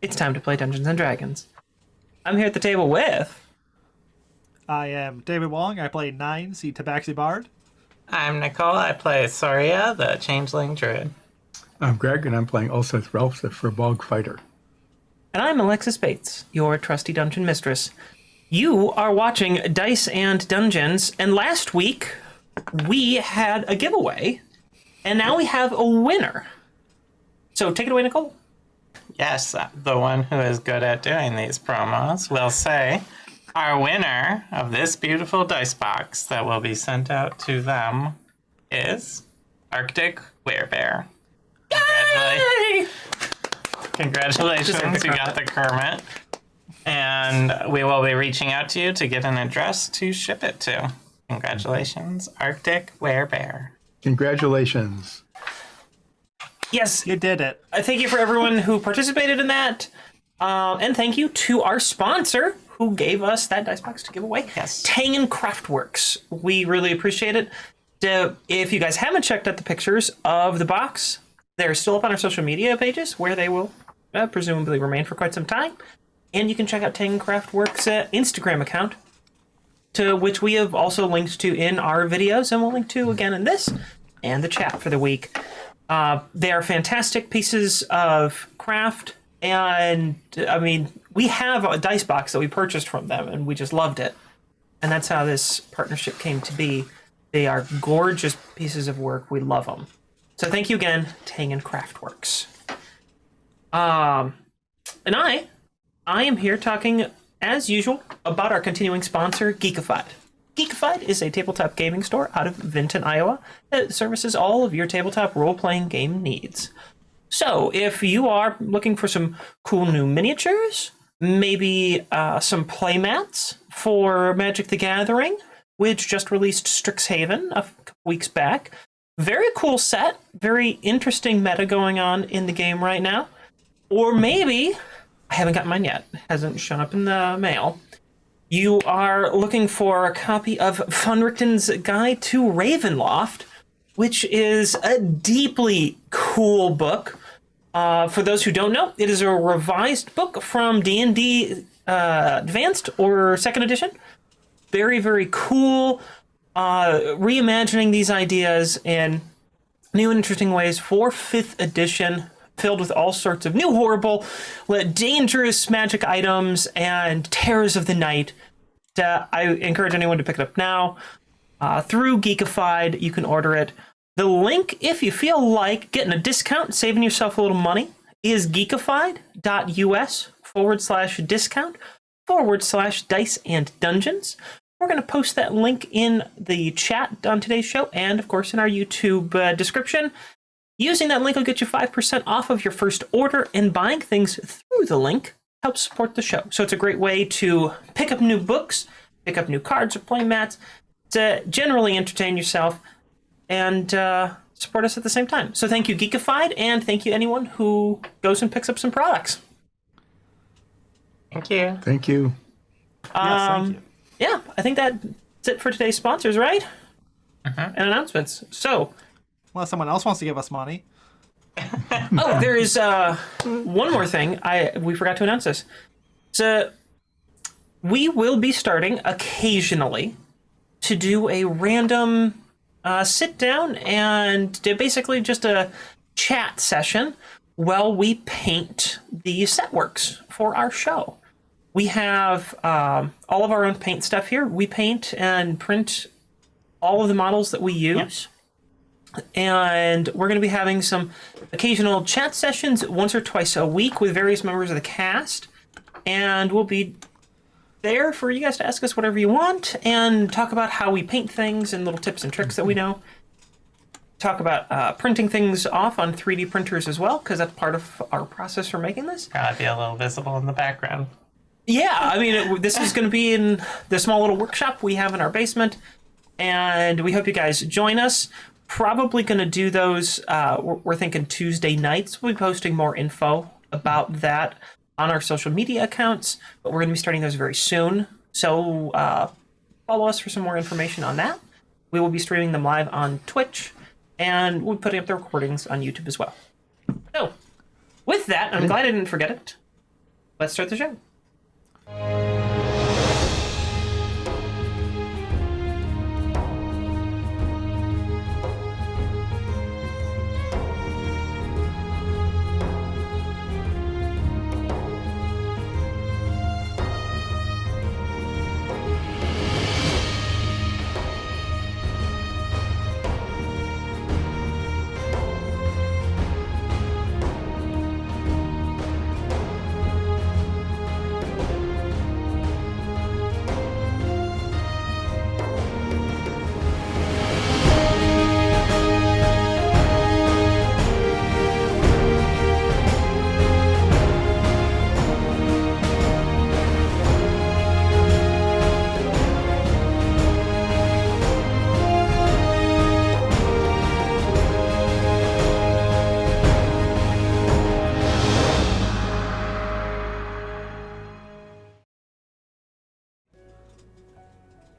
It's time to play Dungeons and Dragons. I'm here at the table with... I am David Wong. I play Nines, the Tabaxi Bard. I'm Nicole. I play Soria, the Changeling Druid. I'm Greg, and I'm playing Ulseth Ralph, the Furbog Fighter. And I'm Alexis Bates, your trusty dungeon mistress. You are watching Dice and Dungeons, and last week we had a giveaway, and now we have a winner. So take it away, Nicole. Yes, the one who is good at doing these promos will say our winner of this beautiful dice box that will be sent out to them is Arctic Werebear. Yay! Congratulations, you got the Kermit. And we will be reaching out to you to get an address to ship it to. Congratulations, Arctic Werebear. Congratulations. Yes, You did it. thank you for everyone who participated in that. And thank you to our sponsor who gave us that dice box to give away. Yes. Tangen Craftworks. We really appreciate it. If you guys haven't checked out the pictures of the box, they're still up on our social media pages where they will presumably remain for quite some time. And you can check out Tangen Craftworks' Instagram account, to which we have also linked to in our videos, and we'll link to again in this and the chat for the week. They are fantastic pieces of craft, and I mean, we have a dice box that we purchased from them, and we just loved it. And that's how this partnership came to be. They are gorgeous pieces of work. We love them. So thank you again, Tangen Craftworks. And I am here talking, as usual, about our continuing sponsor, Geekified. Geekified is a tabletop gaming store out of Vinton, Iowa, that services all of your tabletop role-playing game needs. So, if you are looking for some cool new miniatures, maybe some playmats for Magic the Gathering, which just released Strixhaven a couple weeks back. Very cool set, very interesting meta going on in the game right now. Or maybe, I haven't gotten mine yet, hasn't shown up in the mail. You are looking for a copy of Funrichten's Guide to Ravenloft, which is a deeply cool book. For those who don't know, it is a revised book from D&D Advanced or 2nd edition. Very, very cool. Reimagining these ideas in new and interesting ways for 5th edition, filled with all sorts of new, horrible, dangerous magic items and terrors of the night. I encourage anyone to pick it up now. Through Geekified, you can order it. The link, if you feel like getting a discount, saving yourself a little money, is geekified.us/discount/dice and dungeons. We're going to post that link in the chat on today's show and, of course, in our YouTube description. Using that link will get you 5% off of your first order, and buying things through the link helps support the show. So it's a great way to pick up new books, pick up new cards or play mats, to generally entertain yourself and support us at the same time. So thank you, Geekified, and thank you anyone who goes and picks up some products. Thank you. Thank you. Yes, thank you. Yeah, I think that's it for today's sponsors, right? And announcements. So... Unless someone else wants to give us money. Oh, there is one more thing. We forgot to announce this. So we will be starting occasionally to do a random sit down and basically just a chat session while we paint the set works for our show. We have all of our own paint stuff here. We paint and print all of the models that we use. Yep. And we're going to be having some occasional chat sessions once or twice a week with various members of the cast. And we'll be there for you guys to ask us whatever you want and talk about how we paint things and little tips and tricks that we know. Talk about printing things off on 3D printers as well, because that's part of our process for making this. Probably be a little visible in the background. Yeah, I mean, this is going to be in the small little workshop we have in our basement. And we hope you guys join us. Probably going to do those, we're thinking Tuesday nights. We'll be posting more info about that on our social media accounts, but we're going to be starting those very soon. So follow us for some more information on that. We will be streaming them live on Twitch, and we'll be putting up the recordings on YouTube as well. So, with that, I'm glad I didn't forget it. let's start the show.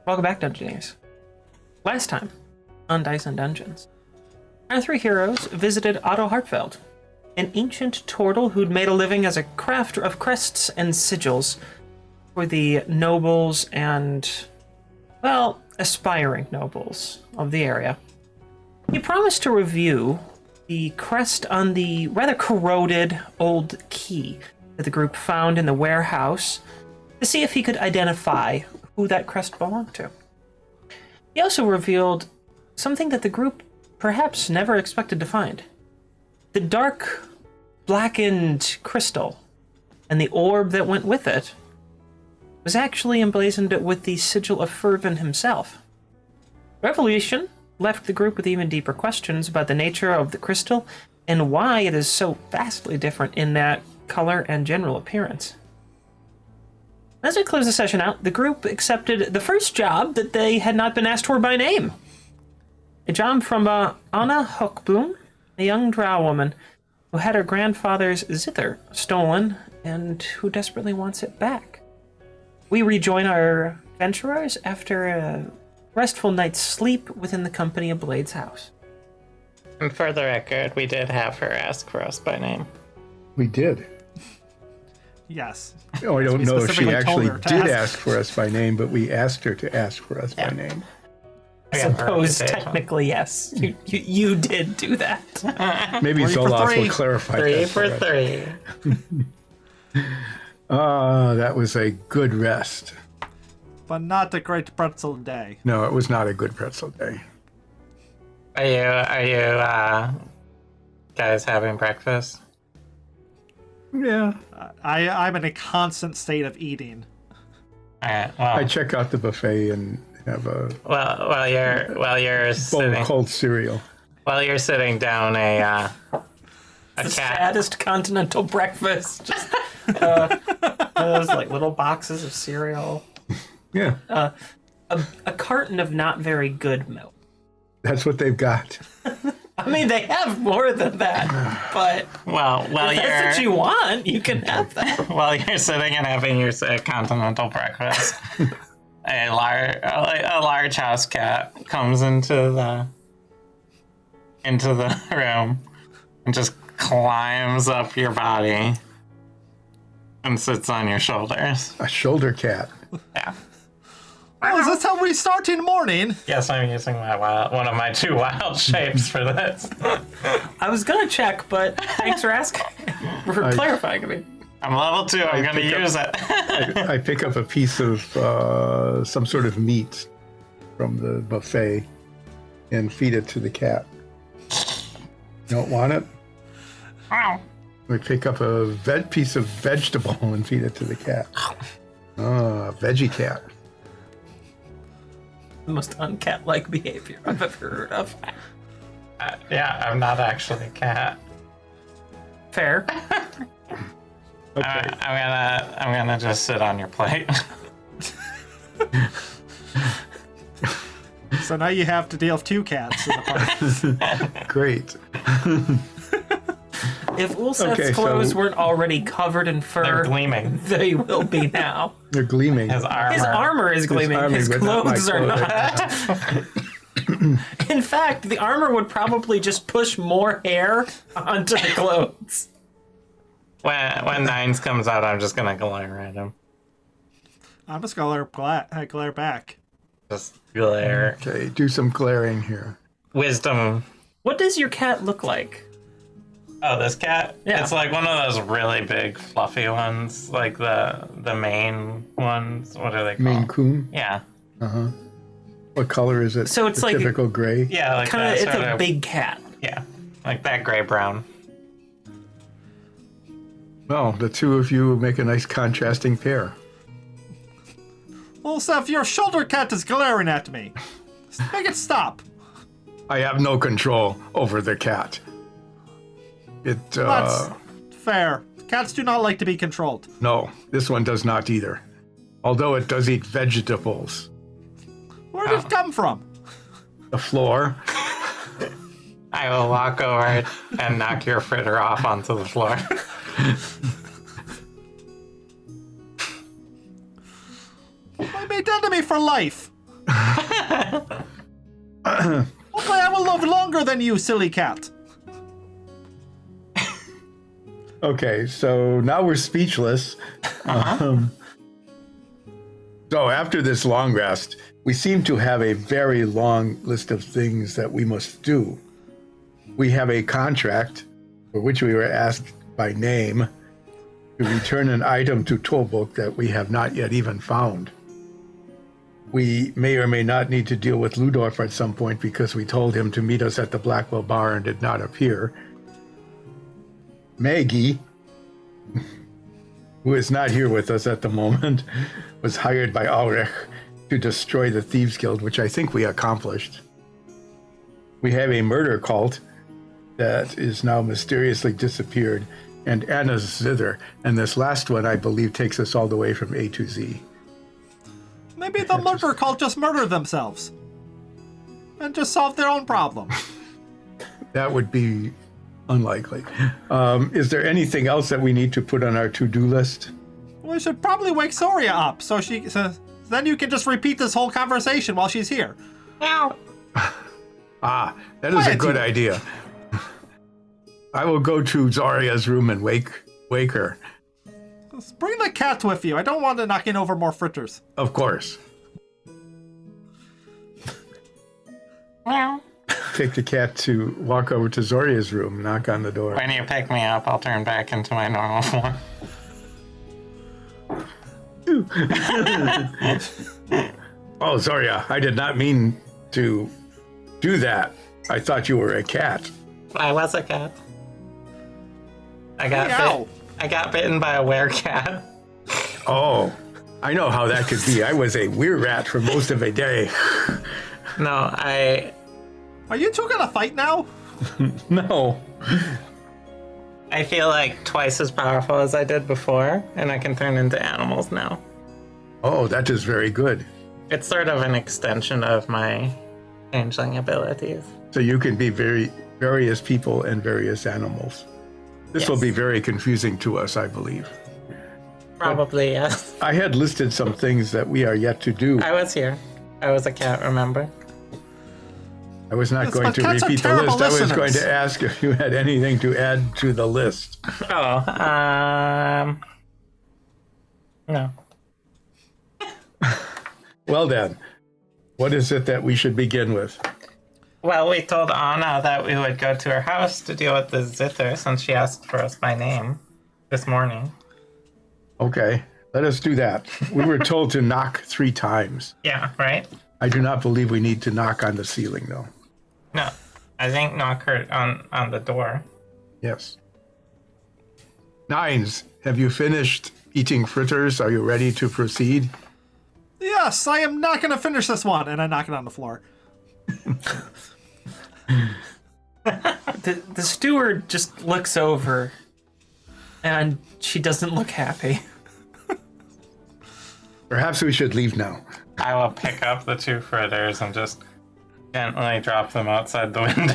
Welcome back, Dungeoneers. Last time, on Dice and Dungeons, our three heroes visited Otto Hartfeld, an ancient turtle who'd made a living as a crafter of crests and sigils for the nobles and, well, aspiring nobles of the area. He promised to review the crest on the rather corroded old key that the group found in the warehouse to see if he could identify who that crest belonged to. He also revealed something that the group perhaps never expected to find. The dark, blackened crystal and the orb that went with it was actually emblazoned with the sigil of Fervin himself. Revelation left the group with even deeper questions about the nature of the crystal and why it is so vastly different in that color and general appearance. As we close the session out, the group accepted the first job that they had not been asked for by name. A job from Anna Hochblume, a young drow woman who had her grandfather's Zither stolen and who desperately wants it back. We rejoin our adventurers after a restful night's sleep within the company of Blade's house. And for the record, we did have her ask for us by name. We did. Yes. Oh, I don't know if she specifically actually told her to did ask. ask for us by name, but we asked her to ask for us by name. I suppose technically yes. You did do that. Maybe 3 for Zoloth 3. will clarify 3 that for us. 3. That was a good rest. But not a great pretzel day. No, it was not a good pretzel day. Are you guys having breakfast? Yeah. I'm in a constant state of eating. All right. Well, I check out the buffet and have a while you're bowl of sitting cold cereal. down a The cat. saddest continental breakfast. Just those like little boxes of cereal. Yeah, A carton of not very good milk. that's what they've got. I mean, they have more than that, but Well, while if that's what you're you want, you can have that. while you're sitting and having your continental breakfast, a large house cat comes into the room and just climbs up your body and sits on your shoulders. A shoulder cat. Yeah. Oh, is this how we start in the morning? Yes, I'm using one of my 2 wild shapes for this. I was gonna check, but thanks for asking, for clarifying me. I'm level 2. I'm going to pick up- use it. I pick up a piece of some sort of meat from the buffet and feed it to the cat. You don't want it? Wow. We pick up a piece of vegetable and feed it to the cat. Veggie cat. The most uncat-like behavior I've ever heard of. Yeah, I'm not actually a cat. Fair. Okay. I'm gonna just sit on your plate. So now you have to deal with 2 cats in the party. Great. If Ulseth's Okay, clothes so- weren't already covered in fur, They're gleaming. they will be now. They're gleaming. His armor. His armor is gleaming. armor, His but not my clothes are clothing. not. In fact, the armor would probably just push more hair onto the clothes. When Nines comes out, I'm just gonna glare at him. I'm just gonna glare back. Just glare. Okay, do some glaring here. Wisdom. What does your cat look like? Oh, this cat? Yeah. It's like one of those really big, fluffy ones, like the Maine ones. What are they called? Maine Coon. Yeah. What color is it? So it's The like- typical gray. Yeah, like Kind of, that it's sort a of. big cat. Yeah, like that gray brown. Well, the two of you make a nice contrasting pair. Well, Seth, your shoulder cat is glaring at me. Make it stop. I have no control over the cat. That's fair. Cats do not like to be controlled. No, this one does not either. Although it does eat vegetables. Where did it come from? The floor. I will walk over and knock your fritter off onto the floor. My mate enemy for life. Hopefully I will live longer than you, silly cat. Okay, so now we're speechless. So after this long rest, we seem to have a very long list of things that we must do. We have a contract for which we were asked by name to return an item to Tollbook that we have not yet even found. We may or may not need to deal with Ludorf at some point because we told him to meet us at the Blackwell Bar and did not appear. Maggie, who is not here with us at the moment, was hired by Ulrich to destroy the Thieves Guild, which I think we accomplished. We have a murder cult that is now mysteriously disappeared, and Anna's Zither, and this last one, I believe, takes us all the way from A to Z. Maybe the murder cult just murdered themselves. And just solved their own problem. That would be unlikely. Is there anything else that we need to put on our to-do list? We should probably wake Soria up so then you can just repeat this whole conversation while she's here. Meow. Ah, that is a good idea. I will go to Zaria's room and wake her. Just bring the cat with you. I don't want to knock in over more fritters. Of course. Meow. Take the cat to walk over to Zoria's room, knock on the door. When you pick me up, I'll turn back into my normal form. Oh, Zoria, I did not mean to do that. I thought you were a cat. I was a cat. I got bitten by a werecat. Oh, I know how that could be. I was a weirrat for most of a day. No, Are you two gonna fight now? No. I feel like twice as powerful as I did before, and I can turn into animals now. Oh, that is very good. It's sort of an extension of my changeling abilities. So you can be various people and various animals. This will Yes. be very confusing to us, I believe. Probably, yes. I had listed some things that we are yet to do. I was here. I was a cat, remember? I was not Yes, going but to cats are repeat the terrible list. I was listeners. going to ask if you had anything to add to the list. Oh, no. Well then, what is it that we should begin with? Well, we told Anna that we would go to her house to deal with the Zither since she asked for us by name this morning. Okay, let us do that. We were told to knock 3 times. Yeah, right? I do not believe we need to knock on the ceiling, though. No, I think knock her on the door. Yes. Nines, have you finished eating fritters? Are you ready to proceed? Yes, I am not gonna finish this one. And I knock it on the floor. The steward just looks over, and she doesn't look happy. Perhaps we should leave now. I will pick up the 2 fritters and just gently drop them outside the window.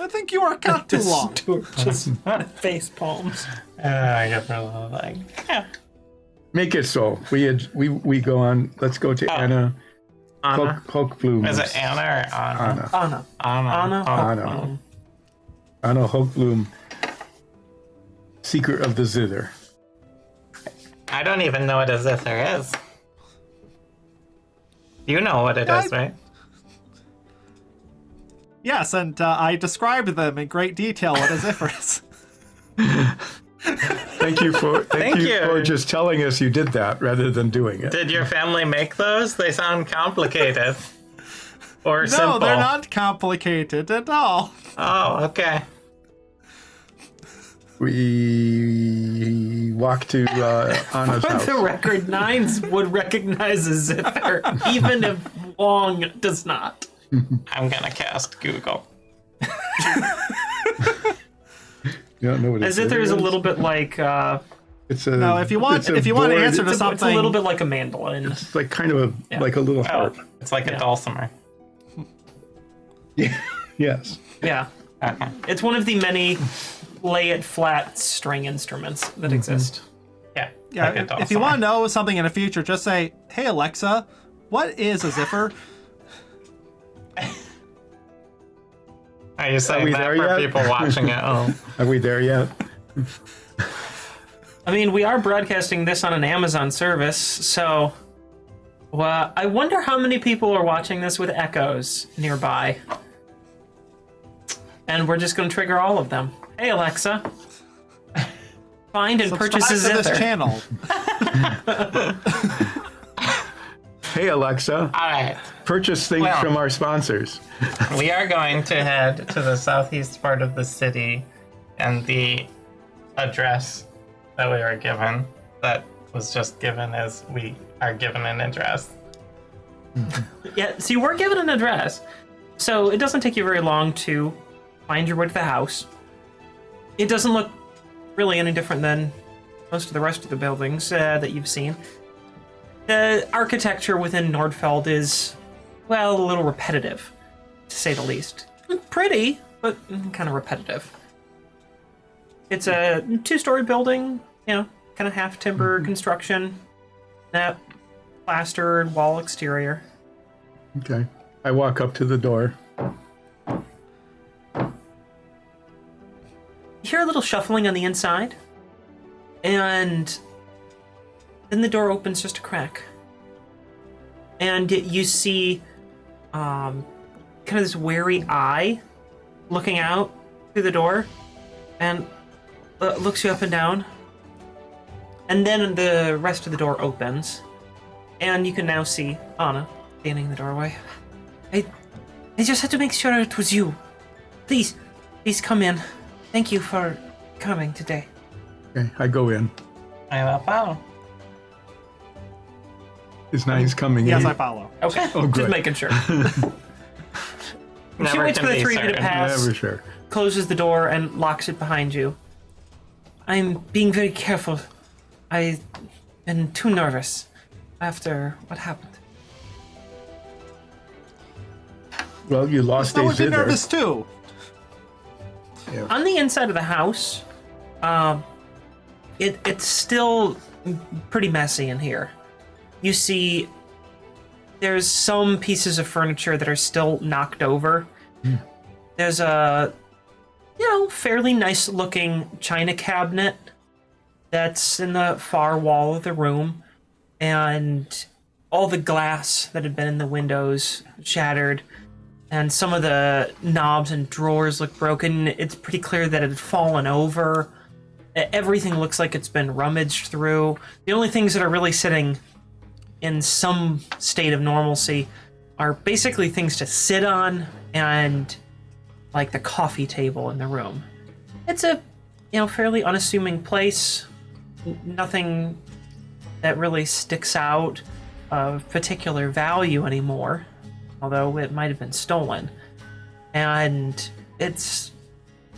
I think you are a cat too The long. steward just face palms. I get her a little like, yeah. Make it so. We go on. Let's go to Anna Anna. Hochblume. Is it Anna or Anna? Anna. Anna. Anna. Anna. Oh, Anna. Anna Hochblume, Seeker of the Zither. I don't even know what a Zither is. You know what it is, right? Yes, and I described them in great detail what a Zither is. Thank you for for just telling us you did that rather than doing it. Did your family make those? They sound complicated. Or simple. No, they're not complicated at all. Oh, okay. We walk to Anna's For house. the record, Nines would recognize a Zither, even if Wong does not. I'm gonna cast Google. You don't know what A Zither is a little bit like It's a No, if you want it's a an board- answer to it's something, a little bit like a mandolin. It's like kind of like a little Oh, harp. it's like a Yeah. dulcimer. Yes. Yeah. Okay. It's one of the many lay-it-flat string instruments that exist. Yeah. yeah, like a if you dulcimer. want to know something in the future, just say, "Hey Alexa, what is a Zither?" Are you saying we that there for yet? people watching at home? Are we there yet? I mean, we are broadcasting this on an Amazon service, so well, I wonder how many people are watching this with echoes nearby. And we're just going to trigger all of them. Hey, Alexa. Find and purchase a Subscribe to this Zither. channel. Hey Alexa, All right. purchase things Well. from our sponsors. We are going to head to the southeast part of the city, and the address that we were given, that was just given as we are given an address. Yeah, so you were given an address. So it doesn't take you very long to find your way to the house. It doesn't look really any different than most of the rest of the buildings that you've seen. The architecture within Nordfeld is, well, a little repetitive, to say the least. Pretty, but kind of repetitive. It's a two-story building, you know, kind of half timber construction, that plastered wall exterior. Okay. I walk up to the door. You hear a little shuffling on the inside, and then the door opens just a crack. And you see kind of this wary eye looking out through the door, and looks you up and down. And then the rest of the door opens, and you can now see Anna standing in the doorway. I just had to make sure it was you. Please come in. Thank you for coming today. Okay, I go in. I will follow. Is Nine's coming Yes, in? I follow. Okay, Oh, just good. making sure. She Never waits can for the be 3 minute certain. pass, Never sure. closes the door, and locks it behind you. I'm being very careful. I've been too nervous after what happened. Well, you lost I a would be Zither. nervous too. On the inside of the house, it's still pretty messy in here. You see, there's some pieces of furniture that are still knocked over. There's a, fairly nice looking china cabinet that's in the far wall of the room, and all the glass that had been in the windows shattered, and some of the knobs and drawers look broken. It's pretty clear that it had fallen over. Everything looks like it's been rummaged through. The only things that are really sitting in some state of normalcy are basically things to sit on and like the coffee table in the room. It's a, fairly unassuming place. Nothing that really sticks out of particular value anymore, although it might have been stolen. And it's,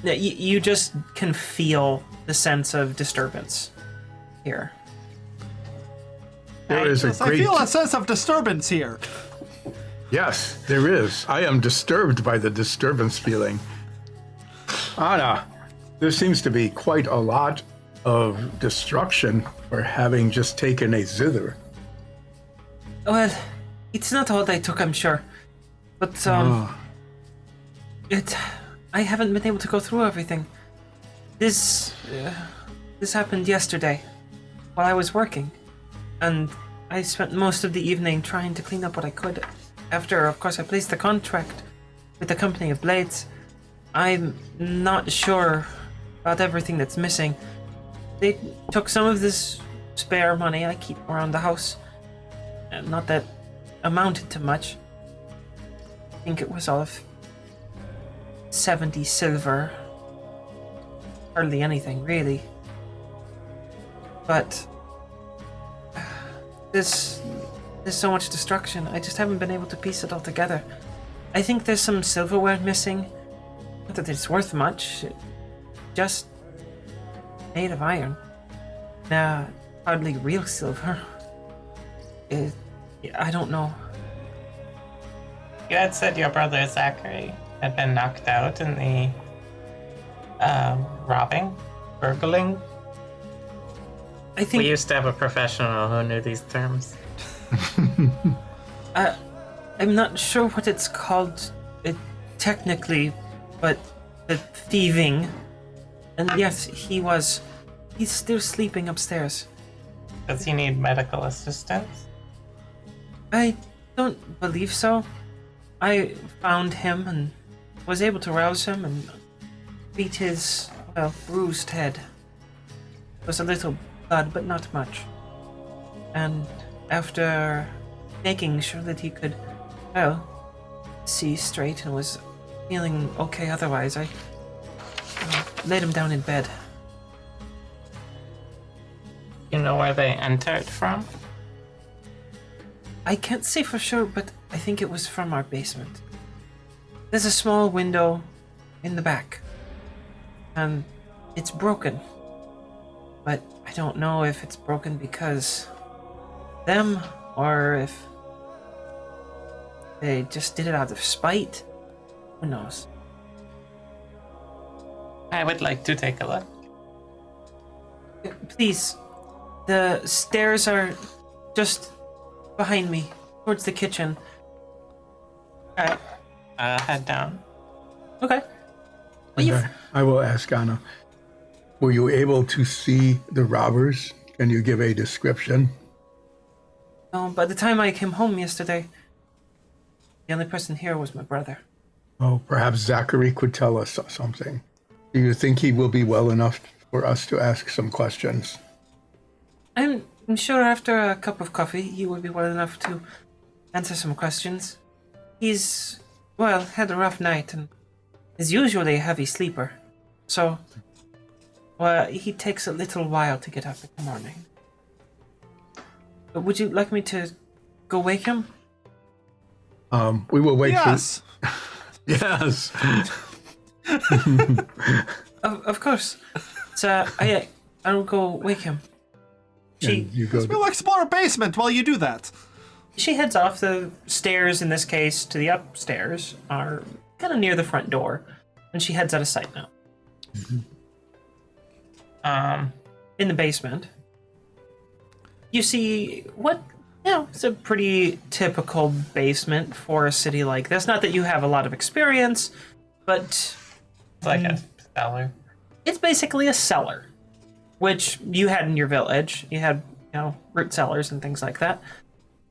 you just can feel the sense of disturbance here. There is a Yes, I great... feel a sense of disturbance here. Yes, there is. I am disturbed by the disturbance feeling. Anna, there seems to be quite a lot of destruction for having just taken a Zither. Well, it's not all I took, I'm sure. But, I haven't been able to go through everything. This happened yesterday while I was working, and I spent most of the evening trying to clean up what I could. After, of course, I placed the contract with the Company of Blades. I'm not sure about everything that's missing. They took some of this spare money I keep around the house. Not that amounted to much. I think it was all of 70 silver. Hardly anything, really. But there's so much destruction. I just haven't been able to piece it all together. I think there's some silverware missing. Not that it's worth much. Just made of iron. Nah, hardly real silver. I don't know. You had said your brother Zachary had been knocked out in the robbing, burgling. I think We used to have a professional who knew these terms. I'm not sure what it's called technically, but the thieving. And yes, he's still sleeping upstairs. Does he need medical assistance? I don't believe so. I found him and was able to rouse him and beat his, bruised head. There was a little blood, but not much. And after making sure that he could, see straight and was feeling okay otherwise, I laid him down in bed. You know where they entered from? I can't say for sure, but I think it was from our basement. There's a small window in the back, and it's broken. But I don't know if it's broken because them or if they just did it out of spite. Who knows? I would like to take a look. Please, the stairs are just behind me, towards the kitchen. Alright, head down. Okay. And, I will ask Anna, were you able to see the robbers? Can you give a description? By the time I came home yesterday, the only person here was my brother. Oh, perhaps Zachary could tell us something. Do you think he will be well enough for us to ask some questions? I'm sure after a cup of coffee, he will be well enough to answer some questions. He's, had a rough night and is usually a heavy sleeper. So, he takes a little while to get up in the morning. But would you like me to go wake him? We will wait Yes. Yes. Of course. So, I'll go wake him. And you go. We'll explore a basement while you do that. She heads off. The stairs, in this case, to the upstairs are kind of near the front door, and she heads out of sight now. In the basement, you see it's a pretty typical basement for a city like this. Not that you have a lot of experience, but It's like a cellar. it's basically a cellar, which you had in your village. You had, root cellars and things like that.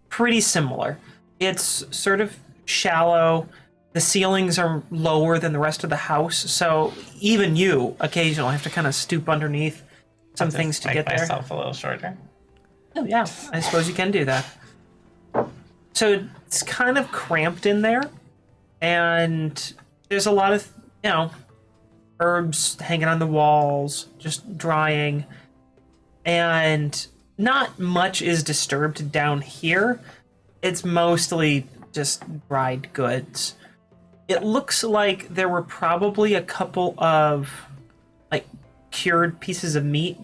Pretty similar. It's sort of shallow. The ceilings are lower than the rest of the house, so even you occasionally have to kind of stoop underneath some things to Make get there. myself a little shorter. Oh, yeah, I suppose you can do that. So it's kind of cramped in there, and there's a lot of, herbs hanging on the walls, just drying, and not much is disturbed down here. It's mostly just dried goods. It looks like there were probably a couple of, cured pieces of meat,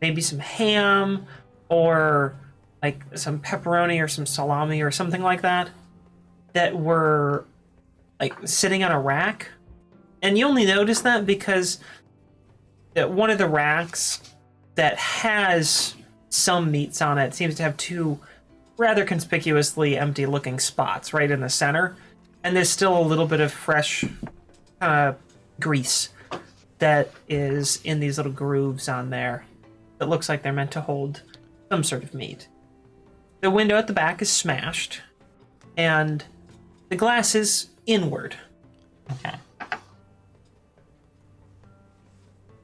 maybe some ham, or some pepperoni or some salami or something like that were sitting on a rack. And you only notice that because one of the racks that has some meats on it seems to have two rather conspicuously empty looking spots right in the center. And there's still a little bit of fresh grease that is in these little grooves on there that looks like they're meant to hold some sort of meat. The window at the back is smashed, and the glass is inward. Okay.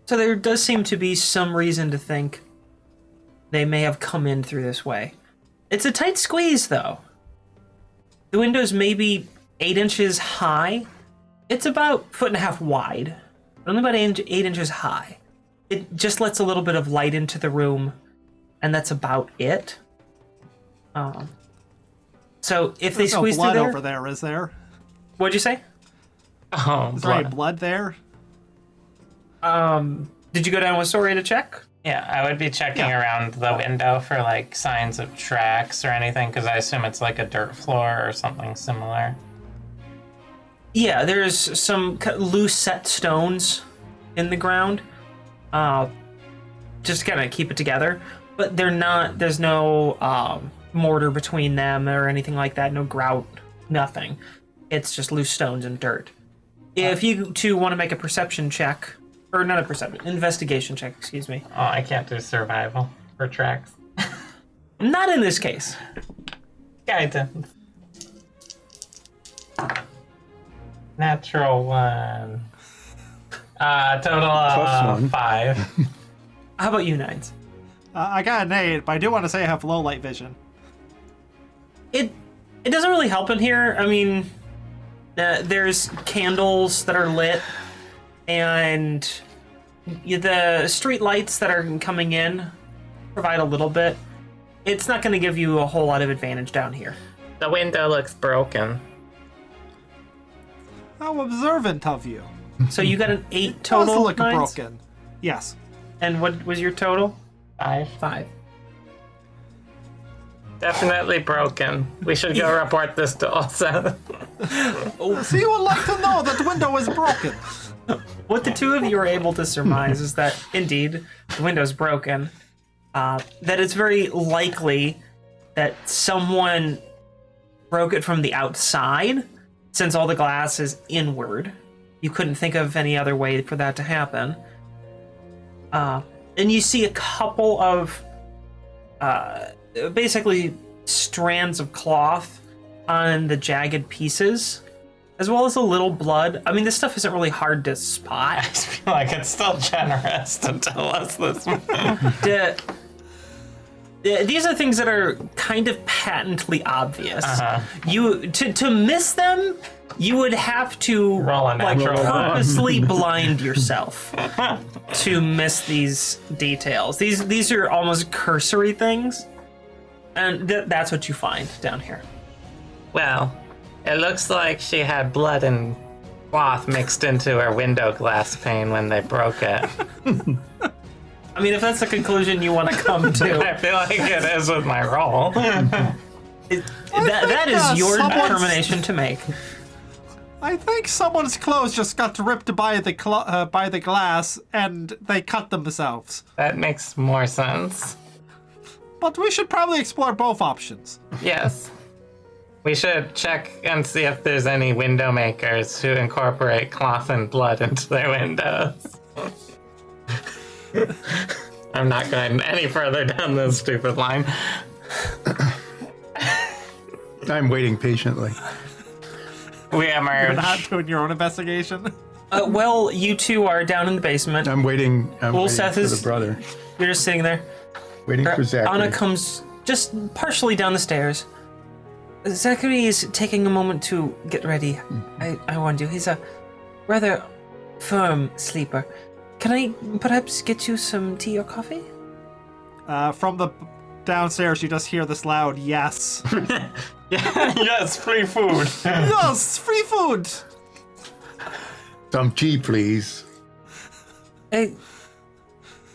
So there does seem to be some reason to think they may have come in through this way. It's a tight squeeze, though. The window's maybe 8 inches high. It's about 1.5 feet wide, but only about 8 inches high. It just lets a little bit of light into the room, and that's about it. So if they There's no squeeze blood through there, over there, is there? what'd you say? Oh, Is there any blood. blood there? Did you go down with Sori to check? Yeah, I would be checking around the window for like signs of tracks or anything, because I assume it's like a dirt floor or something similar. Yeah, there's some loose set stones in the ground, just to kind of keep it together. But they're not. There's no mortar between them or anything like that. No grout. Nothing. It's just loose stones and dirt. If you two want to make a perception check, or not a perception, investigation check, excuse me. Oh, I can't do survival for tracks. Not in this case. Guidance. Natural 1. Total Plus 1. 5. How about you, Nines? I got an 8, but I do want to say I have low light vision. It doesn't really help in here. I mean, there's candles that are lit, and the street lights that are coming in provide a little bit. It's not going to give you a whole lot of advantage down here. The window looks broken. How observant of you. So you got an 8 Does total, look Nines? broken. Yes. And what was your total? 5. 5. Definitely broken. We should go report this to Olsa. So you would like to know that the window is broken. What the two of you are able to surmise is that, indeed, the window's broken. That it's very likely that someone broke it from the outside, since all the glass is inward. You couldn't think of any other way for that to happen. And you see a couple of basically strands of cloth on the jagged pieces, as well as a little blood. I mean, this stuff isn't really hard to spot. I just feel like it's still generous to tell us this. These are things that are kind of patently obvious. Uh-huh. You to miss them, you would have to Roll a natural one. purposely blind yourself to miss these details. These are almost cursory things, and that's what you find down here. Well, it looks like she had blood and cloth mixed into her window glass pane when they broke it. I mean, if that's the conclusion you want to come to, I feel like it is with my roll. that is your someone's- determination to make. I think someone's clothes just got ripped by the glass, and they cut themselves. That makes more sense. But we should probably explore both options. Yes. We should check and see if there's any window makers who incorporate cloth and blood into their windows. I'm not going any further down this stupid line. I'm waiting patiently. We You're emerge. not doing your own investigation. Well, you two are down in the basement. I'm waiting. Waiting Seth for is- the brother. You're just sitting there. Waiting for Zachary. Anna comes just partially down the stairs. Zachary is taking a moment to get ready. I warned you, he's a rather firm sleeper. Can I perhaps get you some tea or coffee? From the downstairs, you just hear this loud yes. Yes, free food. Yes, free food. Some tea, please.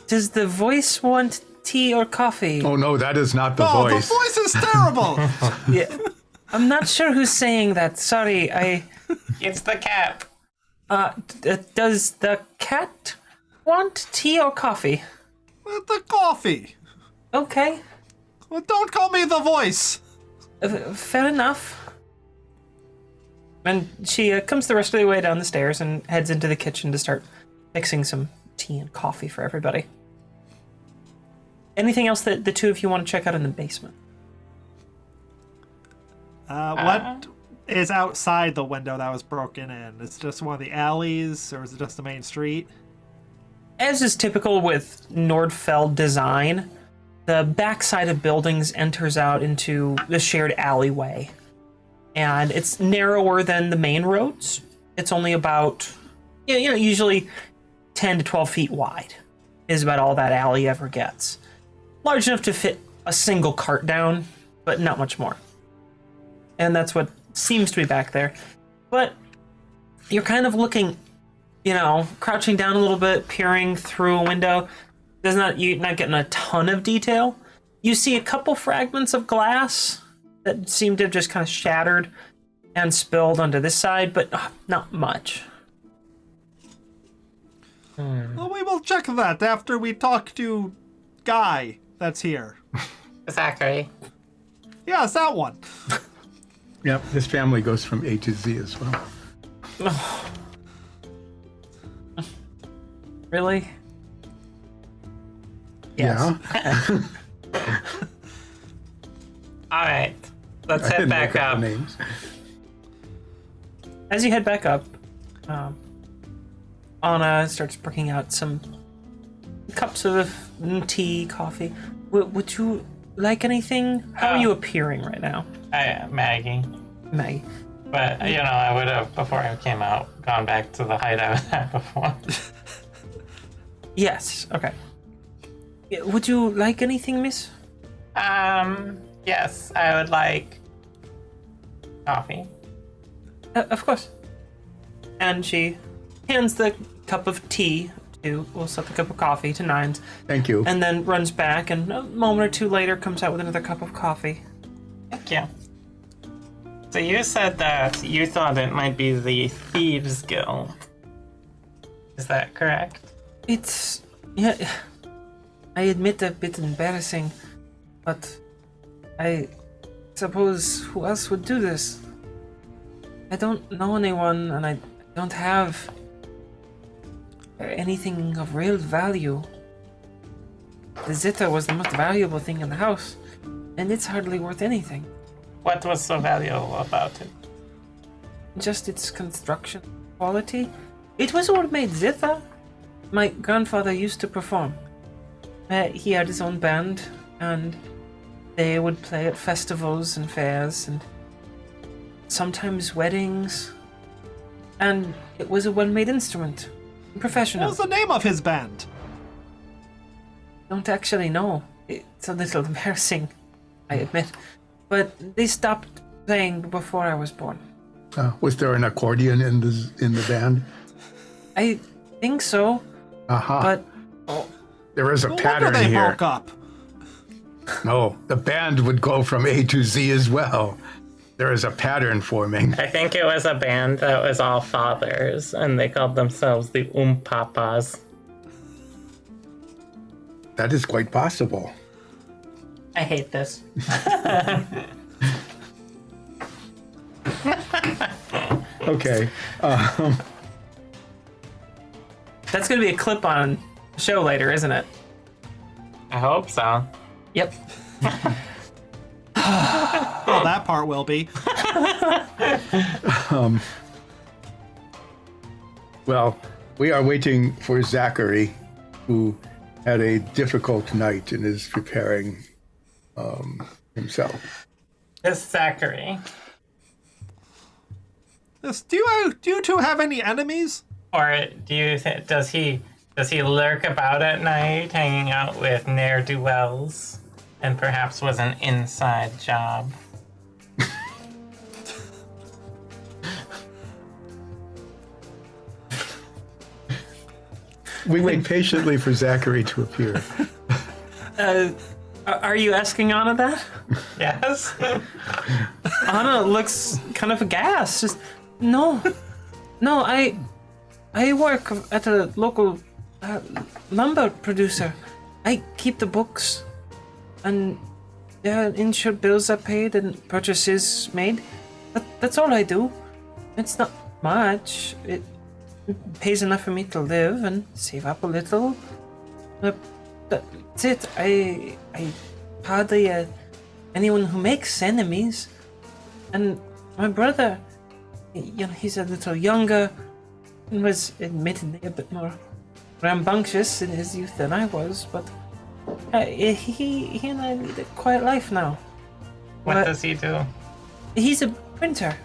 Does the voice want tea or coffee? Oh no, that is not the Oh, voice. the voice is terrible. Yeah. I'm not sure who's saying that. Sorry, It's the cat. does the cat want tea or coffee? The coffee. Okay, Well, don't call me the voice. fair enough. And she comes the rest of the way down the stairs and heads into the kitchen to start mixing some tea and coffee for everybody. Anything else that the two of you want to check out in the basement? What is outside the window that was broken in? Is it just one of the alleys, or is it just the main street? As is typical with Nordfeld design, the backside of buildings enters out into the shared alleyway. And it's narrower than the main roads. It's only about, usually 10 to 12 feet wide is about all that alley ever gets. Large enough to fit a single cart down, but not much more. And that's what seems to be back there. But you're kind of looking, crouching down a little bit, peering through a window. You're not getting a ton of detail. You see a couple fragments of glass that seem to have just kind of shattered and spilled onto this side, but not much. Well, we will check that after we talk to Guy that's here. Zachary. Yes, that one. Yep, his family goes from A to Z as well. Really? Yes. Yeah. All right, let's I head didn't back look up. the names. As you head back up, Anna starts bringing out some cups of tea, coffee. Would you like anything? How are you appearing right now, Maggie. Maggie? But, I would have, before I came out, gone back to the height I was at before. Yes. Okay. Yeah, would you like anything, miss? Yes, I would like coffee. Of course. And she hands the cup of tea we'll set the cup of coffee to Nines, Thank you. and then runs back, and a moment or two later comes out with another cup of coffee. Thank you. So you said that you thought it might be the Thieves Guild. Is that correct? It's... yeah, I admit a bit embarrassing, but I suppose who else would do this? I don't know anyone, and I don't have anything of real value. The Zither was the most valuable thing in the house, and it's hardly worth anything. What was so valuable about it? Just its construction quality. It was what made Zither. My grandfather used to perform. He had his own band, and they would play at festivals and fairs, and sometimes weddings. And it was a well-made instrument. Professional. What was the name of his band? Don't actually know. It's a little embarrassing, I admit. But they stopped playing before I was born. Was there an accordion in the band? I think so, but There is a No wonder pattern they here. broke up. No, the band would go from A to Z as well. There is a pattern forming. I think it was a band that was all fathers, and they called themselves the Papas. That is quite possible. I hate this. Okay. that's going to be a clip on the show later, isn't it? I hope so. Yep. Well, that part will be. Well, we are waiting for Zachary, who had a difficult night and is preparing himself. It's Zachary. Yes, do you two have any enemies? Or does he lurk about at night, hanging out with ne'er-do-wells, and perhaps was an inside job? We wait patiently for Zachary to appear. Are you asking Anna that? Yes. Anna looks kind of aghast. Just, no, I work at a local lumber producer. I keep the books, and insured bills are paid and purchases made. That's all I do. It's not much. It pays enough for me to live and save up a little. That's it. I hardly anyone who makes enemies. And my brother, he's a little younger and was admittedly a bit more rambunctious in his youth than I was, but he and I lead a quiet life now. What does he do? He's a printer.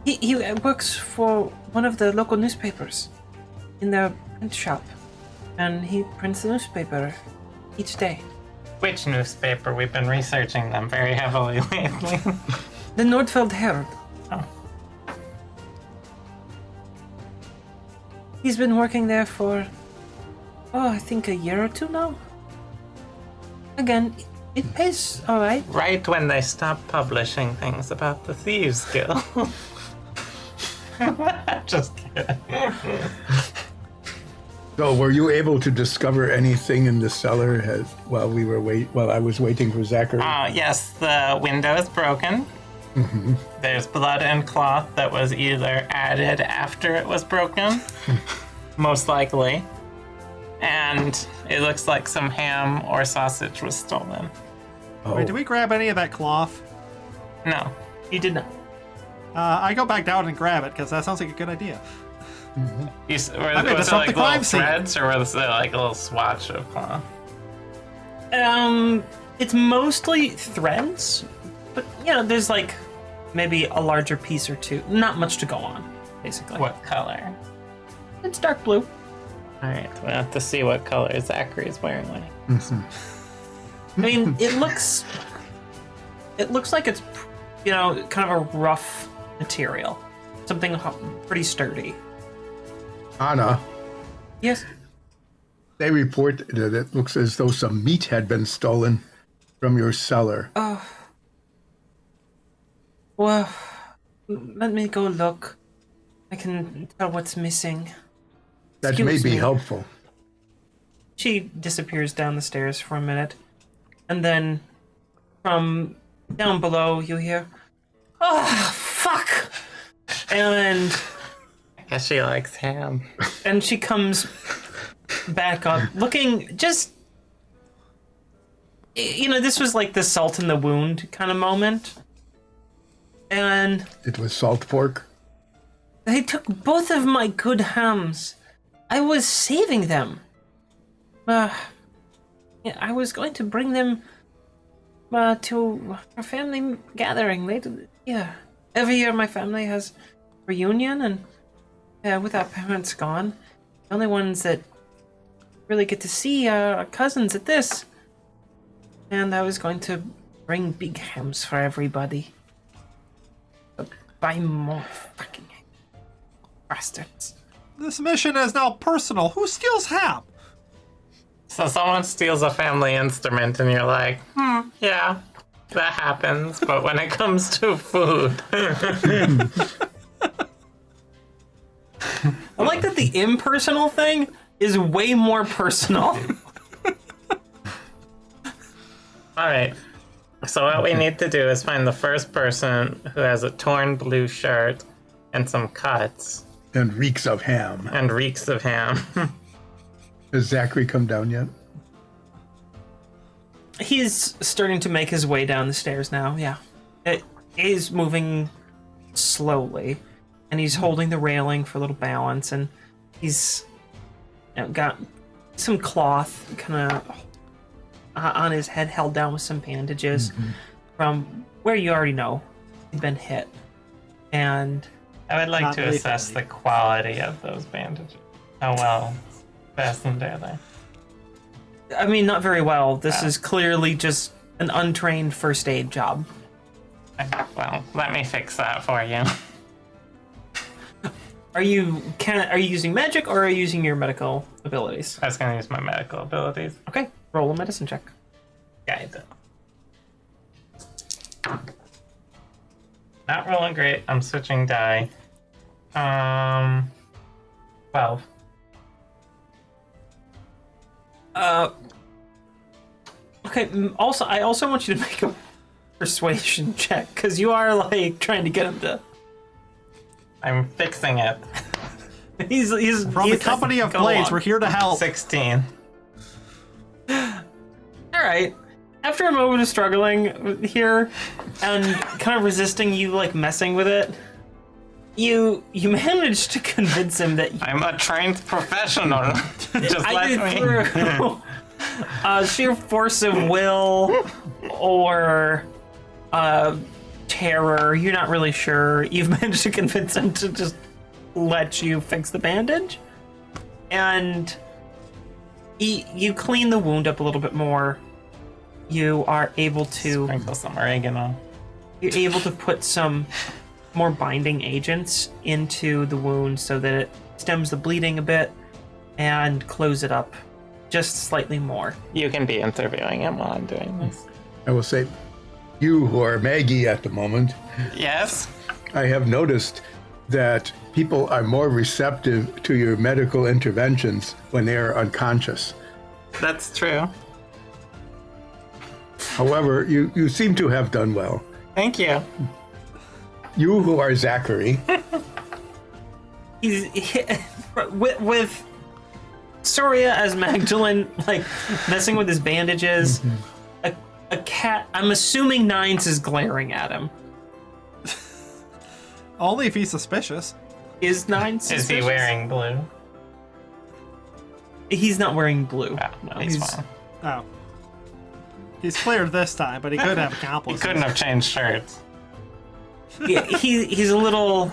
He works for one of the local newspapers in their print shop, and he prints the newspaper each day. Which newspaper? We've been researching them very heavily lately. The Nordfeld Herald. Oh. He's been working there for, I think a year or two now. Again, it pays all right. Right when they stopped publishing things about the Thieves Guild. Just kidding. So, were you able to discover anything in the cellar while I was waiting for Zachary? Yes, the window is broken. Mm-hmm. There's blood and cloth that was either added after it was broken, most likely. And it looks like some ham or sausage was stolen. Oh. Wait, did we grab any of that cloth? No. You did not. I go back down and grab it because that sounds like a good idea. Was it disrupt like the little crime scene. threads or was it like a little swatch of cloth? It's mostly threads, but there's like maybe a larger piece or two. Not much to go on, basically. What color? It's dark blue. Alright, we'll have to see what color Zachary is wearing when he... I mean, it looks like it's, kind of a rough material. Something pretty sturdy. Anna, Yes. they report that it looks as though some meat had been stolen from your cellar. Well, let me go look. I can tell what's missing. That Excuse may be me. helpful. She disappears down the stairs for a minute. And then from down below, you hear, "Oh, fuck!" And I guess she likes ham. she comes back up looking just, this was like the salt in the wound kind of moment. And It was salt pork. they took both of my good hams. I was saving them. I was going to bring them to our family gathering later. Yeah. Every year my family has reunion, and with our parents gone, the only ones that really get to see are our cousins at this. And I was going to bring big hams for everybody. But buy more fucking bastards. This mission is now personal. Who steals ham? So someone steals a family instrument and you're like, yeah, that happens. But when it comes to food... I like that the impersonal thing is way more personal. Alright, so what we need to do is find the first person who has a torn blue shirt and some cuts And reeks of ham. and reeks of ham. Has Zachary come down yet? He's starting to make his way down the stairs now, yeah. It is moving slowly, and he's holding the railing for a little balance, and he's got some cloth kind of on his head held down with some bandages from where you already know he'd been hit. And I would like Not to really assess funny. the quality of those bandages. How well fastened are they? I mean, not very well. This is clearly just an untrained first aid job. Well, let me fix that for you. Are you using magic or are you using your medical abilities? I was going to use my medical abilities. Okay, roll a medicine check. Guide. Not rolling great. I'm switching die. 12. Okay. Also, I also want you to make a persuasion check because you are like trying to get him to I'm fixing it. He's From the Company of Blades, we're here to help. 16. All right. After a moment of struggling here and kind of resisting you like messing with it, you managed to convince him that I'm a trained professional. Just let me. through sheer force of will or terror, you're not really sure. You've managed to convince him to just let you fix the bandage, and you clean the wound up a little bit more. You are able to Sprinkle some oregano. You're able to put some more binding agents into the wound so that it stems the bleeding a bit and close it up just slightly more. You can be interviewing him while I'm doing this. I will say, you who are Maggie at the moment, Yes? I have noticed that people are more receptive to your medical interventions when they are unconscious. That's true. However, you seem to have done well. Thank you. You who are Zachary, With Soria as Magdalene, like messing with his bandages, a cat. I'm assuming Nines is glaring at him. Only if he's suspicious. Is Nines Is suspicious? he wearing blue? He's not wearing blue. Oh, No, he's fine. Oh. He's cleared this time, but he could have He accomplices. couldn't have changed shirts. Yeah, he's a little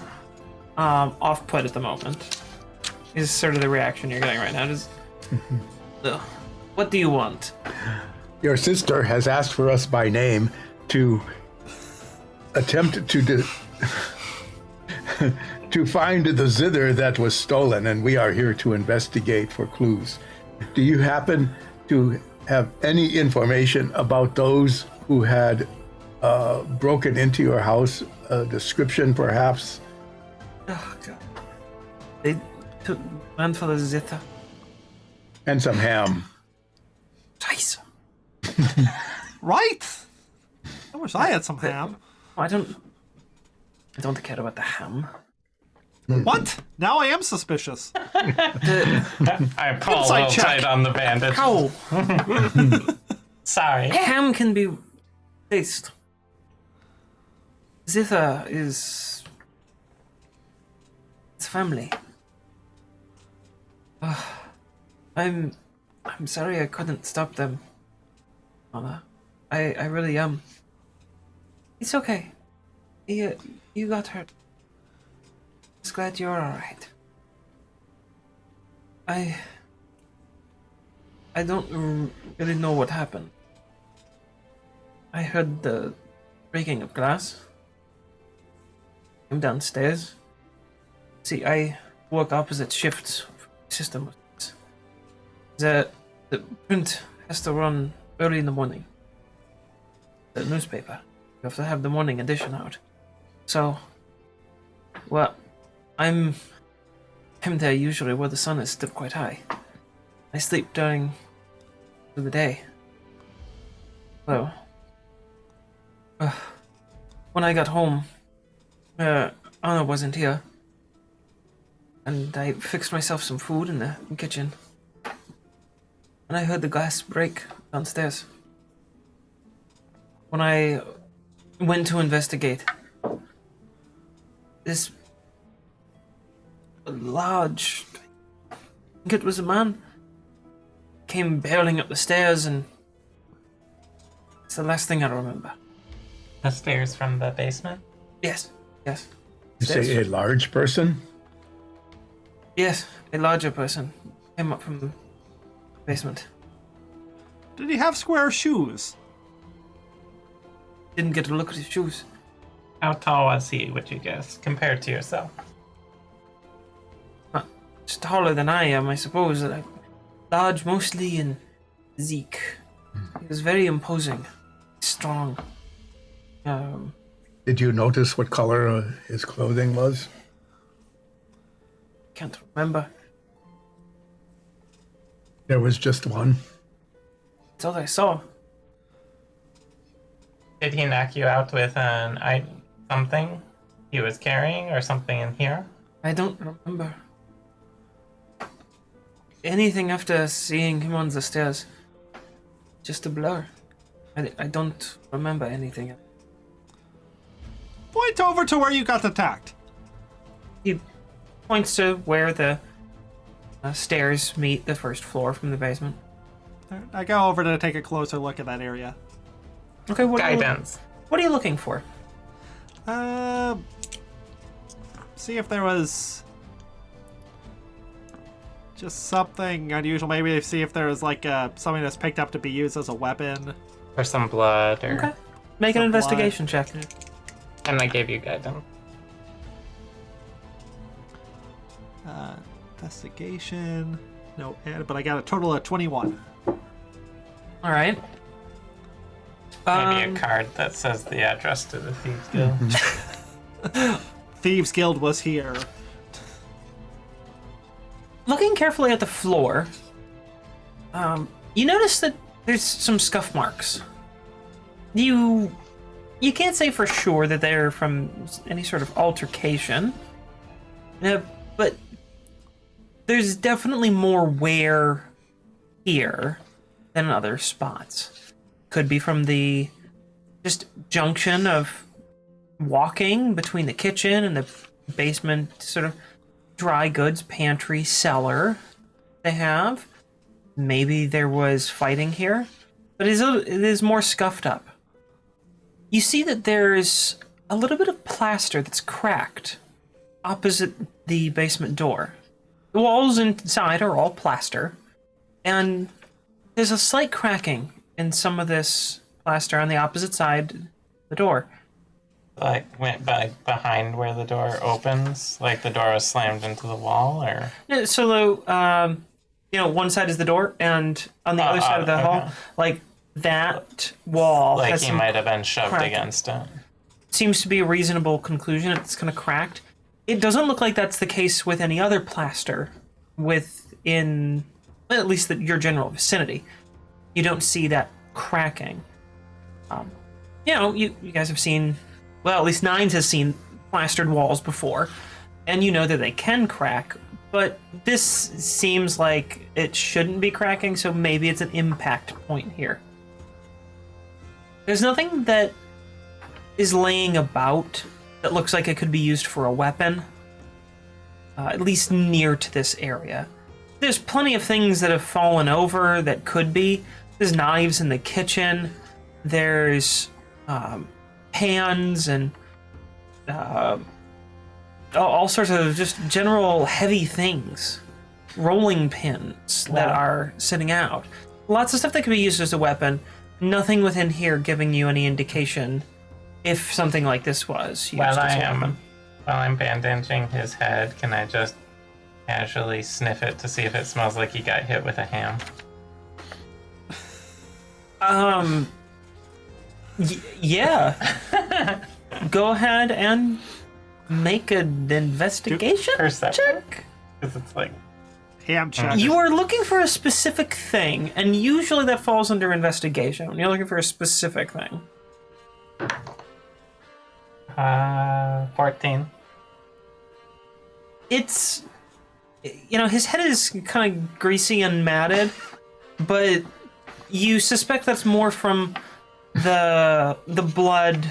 off-put at the moment. Is sort of the reaction you're getting right now. Just, ugh. What do you want? your sister has asked for us by name to attempt to to find the zither that was stolen, and we are here to investigate for clues. Do you happen to have any information about those who had broken into your house? A description, perhaps? Oh god. They took man for the Zither. And some ham. Twice. Right? I wish I had some ham. I don't care about the ham. What? Now I am suspicious. I pull a Inside little check. tight on the bandage. Ow! Sorry. Ham can be taste. Zither is it's family. I'm sorry I couldn't stop them, Anna. I really am. It's okay. You got hurt. Just glad you're alright. I don't really know what happened. I heard the breaking of glass. I'm downstairs. See, I work opposite shifts system. The print has to run early in the morning. The newspaper. You have to have the morning edition out. So, well, I'm there usually where the sun is still quite high. I sleep during the day. So, when I got home, Anna wasn't here, and I fixed myself some food in the kitchen, and I heard the glass break downstairs. When I went to investigate, this large, I think it was a man, came barreling up the stairs, and it's the last thing I remember. The stairs from the basement? Yes, yes. You say a large person? Yes, a larger person came up from the basement. Did he have square shoes? Didn't get a look at his shoes. How tall was he, would you guess, compared to yourself? Just taller than I am, I suppose. Large mostly in Zeke. He was very imposing, strong. Did you notice what color his clothing was? Can't remember. There was just one. That's all I saw. Did he knock you out with something? he was carrying or something in here? I don't remember anything after seeing him on the stairs. Just a blur. I don't remember anything. Point over to where you got attacked. He points to where the stairs meet the first floor from the basement. I go over to take a closer look at that area. Okay, what Guidance. What are you looking for? See if there was just something unusual. Maybe see if there was like something that's picked up to be used as a weapon. Or some blood, or... Okay. Make an Some investigation check. And I gave you guidance. Investigation. No, but I got a total of 21. All right. Maybe a card that says the address to the Thieves Guild. Thieves Guild was here. Looking carefully at the floor, you notice that there's some scuff marks. You can't say for sure that they're from any sort of altercation, but there's definitely more wear here than in other spots. Could be from the just junction of walking between the kitchen and the basement sort of dry goods pantry cellar they have. Maybe there was fighting here, but it is more scuffed up. You see that there's a little bit of plaster that's cracked opposite the basement door. The walls inside are all plaster, and there's a slight cracking in some of this plaster on the opposite side of the door. Like, went back behind where the door opens? Like the door was slammed into the wall, or? Yeah, so, one side is the door, and on the other side of the hall, like, that wall Like has he some might have been shoved cracking. against it. Seems to be a reasonable conclusion. It's kind of cracked. It doesn't look like that's the case with any other plaster within, at least your general vicinity. You don't see that cracking. You guys have seen, well, at least Nines has seen plastered walls before, and you know that they can crack, but this seems like it shouldn't be cracking, so maybe it's an impact point here. There's nothing that is laying about that looks like it could be used for a weapon, at least near to this area. There's plenty of things that have fallen over that could be. There's knives in the kitchen. There's pans and all sorts of just general heavy things. Rolling pins that are sitting out. Lots of stuff that could be used as a weapon. Nothing within here giving you any indication if something like this was used as a weapon. While I'm bandaging his head, can I just casually sniff it to see if it smells like he got hit with a ham? Yeah. Go ahead and make an investigation Perception? check. Because it's like, Ham check. You are looking for a specific thing, and usually that falls under investigation when you're looking for a specific thing. 14. It's, his head is kind of greasy and matted, but you suspect that's more from the blood,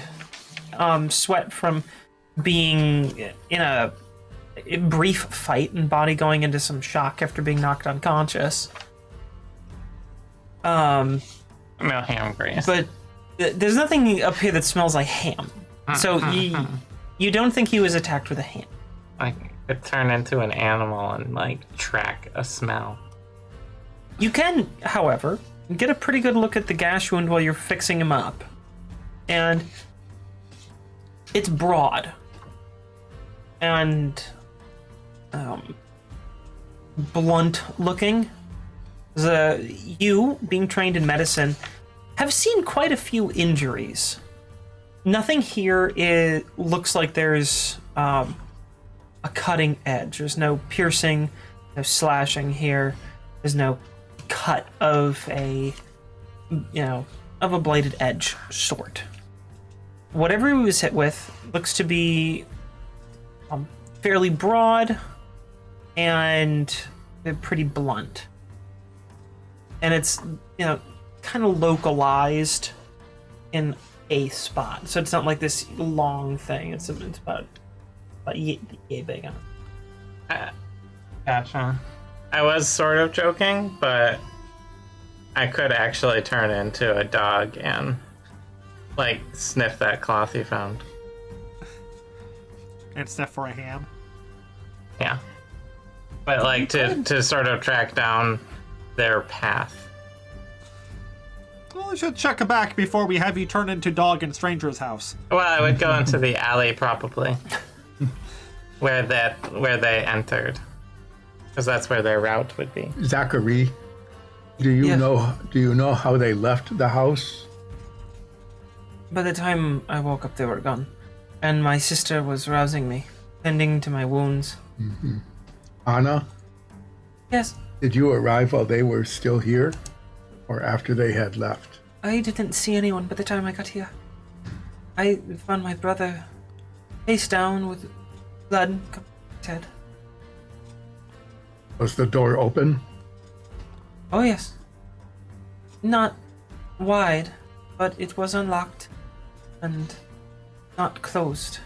sweat from being in a brief fight and body going into some shock after being knocked unconscious. No ham grease. But there's nothing up here that smells like ham. So you don't think he was attacked with a ham. I could turn into an animal and, track a smell. You can, however, get a pretty good look at the gash wound while you're fixing him up. And it's broad. And blunt looking. You, being trained in medicine, have seen quite a few injuries. Nothing here looks like there's a cutting edge. There's no piercing, no slashing here. There's no cut of a bladed edge sort. Whatever he was hit with looks to be fairly broad and they're pretty blunt. And it's, kind of localized in a spot. So it's not like this long thing. It's about yay big. Gotcha. I was sort of joking, but I could actually turn into a dog and, sniff that cloth you found. And sniff for a ham. Yeah. But, to sort of track down their path. Well, we should check back before we have you turn into dog in stranger's house. Well, I would go into the alley, probably. where they entered. Because that's where their route would be. Zachary, do you know how they left the house? By the time I woke up, they were gone. And my sister was rousing me, tending to my wounds. Mm-hmm. Anna? Yes? Did you arrive while they were still here? Or after they had left? I didn't see anyone by the time I got here. I found my brother face down with blood coming from his head. Was the door open? Oh, yes. Not wide, but it was unlocked and not closed.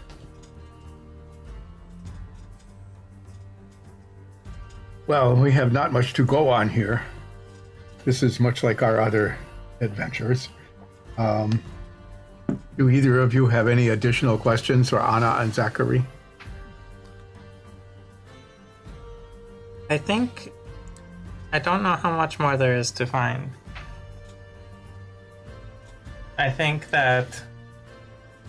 Well, we have not much to go on here. This is much like our other adventures. Do either of you have any additional questions for Anna and Zachary? I don't know how much more there is to find. I think that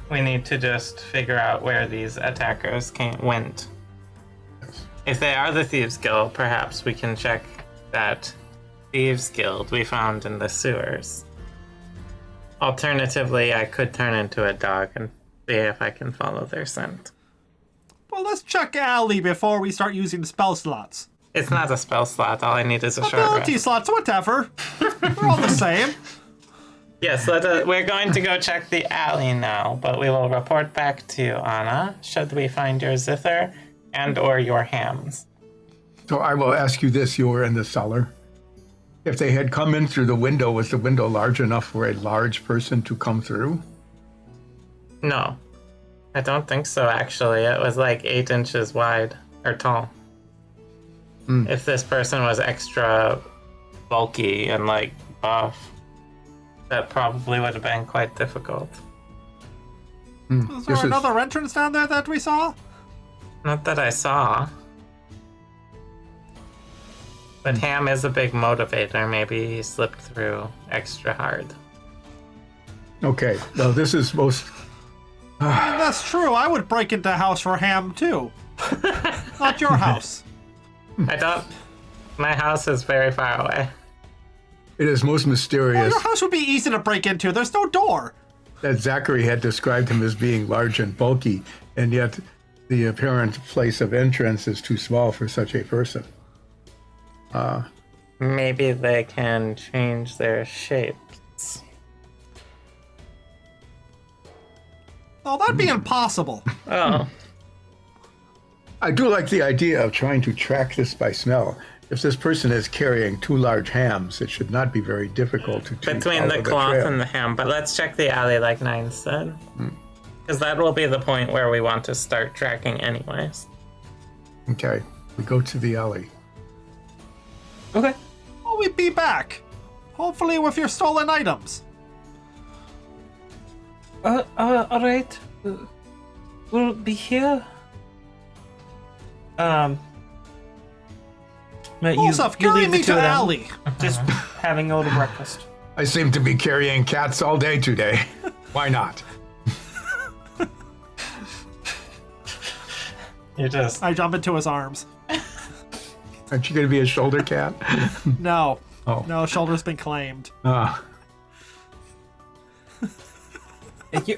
we need to just figure out where these attackers went. Yes. If they are the Thieves Guild, perhaps we can check that Thieves Guild we found in the sewers. Alternatively, I could turn into a dog and see if I can follow their scent. Well, let's check alley before we start using spell slots. It's not a spell slot. All I need is a short Ability rest. slots, whatever. They're all the same. Yes, we're going to go check the alley now, but we will report back to you, Anna, should we find your zither and or your hams. So I will ask you this, you were in the cellar. If they had come in through the window, was the window large enough for a large person to come through? No, I don't think so, actually. It was 8 inches wide, or tall. If this person was extra bulky and buff, that probably would have been quite difficult. Is there another entrance down there that we saw? Not that I saw. But ham is a big motivator. Maybe he slipped through extra hard. Okay, well, this is most... That's true. I would break into a house for ham, too. Not your house. I don't... My house is very far away. It is most Well, mysterious your house would be easy to break into. There's no door. that Zachary had described him as being large and bulky, and yet the apparent place of entrance is too small for such a person. Maybe they can change their shapes. Oh, that'd be impossible. Oh. I do like the idea of trying to track this by smell. If this person is carrying 2 large hams, it should not be very difficult to Between the cloth and the ham, but let's check the alley like Nine said. Because that will be the point where we want to start tracking anyways. Okay, we go to the alley. Okay. Well, we'd be back. Hopefully with your stolen items. Alright. We'll be here. Olsef, carry me to alley. Just having a little breakfast. I seem to be carrying cats all day today. Why not? You just... I jump into his arms. Aren't you going to be a shoulder cat? No. Oh. No, shoulder's been claimed.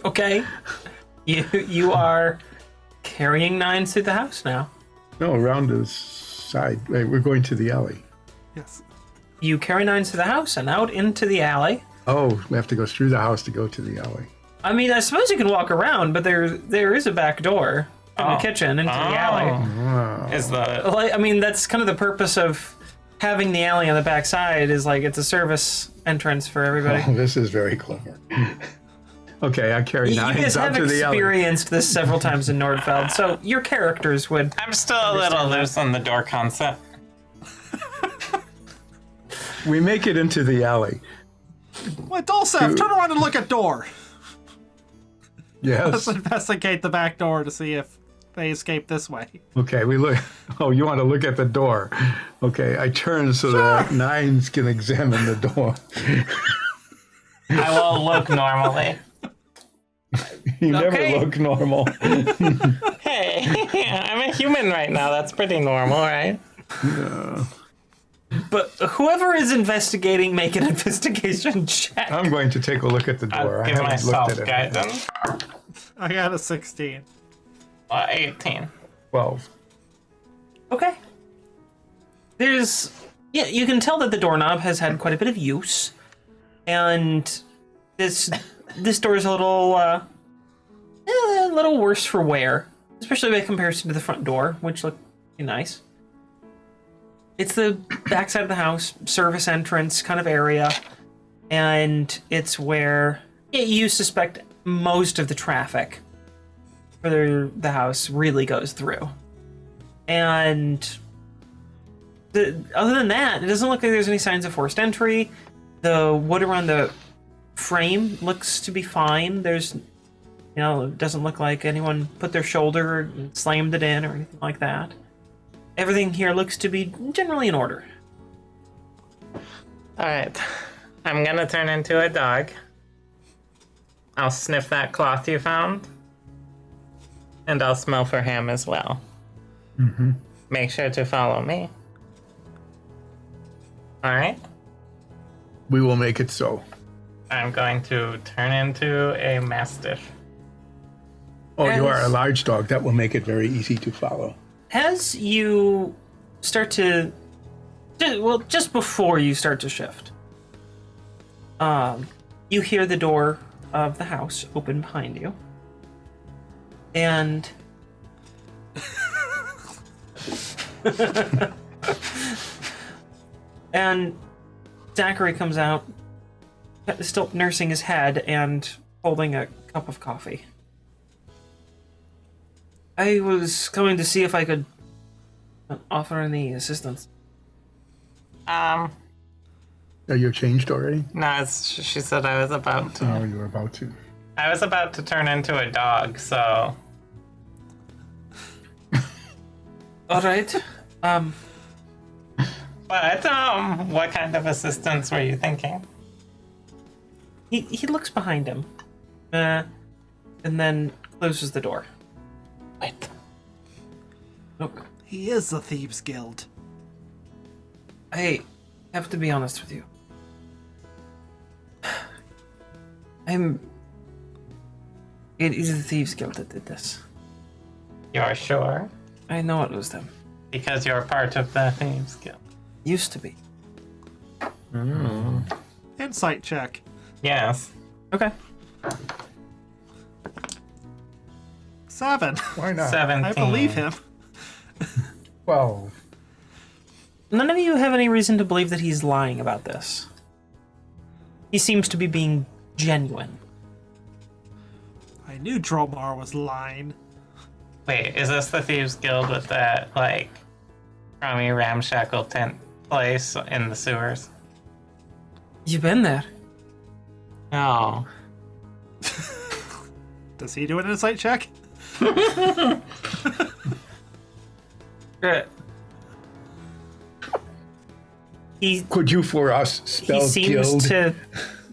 Okay. You are carrying Nine through the house now. No, around the side. Wait, we're going to the alley. Yes. You carry Nine to the house and out into the alley. Oh, we have to go through the house to go to the alley. I mean, I suppose you can walk around, but there is a back door. from the kitchen into the alley. Is the Like, I mean, that's kind of the purpose of having the alley on the back side is like it's a service entrance for everybody. Oh, this is very clever. Okay, I carry You guys Nines out have to the alley. experienced this several times in Nordfeld, so your characters would. I'm still a little loose on the door concept. We make it into the alley. Wait, Dulcev, turn around and look at door. Yes. Let's investigate the back door to see if they escape this way. Okay, we look. Oh, you want to look at the door? Okay, I turn so that Nines can examine the door. I will look normally. You Okay. never look normal. Hey, I'm a human right now. That's pretty normal, right? But whoever is investigating, make an investigation check. I'm going to take a look at the door. I'll I give haven't myself looked at it. guidance. I got a 16. 18. 12. Okay. Yeah, you can tell that the doorknob has had quite a bit of use, and this door is a little worse for wear, especially by comparison to the front door, which looked pretty nice. It's the backside of the house, service entrance kind of area, and it's where you suspect most of the traffic for the house really goes through. And other than that, it doesn't look like there's any signs of forced entry. The wood around the frame looks to be fine. There's, it doesn't look like anyone put their shoulder and slammed it in or anything like that. Everything here looks to be generally in order. Alright. I'm gonna turn into a dog. I'll sniff that cloth you found. And I'll smell for him as well. Mm-hmm. Make sure to follow me. Alright? We will make it so. I'm going to turn into a mastiff. Oh, you are a large dog. That will make it very easy to follow. As you start to, just before you start to shift, you hear the door of the house open behind you, and and Zachary comes out, still nursing his head and holding a cup of coffee. I was going to see if I could offer any assistance. Are you changed already? No, she said I was about to. Oh, you were about to. I was about to turn into a dog, so. All right. But, what kind of assistance were you thinking? He looks behind him, and then closes the door. Wait. Look, He is the Thieves Guild. I have to be honest with you. It is the Thieves Guild that did this. You're sure? I know it was them. Because you're part of the Thieves Guild. Used to be. Insight check. Yes. Okay. 7. Why not? 17. I believe him. 12. None of you have any reason to believe that he's lying about this. He seems to be being genuine. I knew Dromar was lying. Wait, is this the Thieves Guild with that, crummy ramshackle tent place in the sewers? You've been there. No. Does he do an insight check? Could you for us He spell seems guild? to.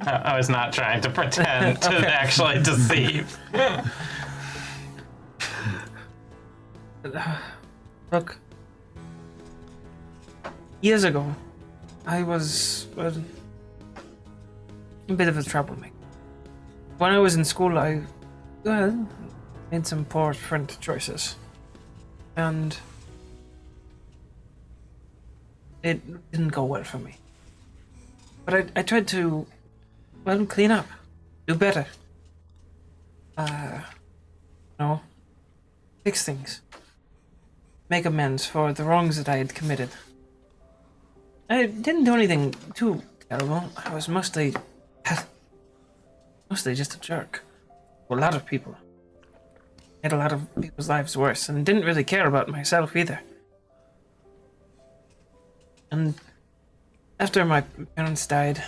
I was not trying to pretend to actually deceive. Look. Years ago, I was a bit of a troublemaker. When I was in school, I made some poor friend choices. And it didn't go well for me. But I tried to, clean up, do better. No. fix things. Make amends for the wrongs that I had committed. I didn't do anything too terrible. I was mostly just a jerk. To a lot of people. Made a lot of people's lives worse, and didn't really care about myself either. And after my parents died,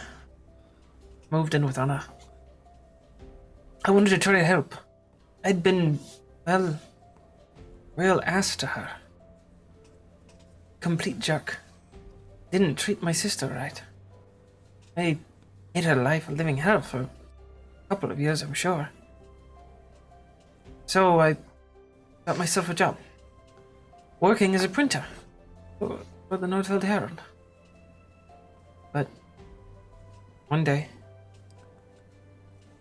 moved in with Anna. I wanted to try to help. I'd been, well, real ass to her. Complete jerk. Didn't treat my sister right. I made her life a living hell for a couple of years, I'm sure. So I got myself a job. Working as a printer for the Northfield Herald. But one day,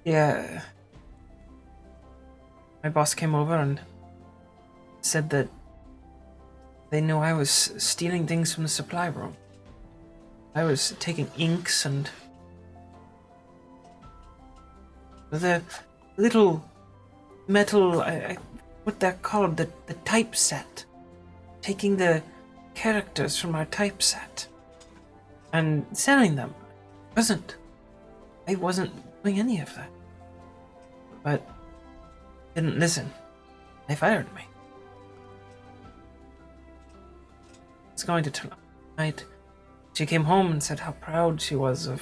yeah, my boss came over and said that they knew I was stealing things from the supply room. I was taking inks and the little metal, what they're called, the typeset. Taking the characters from our typeset and selling them. I wasn't doing any of that. But didn't listen. They fired me. I was going to turn up night. She came home and said how proud she was of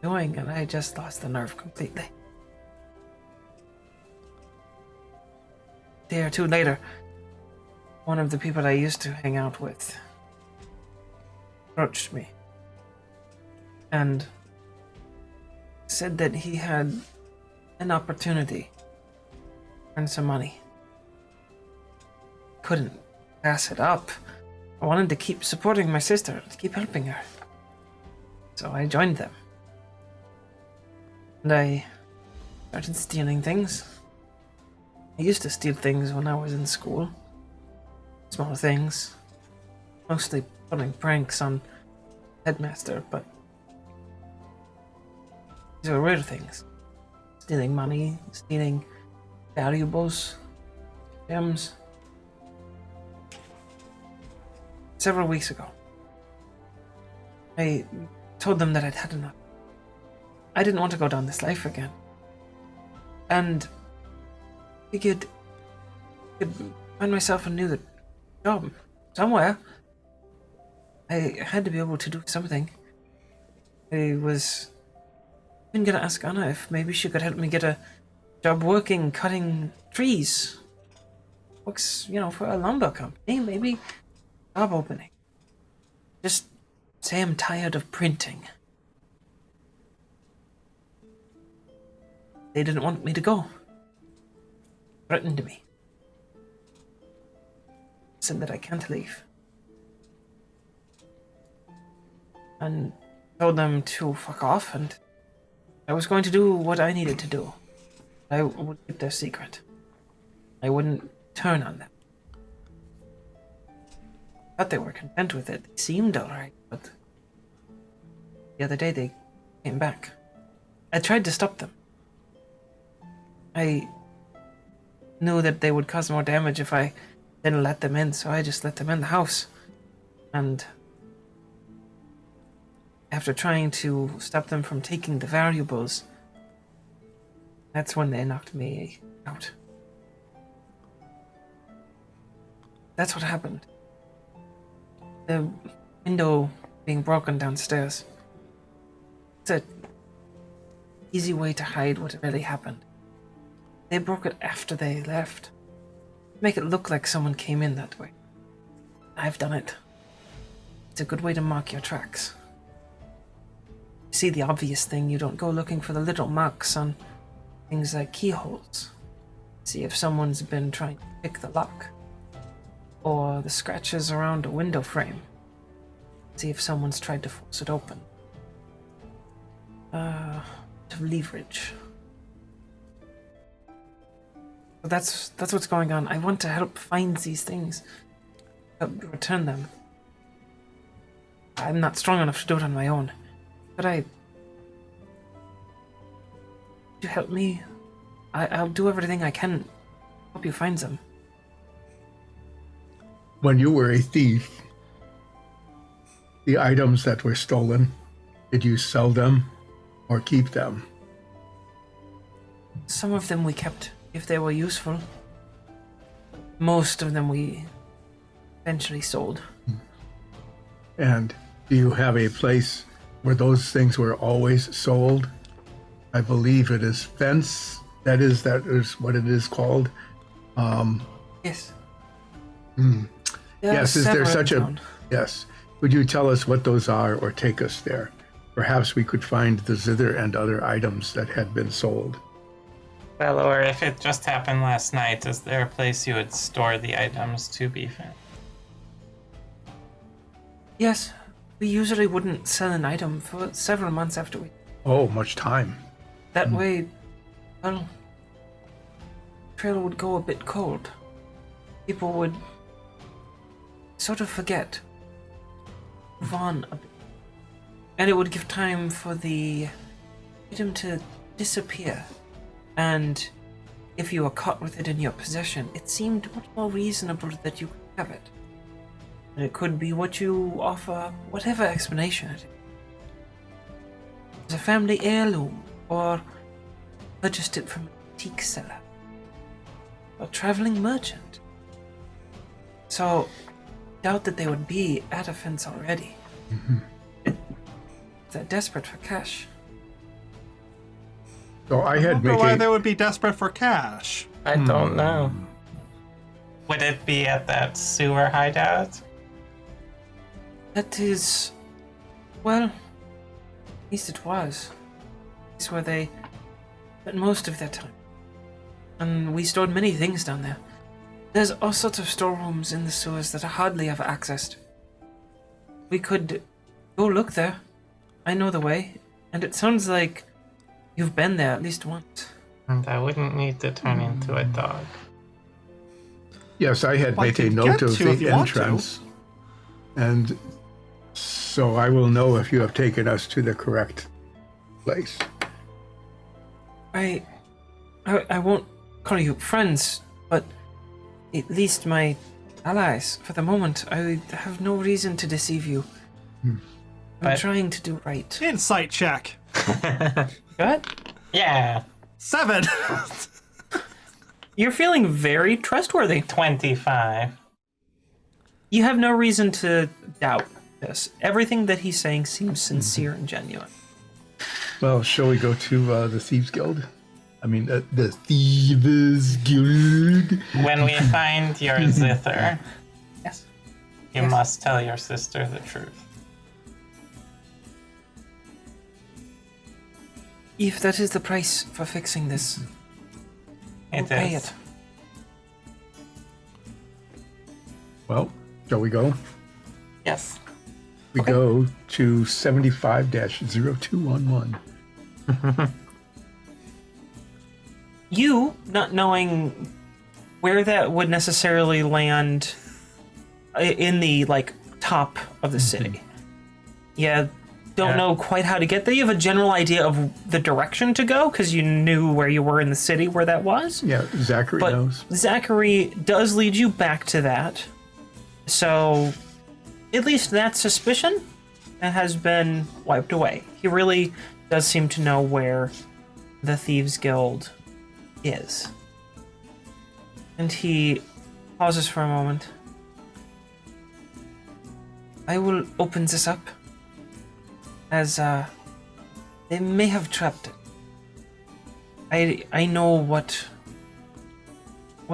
doing, and I just lost the nerve completely. A day or two later, one of the people I used to hang out with approached me and said that he had an opportunity to earn some money. Couldn't pass it up. I wanted to keep supporting my sister, to keep helping her. So I joined them. And I started stealing things. I used to steal things when I was in school. Small things. Mostly pulling pranks on headmaster, but these are rare things. Stealing money, stealing valuables, gems. Several weeks ago, I told them that I'd had enough. I didn't want to go down this life again. And figured I could find myself a new job somewhere. I had to be able to do something. I was even gonna ask Anna if maybe she could help me get a job working, cutting trees. Works, for a lumber company, maybe. Job opening. Just say I'm tired of printing. They didn't want me to go. Threatened me. Said that I can't leave. And told them to fuck off, and I was going to do what I needed to do. I would keep their secret. I wouldn't turn on them. I thought they were content with it. They seemed alright, but the other day they came back. I tried to stop them. I knew that they would cause more damage if I didn't let them in, so I just let them in the house. And after trying to stop them from taking the valuables, that's when they knocked me out. That's what happened. The window being broken downstairs. It's an easy way to hide what really happened. They broke it after they left. Make it look like someone came in that way. I've done it. It's a good way to mark your tracks. You see the obvious thing, you don't go looking for the little marks on things like keyholes. See if someone's been trying to pick the lock. Or the scratches around a window frame. See if someone's tried to force it open. To leverage. But that's what's going on. I want to help find these things. Help return them. I'm not strong enough to do it on my own. But you help me? I'll do everything I can. Help you find them. when you were a thief, the items that were stolen, did you sell them or keep them? Some of them we kept if they were useful. Most of them we eventually sold. And do you have a place where those things were always sold? I believe it is Fence. That is what it is called. Yes. Yes, is there such a... Yes. Would you tell us what those are or take us there? Perhaps we could find the zither and other items that had been sold. Well, or if it just happened last night, is there a place you would store the items to be found? Yes. We usually wouldn't sell an item for several months after we... Oh, much time. That way, well, trail would go a bit cold. People would sort of forget. Move on a bit. And it would give time for the item to disappear. And if you were caught with it in your possession, it seemed much more reasonable that you could have it. And it could be what you offer, whatever explanation it is. It's a family heirloom, or purchased it from an antique seller, or traveling merchant. So, doubt that they would be at a fence already. They're desperate for cash. So I I had wonder make why a... they would be desperate for cash. I don't know. Would it be at that sewer hideout? That is, well, at least it was. It's where they spent most of their time. And we stored many things down there. There's all sorts of storerooms in the sewers that are hardly ever accessed. We could go look there. I know the way, and it sounds like you've been there at least once. And I wouldn't need to turn into a dog. Yes, I had Well, made a you note get of to if the you want to. entrance. And so I will know if you have taken us to the correct place. I won't call you friends, but at least my allies. For the moment, I have no reason to deceive you. I'm But- trying to do right. Insight check. Good? Yeah, 7. You're feeling very trustworthy. 25. You have no reason to doubt this. Everything that he's saying seems sincere and genuine. Well, shall we go to the Thieves Guild? I mean, the Thieves Guild. When we find your Zither, Yes. you Yes. must tell your sister the truth. If that is the price for fixing this, we'll It pay is. it. Well, shall we go? Yes. We go to 75-0211. You, not knowing where that would necessarily land in the, like, top of the city. Yeah, don't Yeah. know quite how to get there. You have a general idea of the direction to go, because you knew where you were in the city where that was. Yeah, Zachary But knows. Zachary does lead you back to that. So, at least that suspicion has been wiped away. He really does seem to know where the Thieves Guild is. And he pauses for a moment. I will open this up, as they may have trapped it. I know what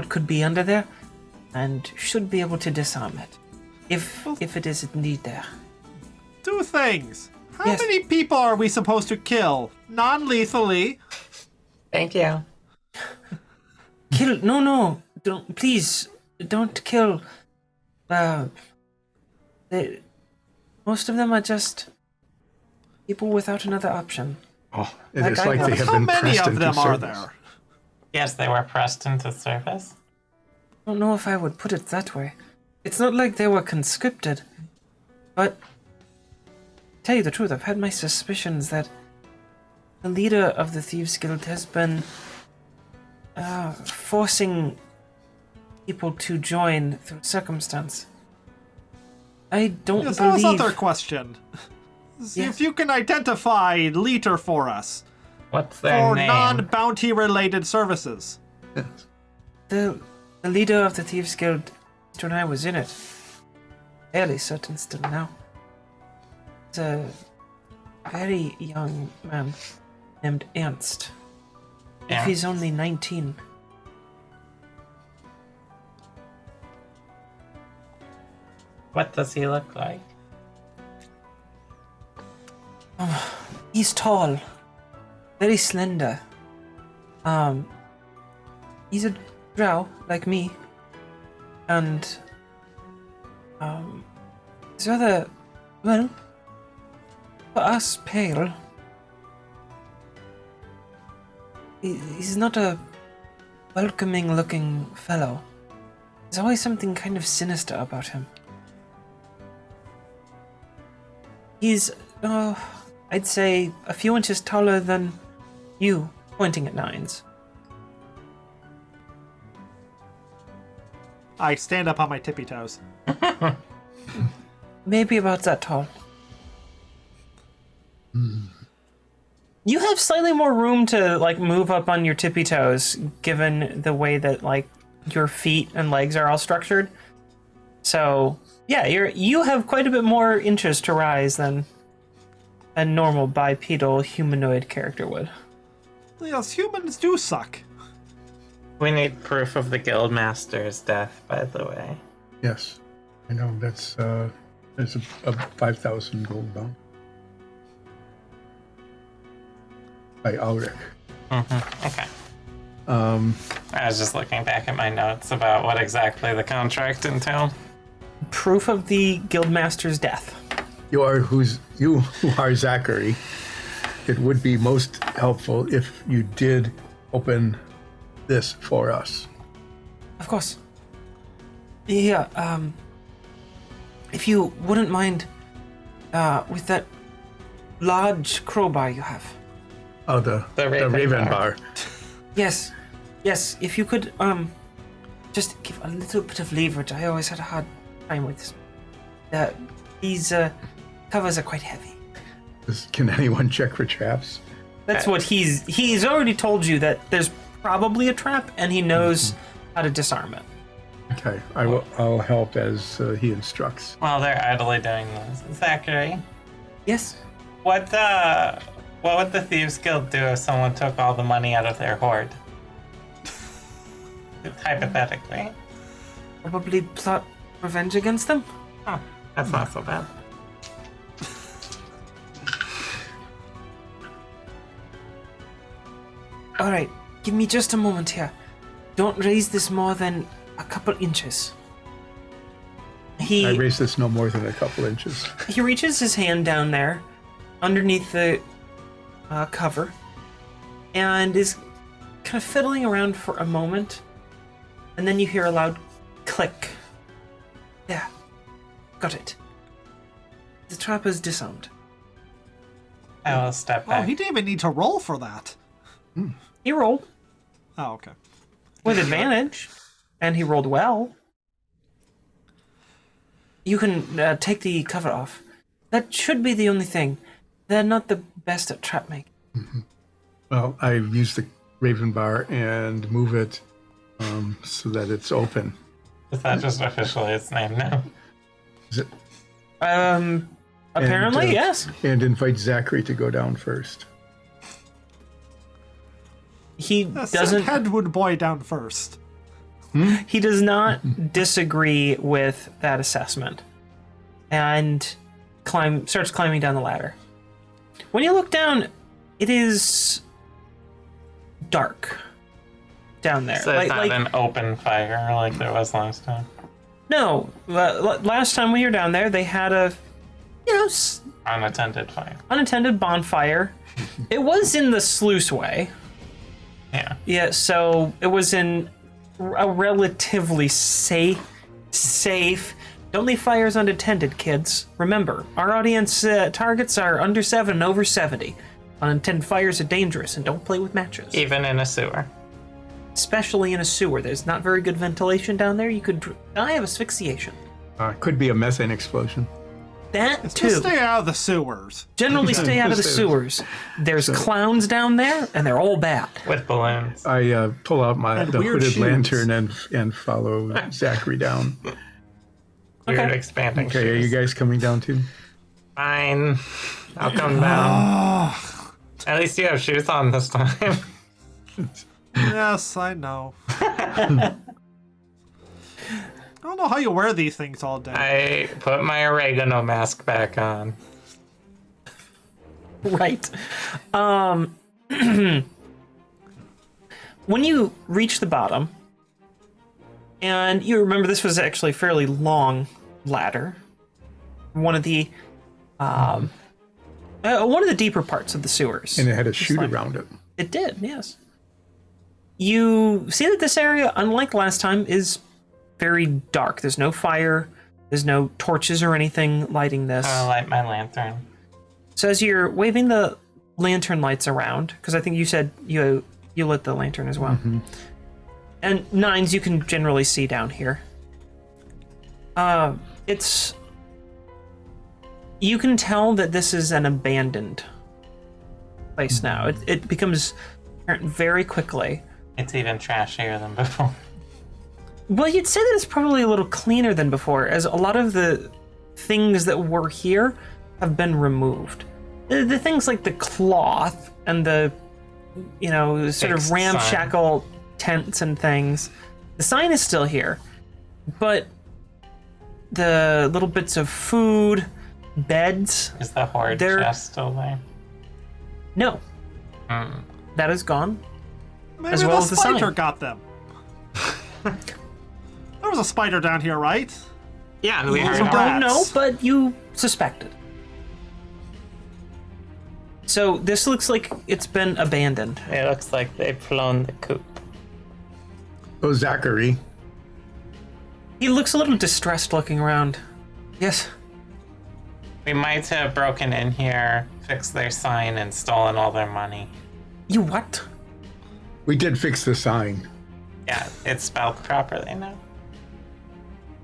could be under there, and should be able to disarm it, if it is indeed there. 2 things. How Yes. many people are we supposed to kill? Non-lethally. Thank you. Kill? No, don't, please, don't kill. Most of them are just people without another option. Oh, it Like is I like they was. have How been many pressed of into them are service. there? Yes, they were pressed into service. I don't know if I would put it that way. It's not like they were conscripted, but tell you the truth, I've had my suspicions that the leader of the Thieves Guild has been forcing people to join through circumstance. I don't Yes, that was believe... another question. See Yes. if you can identify Leader for us. What's their For name? non-bounty related services. The leader of the Thieves Guild, when I was in it, fairly certain still now. It's a very young man named Ernst. If he's only 19. What does he look like? He's tall, very slender. He's a drow like me, and he's rather, well, for us pale. He's not a welcoming-looking fellow. There's always something kind of sinister about him. He's, I'd say a few inches taller than you, pointing at 9s. I stand up on my tippy toes. Maybe about that tall. You have slightly more room to like move up on your tippy toes, given the way that like your feet and legs are all structured. So yeah, you have quite a bit more inches to rise than a normal bipedal humanoid character would. Yes, humans do suck. We need proof of the guildmaster's death, by the way. Yes, I know. That's there's a 5,000 gold bound by Ulrich. Okay. Um, I was just looking back at my notes about what exactly the contract entailed. Proof of the guildmaster's death. you who are Zachary. It would be most helpful if you did open this for us. Of course. Yeah, if you wouldn't mind, with that large crowbar you have. Oh, the Raven Raven bar. bar. Yes, if you could, just give a little bit of leverage. I always had a hard time with this. These, covers are quite heavy. Can anyone check for traps? That's what he's already told you that there's probably a trap, and he knows how to disarm it. Okay, I'll help as he instructs. While they're idly doing this, Zachary, Yes? what would the Thieves Guild do if someone took all the money out of their hoard? Hypothetically. Probably plot revenge against them? Huh, that's not so bad. Alright, give me just a moment here. Don't raise this more than a couple inches. I raise this no more than a couple inches. He reaches his hand down there, underneath the cover, and is kind of fiddling around for a moment, and then you hear a loud click. Yeah, got it. The trap is disarmed. I will step Oh, back. he didn't even need to roll for that. He rolled Oh, okay. with advantage, and he rolled well. You can take the cover off. That should be the only thing. They're not the best at trap making. Well, I use the Raven bar and move it so that it's open. Is that just officially its name now? Is it? Apparently, And, yes. And invite Zachary to go down first. He Send doesn't. Headwood Boy down first. He does not disagree with that assessment, and starts climbing down the ladder. When you look down, it is dark down there. So it's not an open fire like there was last time. No, last time we were down there, they had a, Unattended fire. unattended bonfire. It was in the sluice way. Yeah. Yeah, so it was in a relatively safe. Don't leave fires unattended, kids. Remember, our audience targets are under 7 and over 70. Unintended fires are dangerous, and don't play with matches. Even in a sewer. Especially in a sewer. There's not very good ventilation down there. You could die of asphyxiation. Could be a methane explosion. That Just too. stay out of the sewers. Generally stay out of the sewers. There's clowns down there, and they're all bad. With balloons. I pull out And the weird hooded shoes. lantern and follow Zachary down. Weird Okay. expanding Okay, are you shoes. guys coming down too? Fine. I'll come down. At least you have shoes on this time. Yes, I know. I don't know how you wear these things all day. I put my oregano mask back on. Right. When you reach the bottom, and you remember this was actually a fairly long ladder, one of the deeper parts of the sewers. And it had a chute like- around it. It did, yes. You see that this area, unlike last time, is very dark. There's no fire. There's no torches or anything lighting this. I'll light my lantern. So as you're waving the lantern lights around, because I think you said you lit the lantern as well. And nines you can generally see down here. You can tell that this is an abandoned place now. It becomes apparent very quickly. It's even trashier than before. Well, you'd say that it's probably a little cleaner than before, as a lot of the things that were here have been removed. The things like the cloth and the, sort of Fixed ramshackle tents and things. The sign is still here, but the little bits of food, beds, Is the horde They're- chest still there? no. That is gone. Maybe as well the as the spider sign. got them. There was a spider down here, right? Yeah, we Those heard are You about don't know, rats. but you suspected. So this looks like it's been abandoned. it. It looks like they've flown the coop. Oh, Zachary. He looks a little distressed looking around. Yes. We might have broken in here, fixed their sign, and stolen all their money. You what? We did fix the sign. Yeah, it's spelled properly now.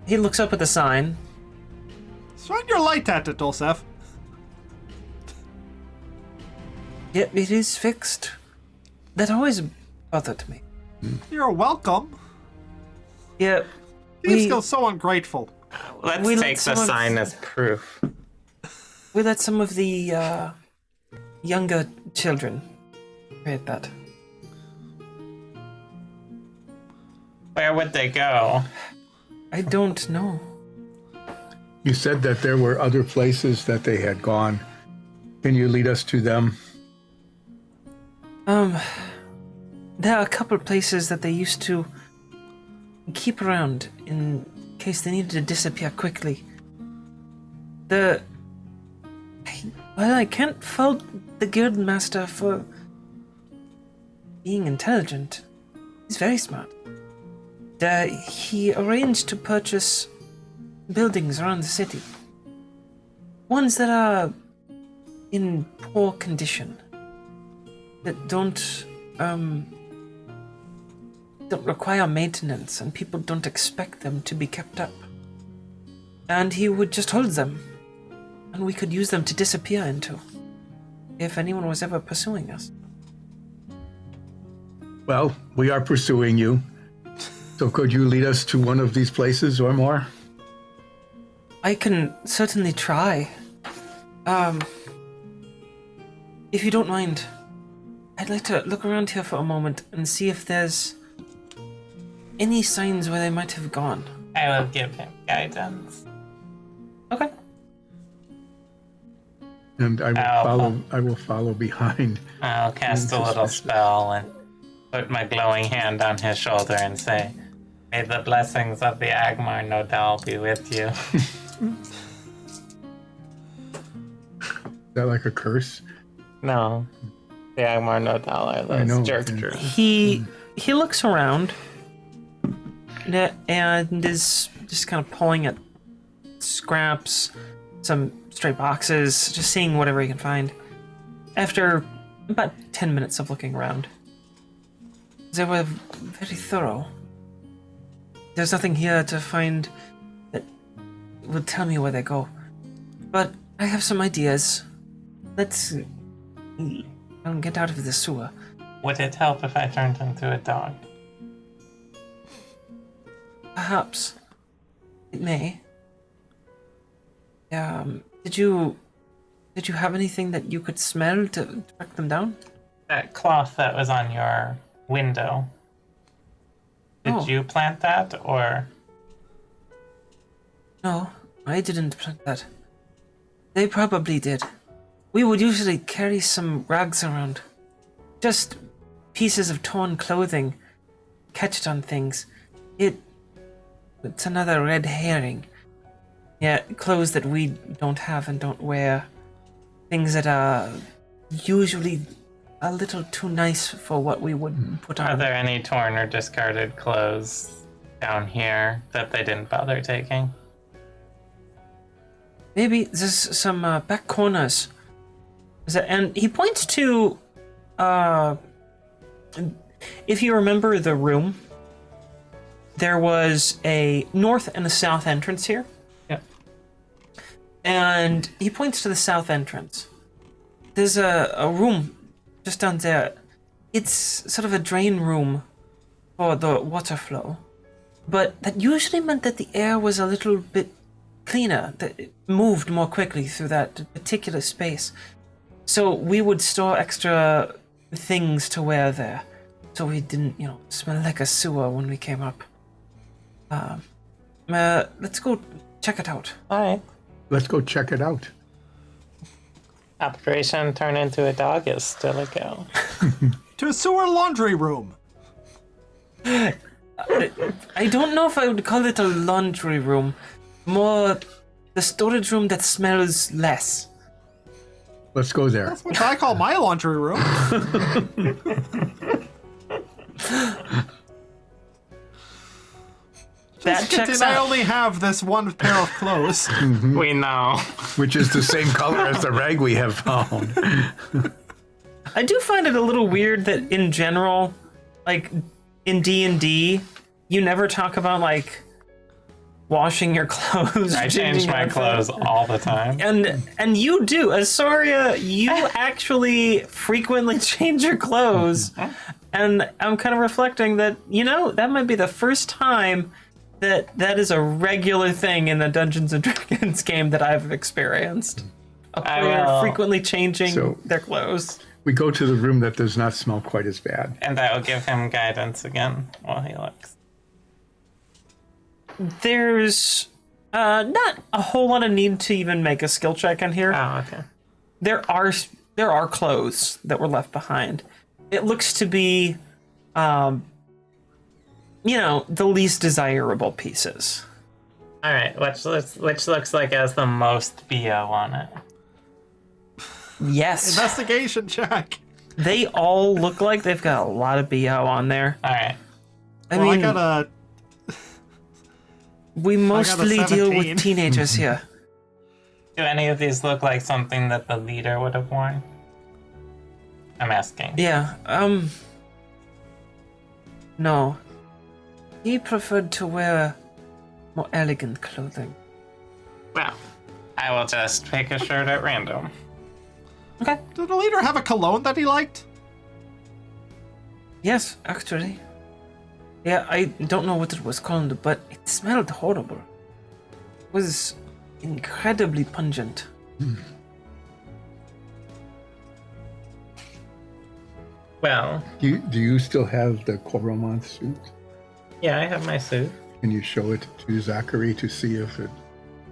He looks up at the sign. Shine your light at it, Dulcef. Yep, it is fixed. That always bothered me. You're welcome. Yep. Thieves We, Guild so ungrateful. Let's We let take the someone- sign as proof. we let some of the younger children read that. Where would they go? I don't know. You said that there were other places that they had gone. Can you lead us to them? There are a couple of places that they used to keep around in case they needed to disappear quickly. I can't fault the guild master for being intelligent. He's very smart. He arranged to purchase buildings around the city. Ones that are in poor condition. That don't require maintenance and people don't expect them to be kept up. And he would just hold them. And we could use them to disappear into. If anyone was ever pursuing us. Well, we are pursuing you. So could you lead us to one of these places or more? I can certainly try. If you don't mind, I'd like to look around here for a moment and see if there's any signs where they might have gone. I will give him guidance. Okay. And I will Ow. follow. I will follow behind. I'll cast a little spell and put my glowing hand on his shoulder and say, "May the blessings of the Agmar Nodal be with you." Is that like a curse? No, the Agmar Nodal are I know. those jerk He looks around and is just kind of pulling at scraps, some stray boxes, just seeing whatever he can find. After about 10 minutes of looking around, they were very thorough. There's nothing here to find that will tell me where they go. But I have some ideas. Let's get out of the sewer. Would it help if I turned into a dog? Perhaps. It may. Did you have anything that you could smell to track them down? That cloth that was on your window. Did you plant that, or? No, I didn't plant that. They probably did. We would usually carry some rags around. Just pieces of torn clothing. Catched on things. It's another red herring. Yeah, clothes that we don't have and don't wear. Things that are usually a little too nice for what we would put on. Are there any torn or discarded clothes down here that they didn't bother taking? Maybe there's some back corners. And he points to, if you remember the room, there was a north and a south entrance here. Yeah. And he points to the south entrance. There's a room just down there. It's sort of a drain room for the water flow. But that usually meant that the air was a little bit cleaner, that it moved more quickly through that particular space. So we would store extra things to wear there, so we didn't, smell like a sewer when we came up. Let's go check it out. All right. Let's go check it out. Operation Turn into a Dog is still a go. To a sewer laundry room. I don't know if I would call it a laundry room. More the storage room that smells less. Let's go there. That's what I call my laundry room. That checks I out. only have this one pair of clothes. We know. Which is the same color as the rag we have found. I do find it a little weird that in general, like in D&D, you never talk about like washing your clothes. I change changing my outfit. clothes all the time. And you do, Asoria, you actually frequently change your clothes. And I'm kind of reflecting that, that might be the first time that is a regular thing in the Dungeons and Dragons game that I've experienced. A player frequently changing their clothes. We go to the room that does not smell quite as bad. And that will give him guidance again while he looks. There's not a whole lot of need to even make a skill check in here. Oh, okay. There are clothes that were left behind. It looks to be, the least desirable pieces. All right, which looks like it has the most BO on it. Yes. Investigation check. They all look like they've got a lot of BO on there. All right. I Well, mean, I got a... we mostly deal 17. with teenagers here. Do any of these look like something that the leader would have worn? I'm asking. Yeah, no. He preferred to wear more elegant clothing. Well, I will just pick a shirt at random. Okay. Did the leader have a cologne that he liked? Yes, actually. Yeah, I don't know what it was called, but it smelled horrible. It was incredibly pungent. Well, Do you still have the Coromant suit? yeah, I have my suit. Can you show it to Zachary to see if it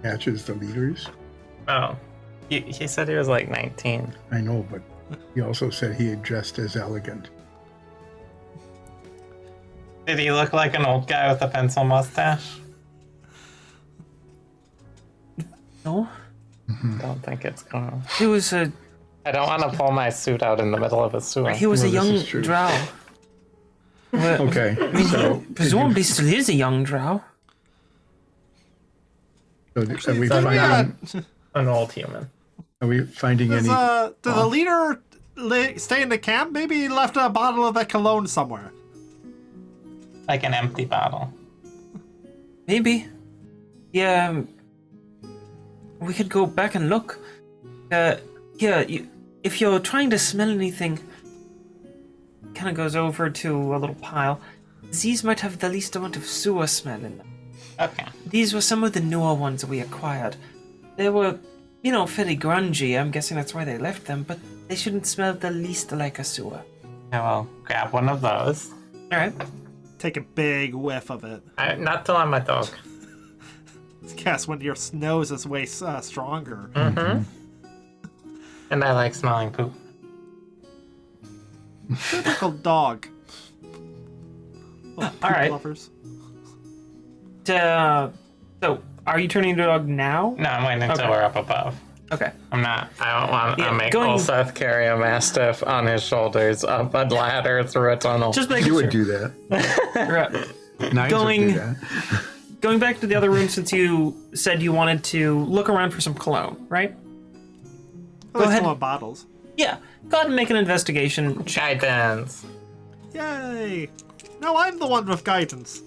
matches the leader's? Oh, he said he was like 19. I know, but he also said he had dressed as elegant. Did he look like an old guy with a pencil mustache? No? Don't think it's gonna. He was a I don't want to pull my suit out in the middle of a sewer. he was a Well, this young is true. drow. Well, Okay, so presumably still is a young drow. are we Then we finding, An old human. are we finding any? Did the leader stay in the camp? Maybe he left a bottle of that cologne somewhere. Like an empty bottle. Maybe. Yeah, we could go back and look. If you're trying to smell anything, kind of goes over to a little pile. These might have the least amount of sewer smell in them. Okay. These were some of the newer ones that we acquired. They were, fairly grungy. I'm guessing that's why they left them, but they shouldn't smell the least like a sewer. I will grab one of those. All right. Take a big whiff of it. Not till I'm a dog. Guess when your nose is way stronger. Mm-hmm. And I like smelling poop. Typical dog. All right. Lovers. So, are you turning into a dog now? No, I'm waiting until we're up above. Okay. I don't want to make going- Ulseth carry a mastiff on his shoulders up a ladder through a tunnel. Just making You sure. would do that. Right. Knives Going- would do that. Going back to the other room, since you said you wanted to look around for some cologne, right? Go ahead. ahead. Bottles. Yeah. Go ahead and make an investigation check. Guidance. Yay! No, I'm the one with guidance.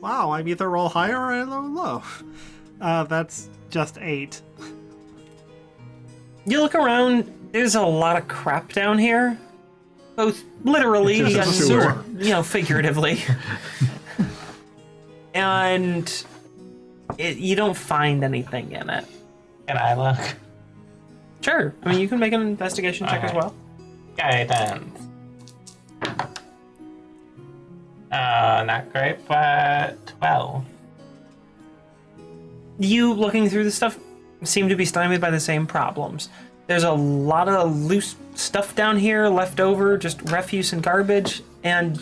Wow, I'm either roll higher or I roll low. That's just 8. You look around. There's a lot of crap down here, both literally It's just and a sewer. figuratively. And you don't find anything in it. Can I look? Sure. I mean, you can make an investigation check as Alright. well. Guidance. Not great, but 12. You looking through the stuff seem to be stymied by the same problems. There's a lot of loose stuff down here left over, just refuse and garbage, and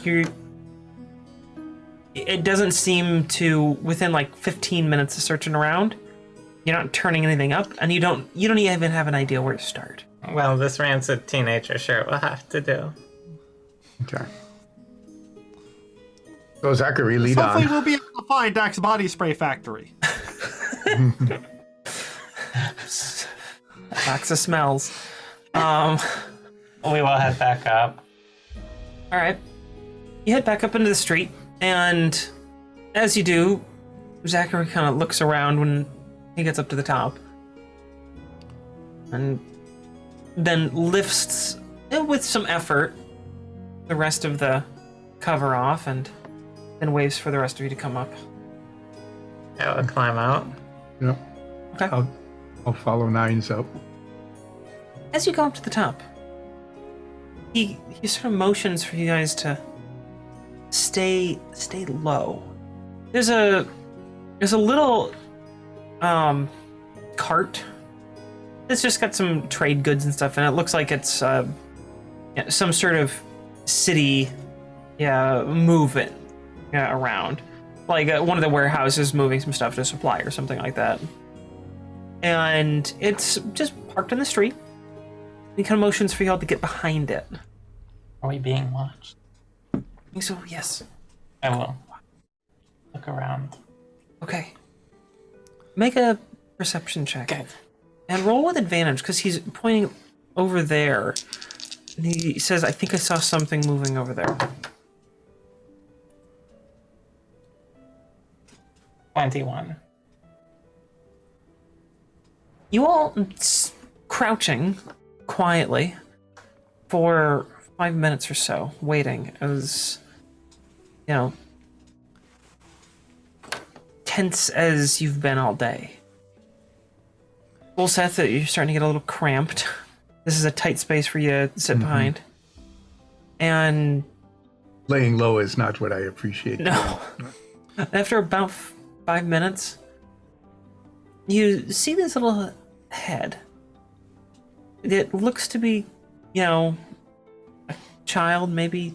it doesn't seem to, within like 15 minutes of searching around, you're not turning anything up, and you don't even have an idea where to start. Well, this rancid teenager sure will have to do. Okay. So Zachary, lead Hopefully on. we'll be able to find Dak's body spray factory. Lots of smells. We will head back up. All right. You head back up into the street, and as you do, Zachary kind of looks around when he gets up to the top, and then lifts, with some effort, the rest of the cover off, and then waves for the rest of you to come up. I will climb out. Yep. Okay. I'll follow Nines up. As you go up to the top, he sort of motions for you guys to stay low. There's a little cart. It's just got some trade goods and stuff, and it looks like it's some sort of city moving around, like one of the warehouses moving some stuff to supply or something like that. And it's just parked on the street. He kind of motions for y'all to get behind it. Are we being watched? I think so, yes. I will look around. Okay. Make a perception check. Okay. And roll with advantage, because he's pointing over there. And he says, I think I saw something moving over there. 21. You all crouching quietly for 5 minutes or so, waiting as, tense as you've been all day. Well, Seth, you're starting to get a little cramped. This is a tight space for you to sit behind. And Laying low is not what I appreciate. no. After about 5 minutes, you see this little head. It looks to be, a child, maybe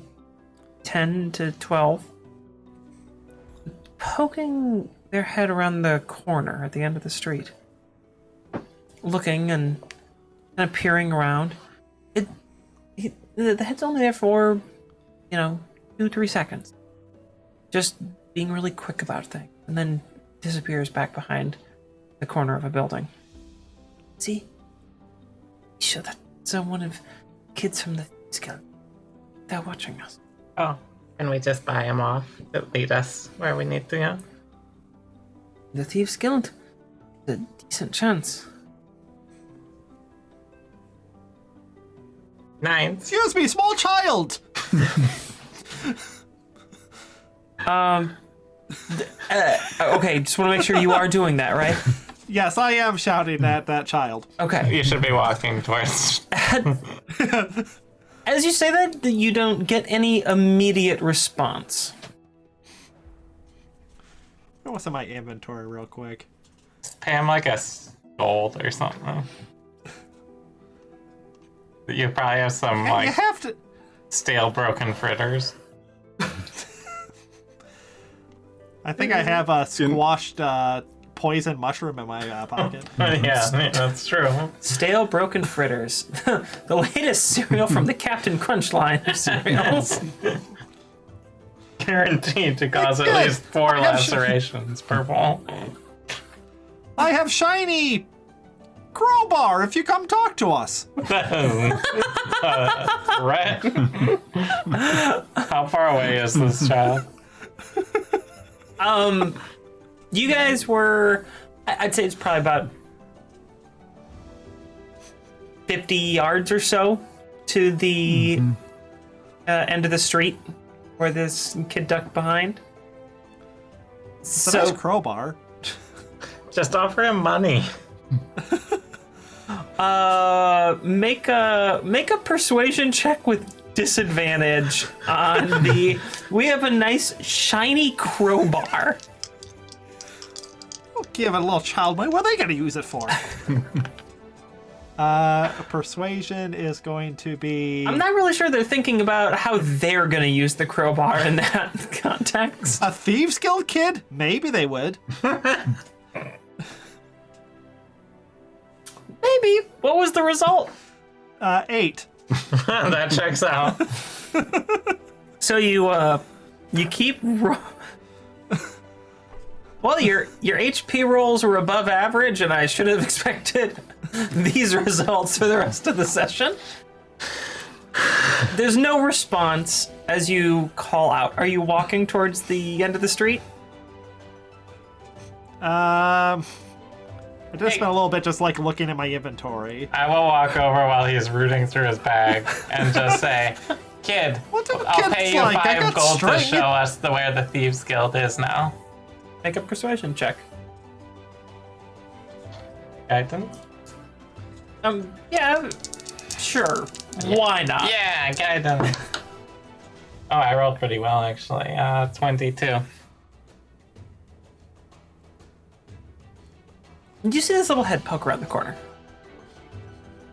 10 to 12, poking their head around the corner at the end of the street, looking and kind of peering around. The head's only there for, 2-3 seconds. Just being really quick about things, and then disappears back behind the corner of a building. See? Sure, that's one of kids from the Thieves Guild. They're watching us. Oh, can we just buy him off to lead us where we need to go? The Thieves Guild. A decent chance. 9. Excuse me, small child! Okay, just want to make sure you are doing that, right? Yes, I am shouting at that child. Okay. You should be walking towards. As you say that, you don't get any immediate response. What's in my inventory real quick? Pay him like a gold or something. You probably have some And you have to... stale broken fritters. I think I have a squashed poison mushroom in my pocket. Yeah, that's true. Stale broken fritters. The latest cereal from the Captain Crunch line of cereals. Guaranteed to cause at good. least 4 I have lacerations per bowl. I have shiny crowbar if you come talk to us. Right? How far away is this child? You guys were, I'd say it's probably about 50 yards or so to the end of the street where this kid ducked behind. It's a nice crowbar. Just offer him money. Make a persuasion check with disadvantage on the. We have a nice shiny crowbar. I'll give a little child money. What are they going to use it for? Persuasion is going to be... I'm not really sure they're thinking about how they're gonna use the crowbar in that context. A Thieves Guild kid? Maybe they would. Maybe. What was the result? 8. That checks out. So you keep. Well, your HP rolls were above average, and I should have expected these results for the rest of the session. There's no response as you call out. Are you walking towards the end of the street? I just spent a little bit just like looking at my inventory. I will walk over while he's rooting through his bag and just say, "Kid, What do I'll kids pay you like? I 5 got gold to straight- show us where the Thieves Guild is now." Make a persuasion check. Guidance? Yeah, sure. Why not? Yeah, guidance. Oh, I rolled pretty well actually. 22. You see this little head poke around the corner.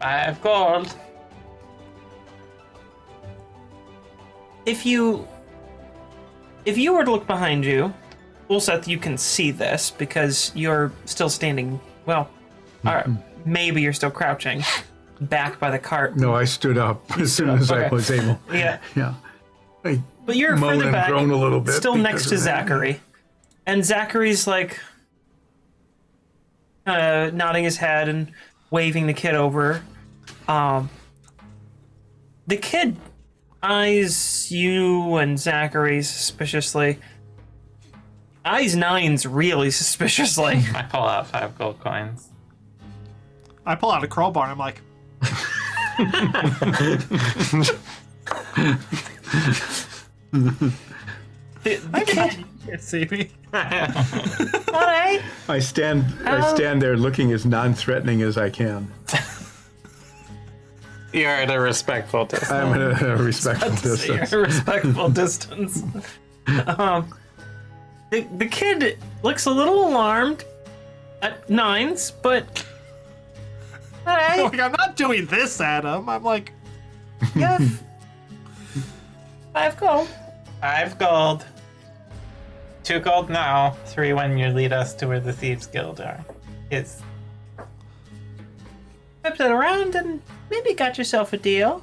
5 gold. If you were to look behind you, Ulseth, you can see this because you're still standing. Well, all right, maybe you're still crouching, back by the cart. No, I stood up as soon as I okay. was able. Yeah, Yeah. I but you're moaned further and back, groaned a little bit still because next of to that. Zachary, and Zachary's like nodding his head and waving the kid over. The kid eyes you and Zachary suspiciously. Eyes Nines really suspiciously. I pull out 5 gold coins. I pull out a crowbar and I'm like, The kid, you can't see me. alright. I stand there looking as non-threatening as I can. You're at a respectful distance. I'm at a respectful You're distance. at a respectful distance. The kid looks a little alarmed at Nines, but alright. Like, I'm not doing this at him. I'm like, Yeah. 5 gold. 5 gold. 2 gold now. 3 when you lead us to where the Thieves Guild is. Flipped it around and maybe got yourself a deal.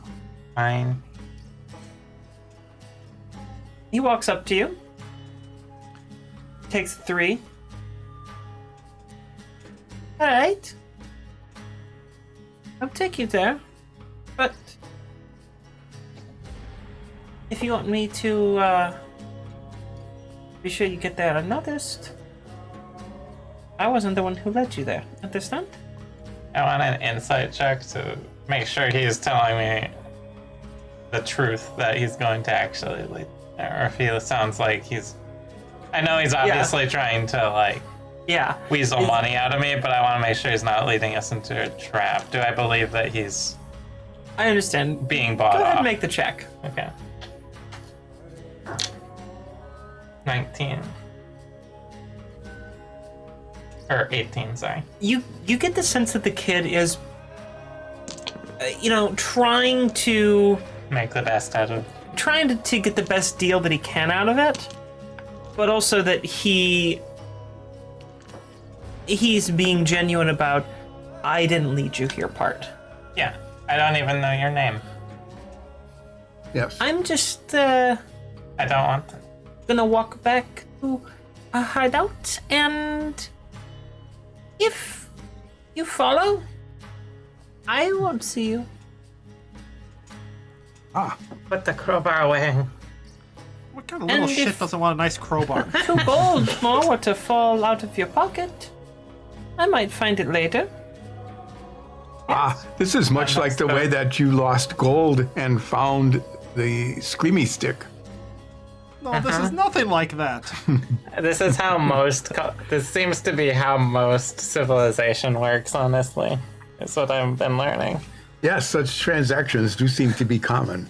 Fine. He walks up to you. Takes 3. Alright. I'll take you there. But if you want me to be sure you get that unnoticed, I wasn't the one who led you there. Understand? I want an insight check to make sure he's telling me the truth that he's going to actually lead. Or if he sounds like he's... I know he's obviously trying to, like, Yeah. weasel money out of me, but I want to make sure he's not leading us into a trap. Do I believe that he's I understand. being bought Go ahead off? and make the check. Okay. 19. Or 18, sorry. You get the sense that the kid is, trying to Make the best out of... to get the best deal that he can out of it, but also that he's being genuine about, I didn't lead you here part. Yeah, I don't even know your name. Yes. I'm just I don't want to. gonna walk back to a hideout, and if you follow, I won't see you. Put the crowbar away. What kind of little And shit if- doesn't want a nice crowbar? 2 gold more were to fall out of your pocket, I might find it later. This is much like the way that you lost gold and found the screamy stick. No, this is nothing like that. This is how this seems to be how most civilization works, honestly. Is what I've been learning. Yes, such transactions do seem to be common.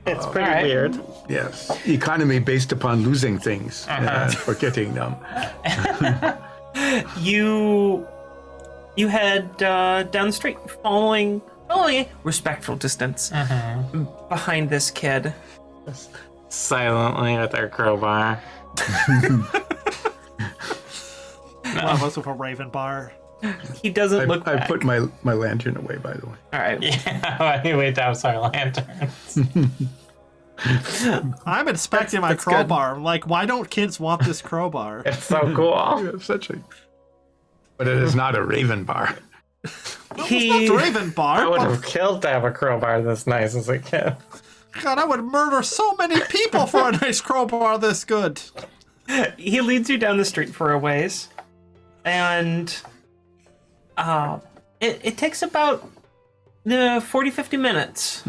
It's pretty Alright. weird. Yes. Economy based upon losing things and forgetting them. You head down the street, following a respectful distance behind this kid. Silently with our crowbar. One of us with a raven bar. He doesn't look I back. put my lantern away, by the way. All right. Yeah, he waved out our lanterns. I'm inspecting my crowbar. I'm like, why don't kids want this crowbar? It's so cool. You have such a... But it is not a raven bar. He It's not raven bar. I would but- have killed to have a crowbar this nice as a kid. God, I would murder so many people for a nice crowbar this good. he leads you down the street for a ways, and it takes about 40-50 minutes,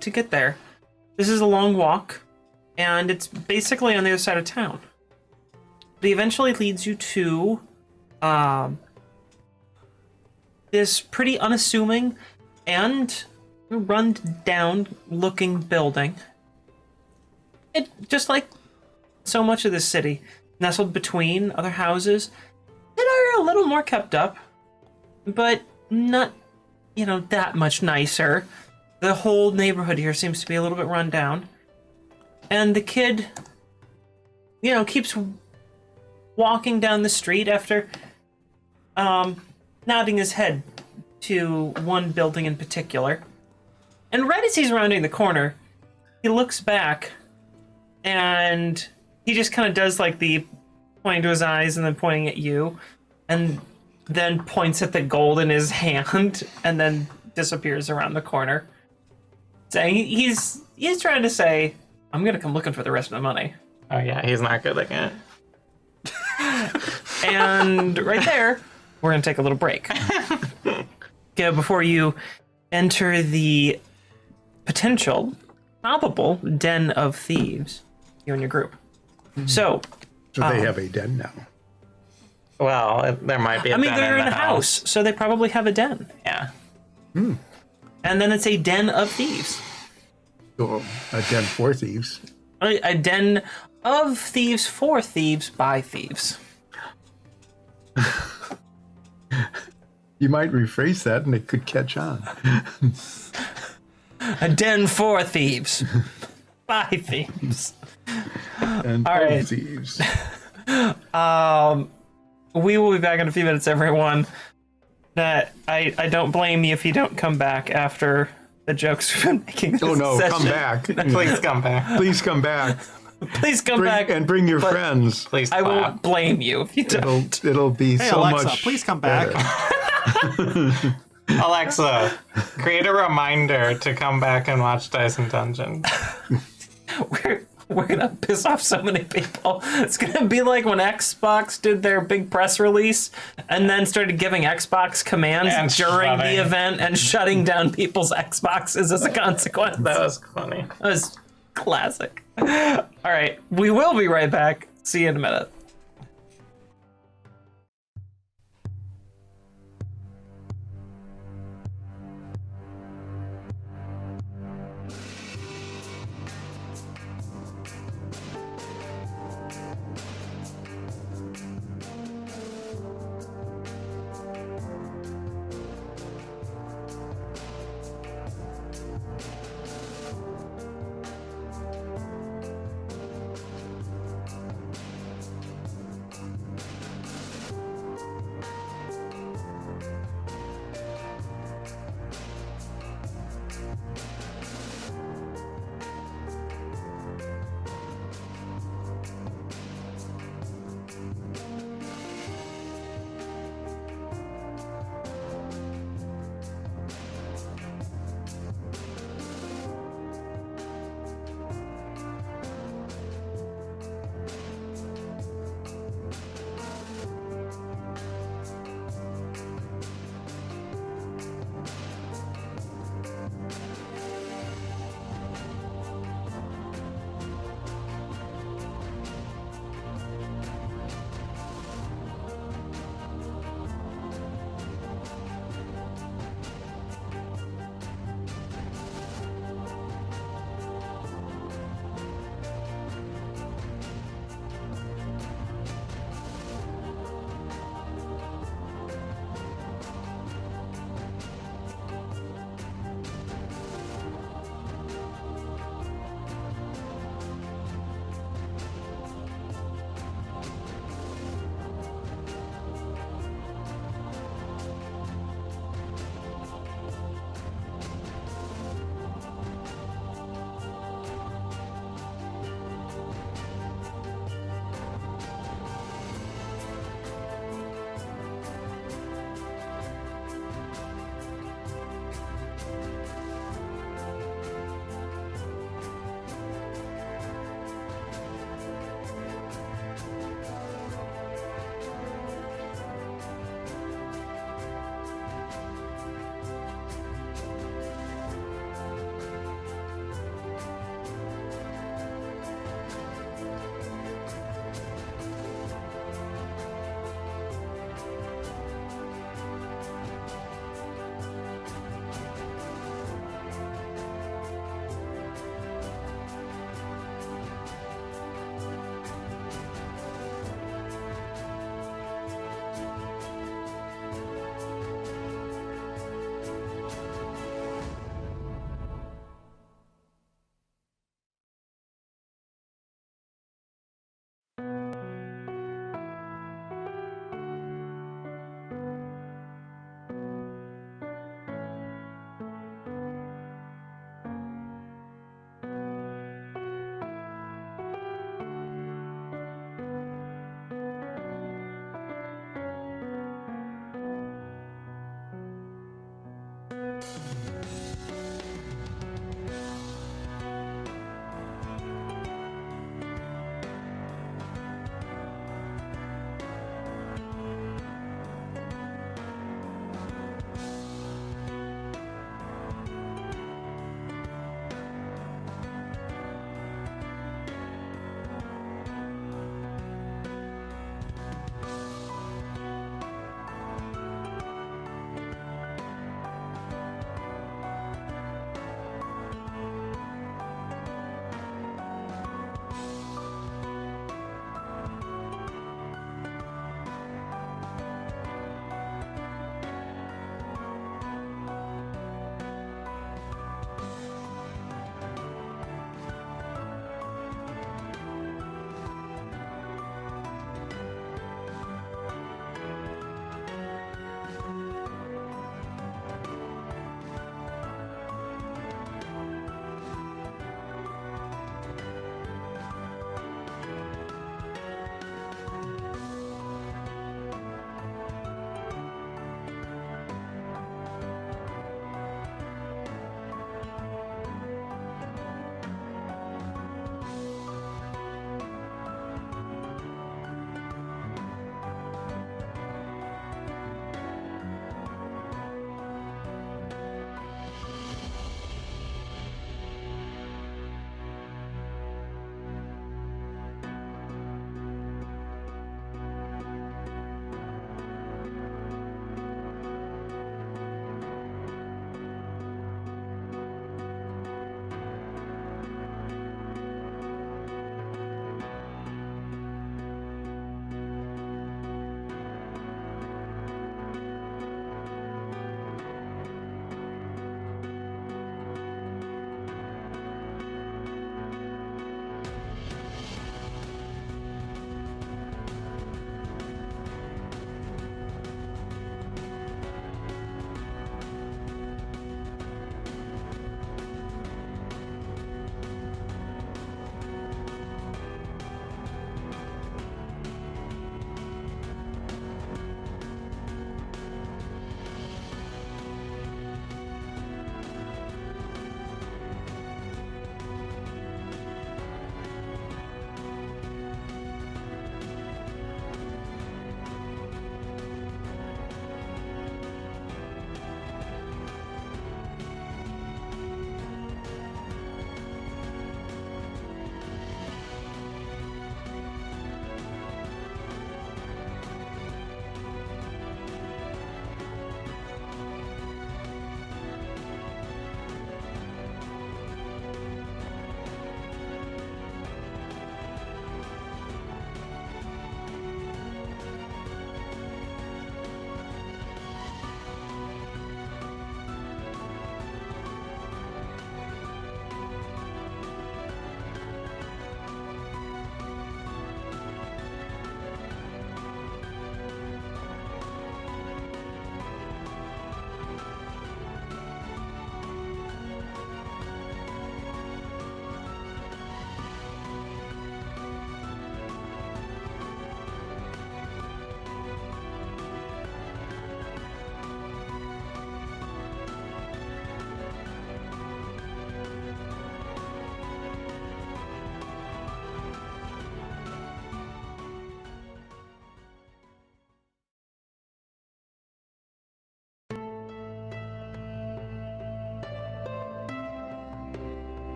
to get there. This is a long walk, and it's basically on the other side of town. But he eventually leads you to this pretty unassuming and run down looking building. It just like so much of this city, nestled between other houses that are a little more kept up, but not, that much nicer. The whole neighborhood here seems to be a little bit run down. And the kid, keeps walking down the street after nodding his head to one building in particular. And right as he's rounding the corner, he looks back and he just kind of does like the pointing to his eyes and then pointing at you, and then points at the gold in his hand and then disappears around the corner. Saying he's trying to say, I'm gonna come looking for the rest of the money. Oh yeah, he's not good looking at it. And right there, we're gonna take a little break. Okay, before you enter the potential, probable den of thieves, you and your group. So They have a den now. Well, there might be a den they're in the a house, so they probably have a den. Yeah. And then it's a den of thieves. So a den for thieves. A den of thieves for thieves by thieves. You might rephrase that and it could catch on. A den for thieves by thieves. And All right. of thieves. We will be back in a few minutes, everyone. I don't blame you if you don't come back after the jokes we've been making. Oh this no, session. come back. Please come back. Please come back. Please come back. And bring your but friends. Please I clap. won't blame you if you don't. It'll be Hey, so Alexa, much. please come back. better. Alexa, create a reminder to come back and watch Dice and Dungeons. We're gonna piss off so many people. It's gonna be like when Xbox did their big press release and then started giving Xbox commands And during the shutting. event and shutting down people's Xboxes as a consequence. That was funny. That was classic. All right, we will be right back. See you in a minute.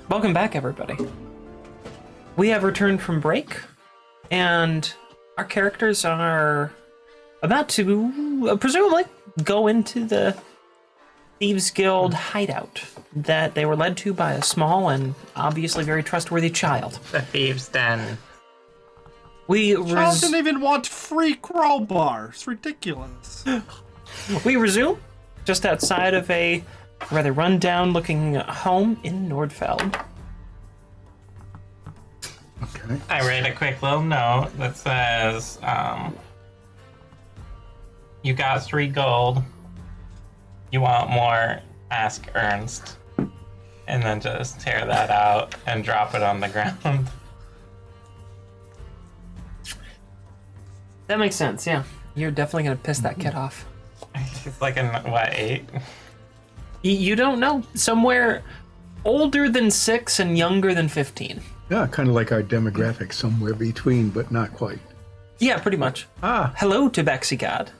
Welcome back, everybody. We have returned from break, and our characters are about to, presumably, go into the Thieves Guild hideout that they were led to by a small and obviously very trustworthy child. The Thieves' Den. Child didn't even want free crowbar. It's ridiculous. We resume just outside of a rather run-down-looking home in Nordfeld. Okay. I write a quick little note that says, you got 3 gold. You want more? Ask Ernst. And then just tear that out and drop it on the ground. That makes sense, yeah. You're definitely gonna piss that kid off. It's like in, what, 8? You don't know. Somewhere older than 6 and younger than 15. Yeah, kind of like our demographic, somewhere between, but not quite. Yeah, pretty much. Ah. Hello, Tabaxi God.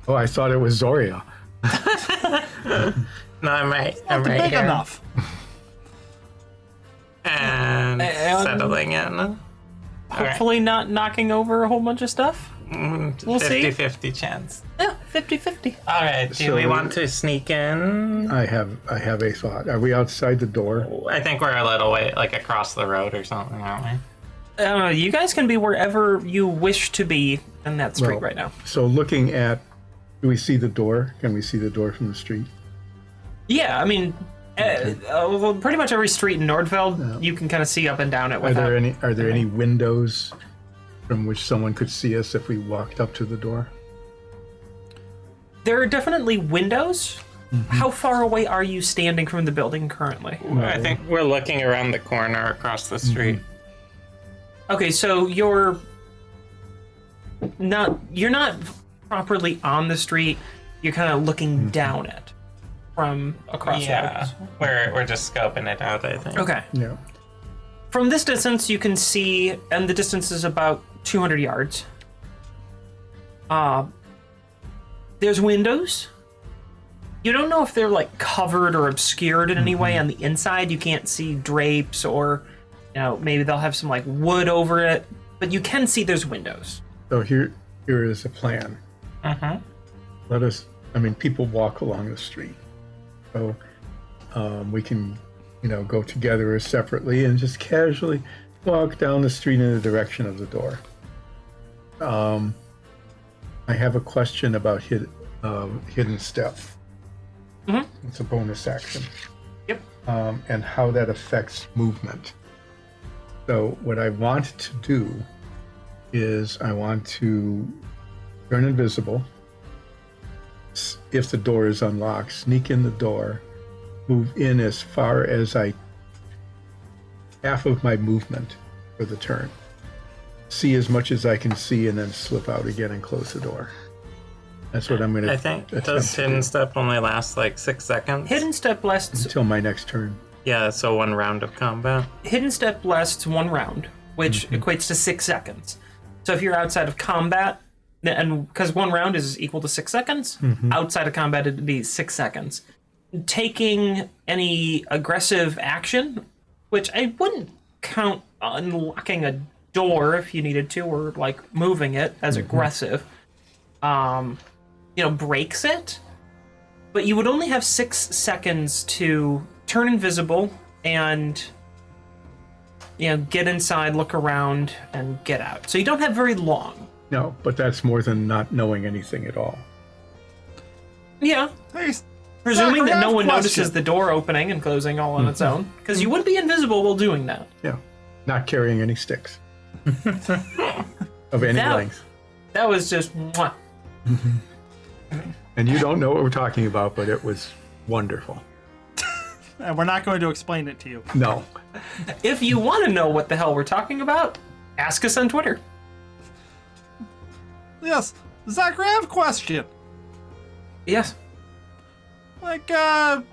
Oh, I thought it was Zoria. No, I'm right Big here. enough. And settling in. Hopefully not knocking over a whole bunch of stuff. We'll see. 50-50 chance. Yeah, 50-50. All right, do So we want to sneak in? I have a thought. Are we outside the door? I think we're a little way, like across the road or something, aren't we? You guys can be wherever you wish to be in that street Well, right now. So looking at, do we see the door? Can we see the door from the street? Yeah, I mean, well, pretty much every street in Nordfeld, you can kind of see up and down it Are without... there any windows from which someone could see us if we walked up to the door? There are definitely windows. How far away are you standing from the building currently? I think we're looking around the corner across the street. Okay, so you're not properly on the street. You're kind of looking down it from across Yeah, the road. we're just scoping it out, I think. Okay. Yeah. From this distance, you can see, and the distance is about 200 yards. There's windows. You don't know if they're like covered or obscured in any way on the inside. You can't see drapes or, maybe they'll have some like wood over it, but you can see there's windows. So here is a plan. People walk along the street. So we can, go together or separately and just casually walk down the street in the direction of the door. I have a question about hidden step. It's a bonus action. Yep. And how that affects movement. So what I want to do is I want to turn invisible. If the door is unlocked, sneak in the door, move in as far as half of my movement for the turn. See as much as I can see and then slip out again and close the door. That's what I'm going to I think, does Hidden Step only last like 6 seconds? Hidden Step lasts... until my next turn. Yeah, so 1 round of combat. Hidden Step lasts 1 round, which equates to 6 seconds. So if you're outside of combat, and because 1 round is equal to 6 seconds, outside of combat it'd be 6 seconds. Taking any aggressive action, which I wouldn't count unlocking a door if you needed to, or like moving it as aggressive, breaks it. But you would only have 6 seconds to turn invisible and get inside, look around, and get out. So you don't have very long. No, but that's more than not knowing anything at all. Yeah. Hey, Presuming Zachary, that I no have a one notices question. the door opening and closing all on its own. Because you would be invisible while doing that. Yeah. Not carrying any sticks. Of any That- length. That was just... mwah. And you don't know what we're talking about, but it was wonderful. And we're not going to explain it to you. No. If you want to know what the hell we're talking about, ask us on Twitter. Yes, Zachary, I have a question. Yes. Like, how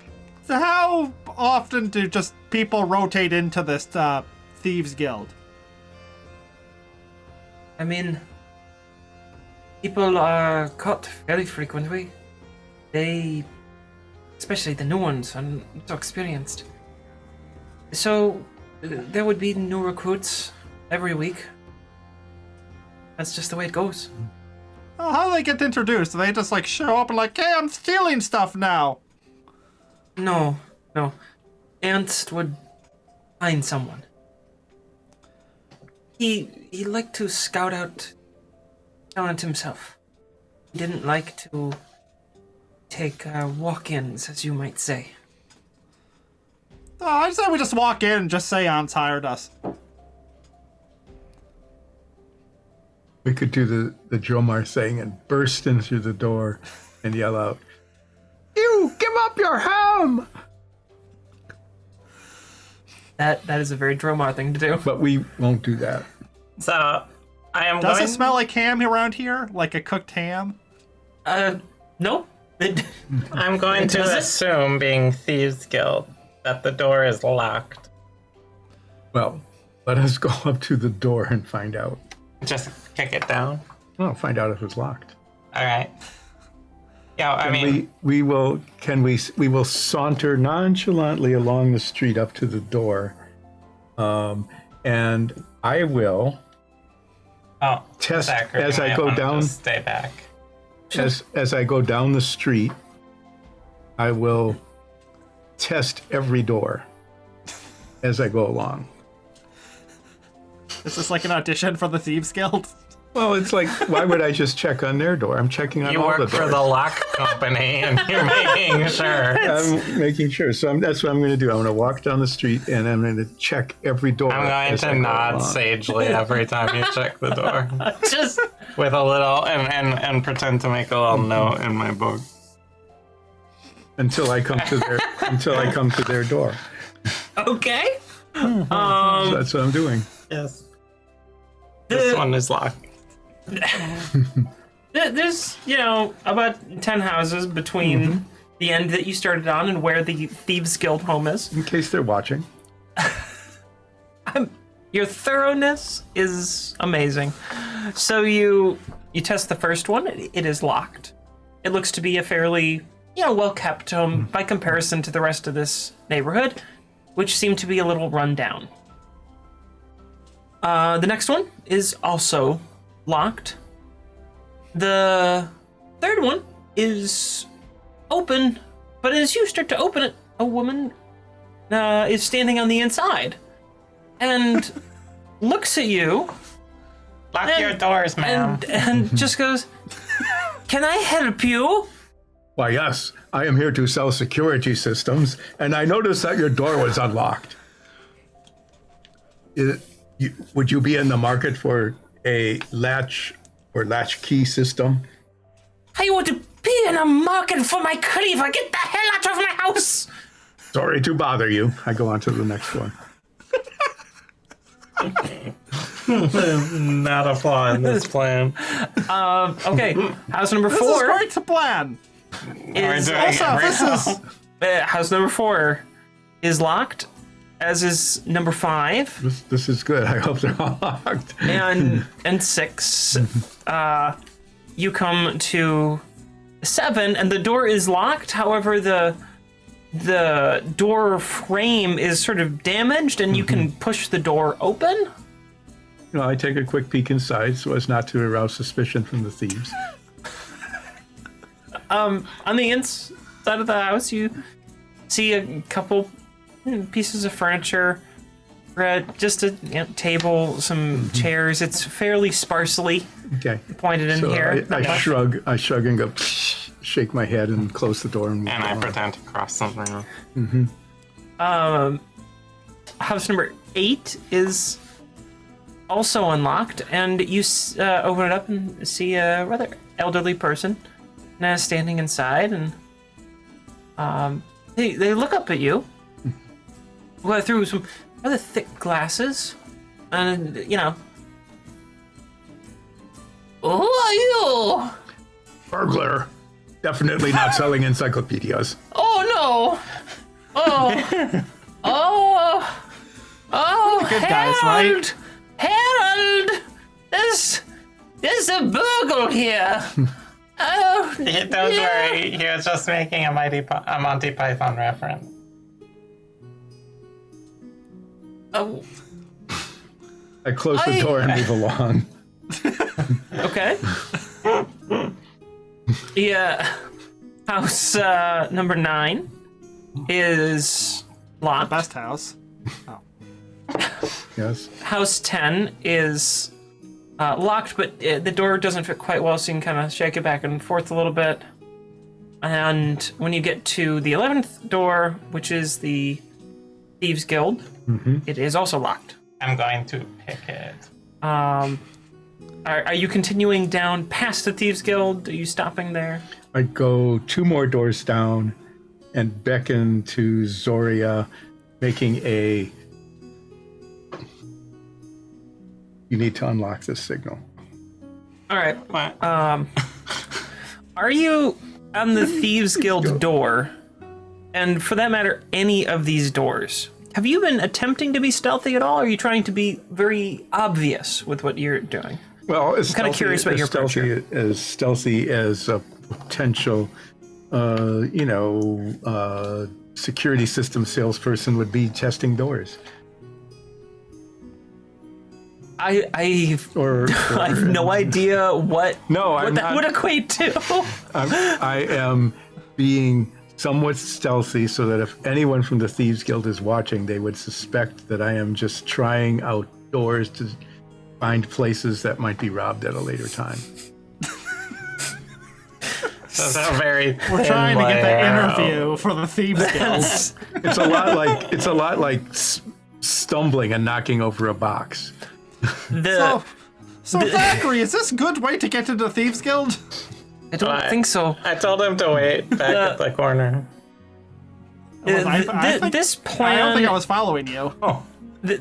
often do just people rotate into this Thieves Guild? I mean, people are caught very frequently. They, especially the new ones, are not so experienced. So, there would be new recruits every week. That's just the way it goes. Oh, how do they get introduced? Do they just like show up and like, hey, I'm stealing stuff now? No. Ernst would find someone. He liked to scout out talent himself. He didn't like to take walk-ins, as you might say. Oh, I say we just walk in and just say Aunt's hired us. We could do the Dromar thing and burst in through the door and yell out, "You give up your ham!" That is a very Dromar thing to do. But we won't do that. So I am Does going. it smell like ham around here? Like a cooked ham? No. I'm going to Does it? assume, being Thieves Guild, that the door is locked. Well, let us go up to the door and find out. Just kick it down. Well, find out if it's locked. All right. Yeah, I mean, we will saunter nonchalantly along the street up to the door, and I will test Zachary as I might go wanna down. just stay back. As I go down the street, I will test every door as I go along. Is this like an audition for the Thieves Guild? Well, it's like, why would I just check on their door? I'm checking on You all the work doors. for the lock company, and you're making sure. I'm making sure. So that's what I'm going to do. I'm going to walk down the street and I'm going to check every door. I'm going as I to go nod along. sagely every time you check the door, Just with a little and pretend to make a little note in my book. until I come to their door. okay. So that's what I'm doing. Yes. This one is locked. There's, about 10 houses between the end that you started on and where the Thieves Guild home is. In case they're watching. Your thoroughness is amazing. So you test the first one. It is locked. It looks to be a fairly, well-kept home by comparison to the rest of this neighborhood, which seem to be a little run down. The next one is also locked. The third one is open, but as you start to open it, a woman is standing on the inside and looks at you Lock your doors, ma'am. and just goes, "Can I help you?" Why, yes, I am here to sell security systems, and I noticed that your door was unlocked. Would you be in the market for a latch or latch key system? I would be in a market for my cleaver. Get the hell out of my house! Sorry to bother you. I go on to the next one. Not a flaw in this plan. Okay, house number This is 4 great to plan. is We're doing it Also, right this now. is house number 4 is locked, as is number 5 This is good. I hope they're all locked. and 6. You come to 7, and the door is locked. However, the door frame is sort of damaged, and you can push the door open. I take a quick peek inside so as not to arouse suspicion from the thieves. On the inside of the house, you see a couple pieces of furniture, just a table, some chairs. It's fairly sparsely Okay. pointed in So here. I shrug and go, shake my head and close the door and move And I on. pretend to cross something. House number 8 is also unlocked, and you open it up and see a rather elderly person standing inside, and they look up at you through some rather thick glasses, and who are you? Burglar. Definitely not selling encyclopedias. Oh no! Oh, oh, good guys, right? Harold, there's a burgle here. Oh, Don't worry, he was just making a Monty Python reference. Oh, I close the door and move along. okay. Yeah. House number 9 is locked. Best house. Yes. House 10 is locked, but the door doesn't fit quite well, so you can kind of shake it back and forth a little bit. And when you get to the 11th door, which is the Thieves Guild, it is also locked. I'm going to pick it. Are you continuing down past the Thieves Guild? Are you stopping there? I go 2 more doors down and beckon to Zoria, making a... You need to unlock this signal. All right. What? Are you on the Thieves Guild door? And for that matter, any of these doors? Have you been attempting to be stealthy at all? Or are you trying to be very obvious with what you're doing? Well, I'm kind of curious about your approach here. As stealthy as a potential, security system salesperson would be testing doors. I have no idea what that would equate to. I am being somewhat stealthy so that if anyone from the Thieves Guild is watching, they would suspect that I am just trying out doors to find places that might be robbed at a later time. That's a very We're trying to get the interview for the Thieves Guild. It's a lot like stumbling and knocking over a box. So Zachary, is this a good way to get into the Thieves Guild? I don't think so. I told him to wait back at the corner. This plan. I don't think I was following you. Oh. The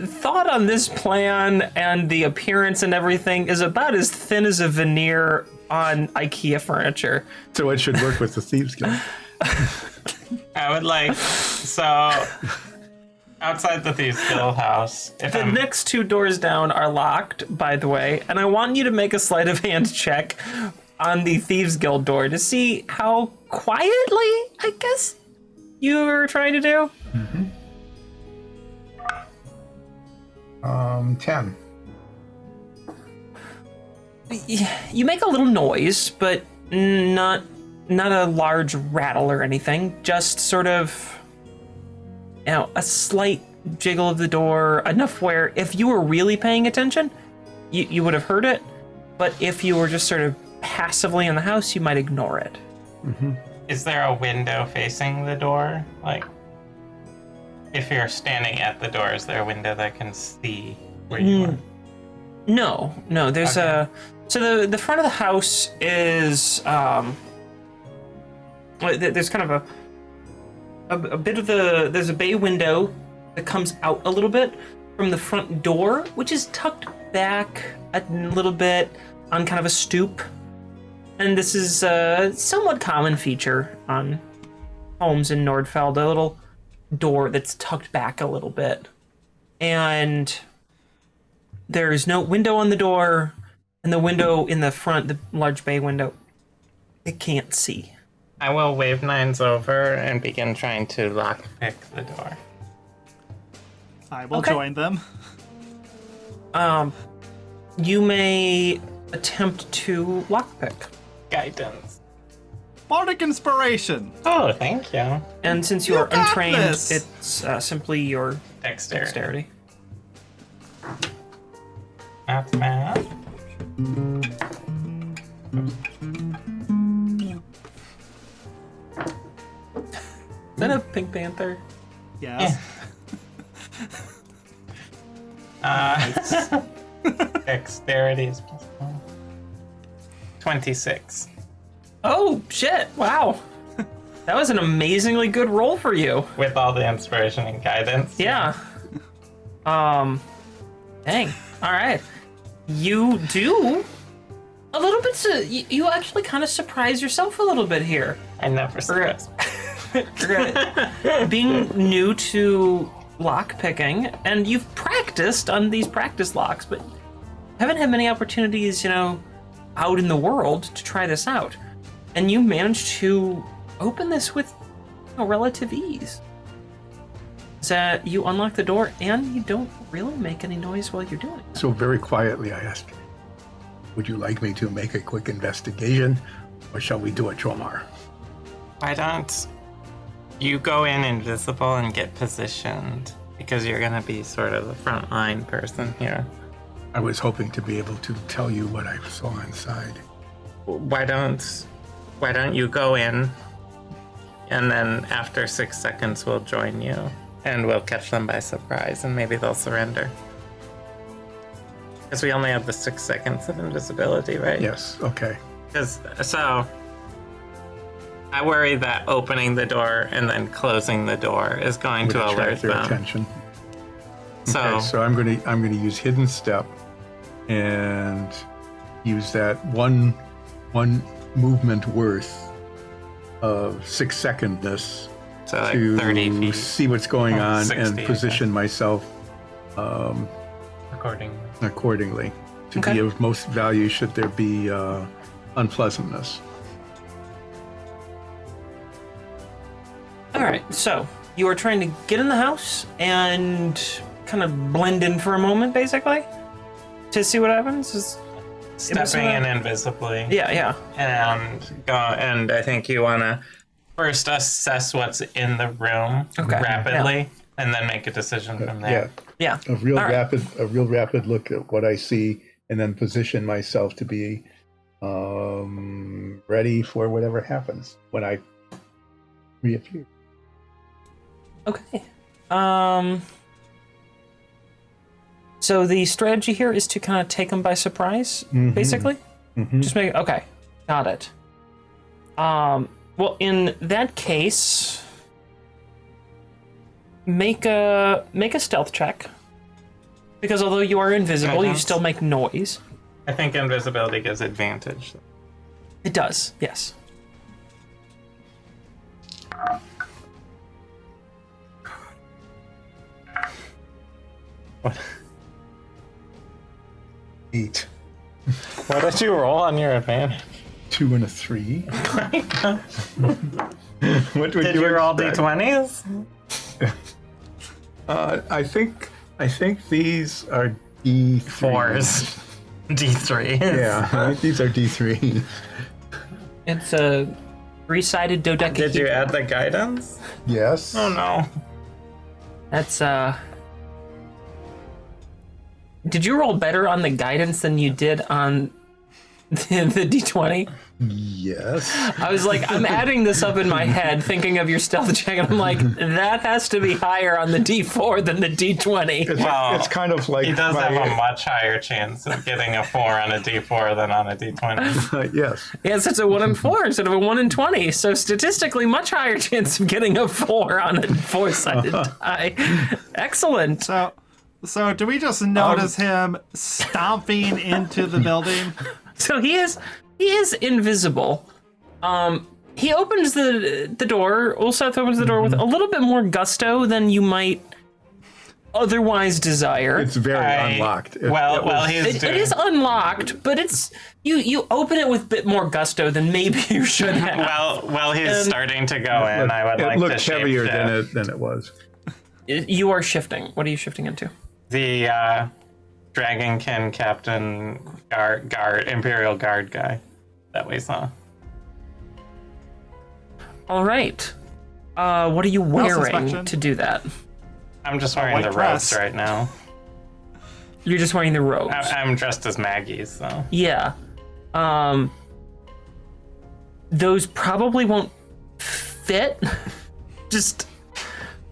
thought on this plan and the appearance and everything is about as thin as a veneer on IKEA furniture. So it should work with the Thieves Guild. I would like, so outside the Thieves Guild house. The next 2 doors down are locked, by the way, and I want you to make a sleight of hand check on the Thieves Guild door to see how quietly, I guess, you were trying to do. 10. You make a little noise, but not a large rattle or anything. Just sort of, a slight jiggle of the door, enough where if you were really paying attention, you would have heard it. But if you were just sort of passively in the house, you might ignore it. Is there a window facing the door? Like, if you're standing at the door, is there a window that can see where you are? No. There's so the front of the house is there's kind of a bit of there's a bay window that comes out a little bit from the front door, which is tucked back a little bit on kind of a stoop. And this is a somewhat common feature on homes in Nordfeld, a little door that's tucked back a little bit. And there's no window on the door, and the window in the front, the large bay window, it can't see. I will wave 9s over and begin trying to lockpick the door. I will join them. You may attempt to lockpick. Guidance. Bardic Inspiration. Oh, thank you. And since you are got untrained, this. it's simply your dexterity. That's math. Is that a Pink Panther? Yes. Dexterity is plus 1. 26. Oh, shit. Wow. That was an amazingly good roll for you. With all the inspiration and guidance. Yeah. Dang. All right. You do a little bit. You actually kind of surprise yourself a little bit here. I never surprised. Being new to lock picking, and you've practiced on these practice locks, but haven't had many opportunities, out in the world to try this out. And you managed to open this with relative ease. So you unlock the door, and you don't really make any noise while you're doing it. So very quietly I ask, would you like me to make a quick investigation, or shall we do a Dromar? Why don't you go in invisible and get positioned? Because you're going to be sort of the front line person here. I was hoping to be able to tell you what I saw inside. Why don't you go in, and then after 6 seconds we'll join you, and we'll catch them by surprise, and maybe they'll surrender. Because we only have the 6 seconds of invisibility, right? Yes, okay. So I worry that opening the door and then closing the door is going Would to alert attract their them. attention. So, Okay, so I'm gonna use hidden step and use that one movement worth of 6-secondness so like to 30 feet see what's going on 60, and position myself accordingly to Okay. be of most value should there be unpleasantness. All right, so you are trying to get in the house and kind of blend in for a moment, basically, to see what happens. stepping in invisibly. Yeah. And go, and I think you want to first assess what's in the room Okay. rapidly, and then make a decision from there. Yeah, Yeah. a real All right. rapid look at what I see, and then position myself to be ready for whatever happens when I reappear. Okay. So the strategy here is to kind of take them by surprise, basically. Just make okay. Got it. Well, in that case, make a stealth check, because although you are invisible, you still make noise. I think invisibility gives advantage. It does, yes. What? 8, What did you roll on your advantage? 2 and a 3. What would Did you roll expect? d20s? I think these are D3. 4s. D3. Yeah, I think these are D3. It's a three-sided dodecahedron. Did you add the guidance? Yes. Oh no. That's Did you roll better on the guidance than you did on the D20? Yes. I was like, I'm adding this up in my head, thinking of your stealth check, and I'm like, that has to be higher on the D4 than the D20. Well, It's kind of like He does my, have a much higher chance of getting a 4 on a D4 than on a D20. yes. Yes, it's a 1 in 4 instead of a 1 in 20. So statistically, much higher chance of getting a 4 on a 4-sided die. Excellent. So do we just notice him stomping into the building? So he is invisible. He opens the door. Ulseth opens the door with a little bit more gusto than you might otherwise desire. It's very unlocked. He's It is unlocked, but it's you open it with a bit more gusto than maybe you should have. Well, he's starting to go in. I would it like to looked heavier shapeshift. than it was. You are shifting. What are you shifting into? The Dragonkin Captain Guard Imperial Guard guy that we saw. All right. What are you wearing inspection. to do that? I'm just wearing white the dress. robes right now. You're just wearing the robes. I'm dressed as Maggie, so. Yeah. Those probably won't fit. Just.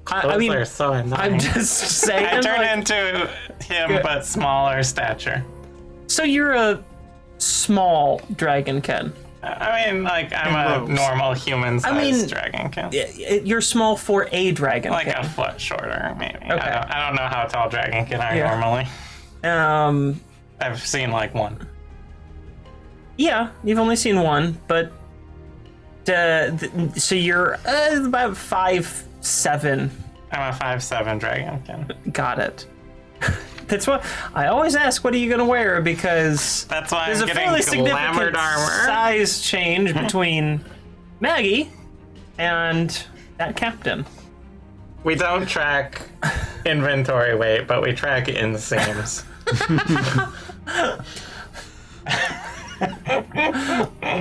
I mean, are so annoying. I'm just saying. I turn like, into him, but smaller stature. so you're a small dragonkin. I mean, like, I'm a robes. normal human-sized mean, dragonkin. You're small for a dragonkin. Like a foot shorter, maybe. Okay. I don't know how tall dragonkin are Yeah. normally. I've seen like one. Yeah, you've only seen one, but so you're about 5'7". I'm a 5'7" dragonkin. Got it. That's what I always ask. What are you gonna wear? Because That's why there's I'm a getting fairly glamored significant armor. size change between Maggie and that captain. We don't track inventory weight, but we track inseams.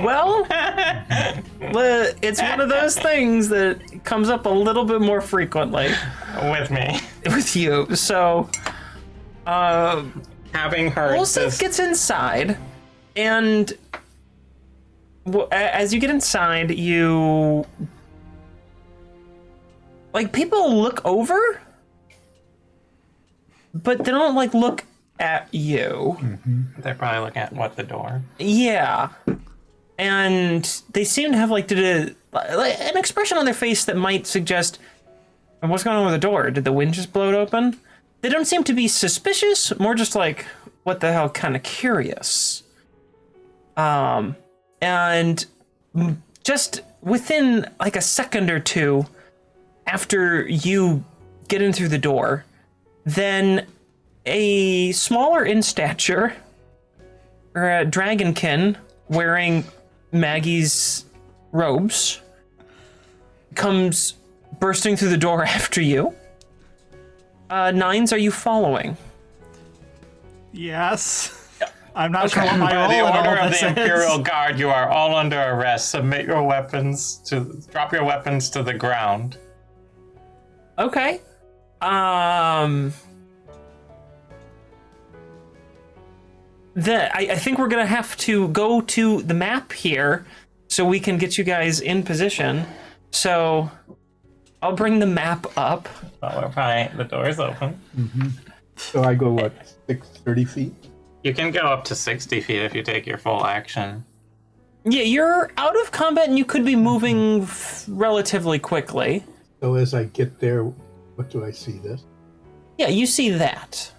Well, it's one of those things that comes up a little bit more frequently With me. with you. So, Having heard Olsef this. gets inside, and as you get inside, you people look over, but they don't look at you. They're probably looking at what, the door? Yeah, and they seem to have an expression on their face that might suggest, what's going on with the door? Did the wind just blow it open? They don't seem to be suspicious, more just what the hell, kind of curious. And just within a second or two after you get in through the door, then a smaller in stature, or a dragonkin wearing Maggie's robes, comes bursting through the door after you. Nines, are you following? Yes. I'm not sure what my By role the in all order of this the Imperial is. Guard, you are all under arrest. Submit your weapons drop your weapons to the ground. Okay. I think we're gonna have to go to the map here so we can get you guys in position. So I'll bring the map up. Well, we're fine. The door's open. So I go, what, 30 feet? You can go up to 60 feet if you take your full action. Yeah, you're out of combat and you could be moving relatively quickly. So as I get there, what do I see this? Yeah, you see that.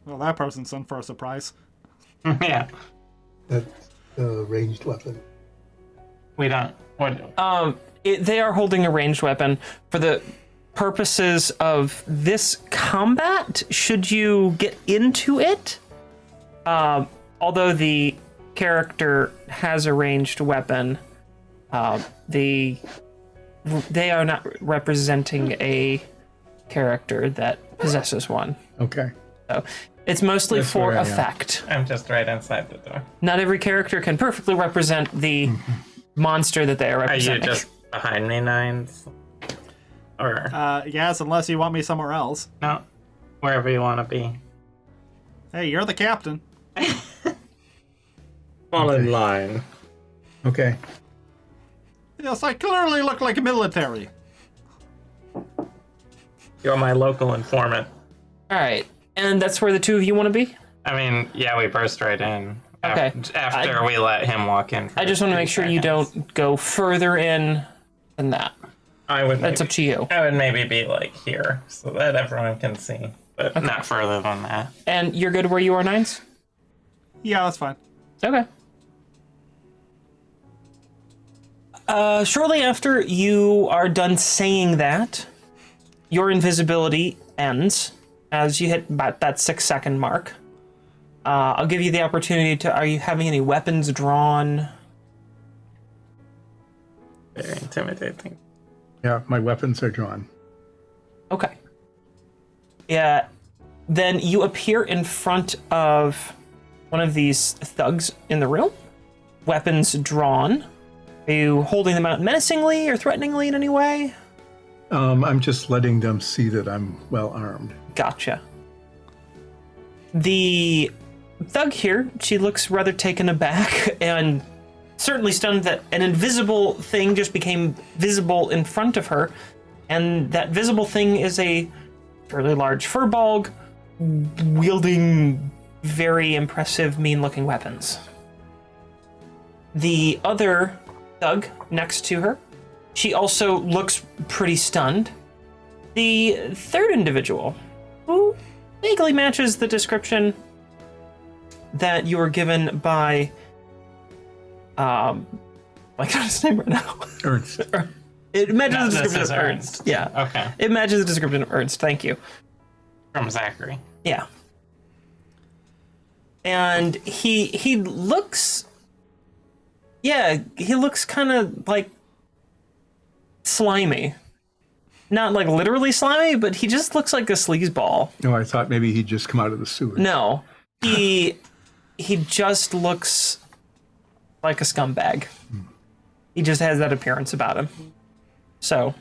Well, that person's in for a surprise. Yeah. That's a ranged weapon. We don't. What? They are holding a ranged weapon for the purposes of this combat. Should you get into it, although the character has a ranged weapon, they are not representing a character that possesses one. Okay. So it's mostly That's for where I am. effect. I'm just right inside the door. Not every character can perfectly represent the monster that they are Are you representing. just behind me, Nines? Or Yes, unless you want me somewhere else. no? Wherever you want to be. Hey, you're the captain. Fall in line. Okay. Yes, I clearly look like a military. You're my local informant. All right, and that's where the two of you want to be. I mean, yeah, we burst right in. Okay. After we let him walk in. I just want to make sure you don't go further in than that. I would. That's up to you. I would maybe be here so that everyone can see, but not further than that. And you're good where you are, Nines? Yeah, that's fine. Okay. Shortly after you are done saying that, your invisibility ends as you hit about that 6-second mark. I'll give you the opportunity to. Are you having any weapons drawn? Very intimidating. Yeah, my weapons are drawn. Okay. Yeah. Then you appear in front of one of these thugs in the room, weapons drawn. Are you holding them out menacingly or threateningly in any way? I'm just letting them see that I'm well armed. Gotcha. The thug here, she looks rather taken aback and certainly stunned that an invisible thing just became visible in front of her. And that visible thing is a fairly large furbolg wielding very impressive, mean-looking weapons. The other thug next to her, she also looks pretty stunned. The third individual, who vaguely matches the description that you were given by, I got his name right now. Ernst. It matches No, the this description is of Ernst. Ernst. Yeah. Okay. It matches the description of Ernst. Thank you. From Zachary. Yeah. and he looks, yeah, he looks kind of like slimy. Not like literally slimy, but he just looks like a sleazeball. No, I thought maybe he'd just come out of the sewer. No, he just looks like a scumbag. He just has that appearance about him. So,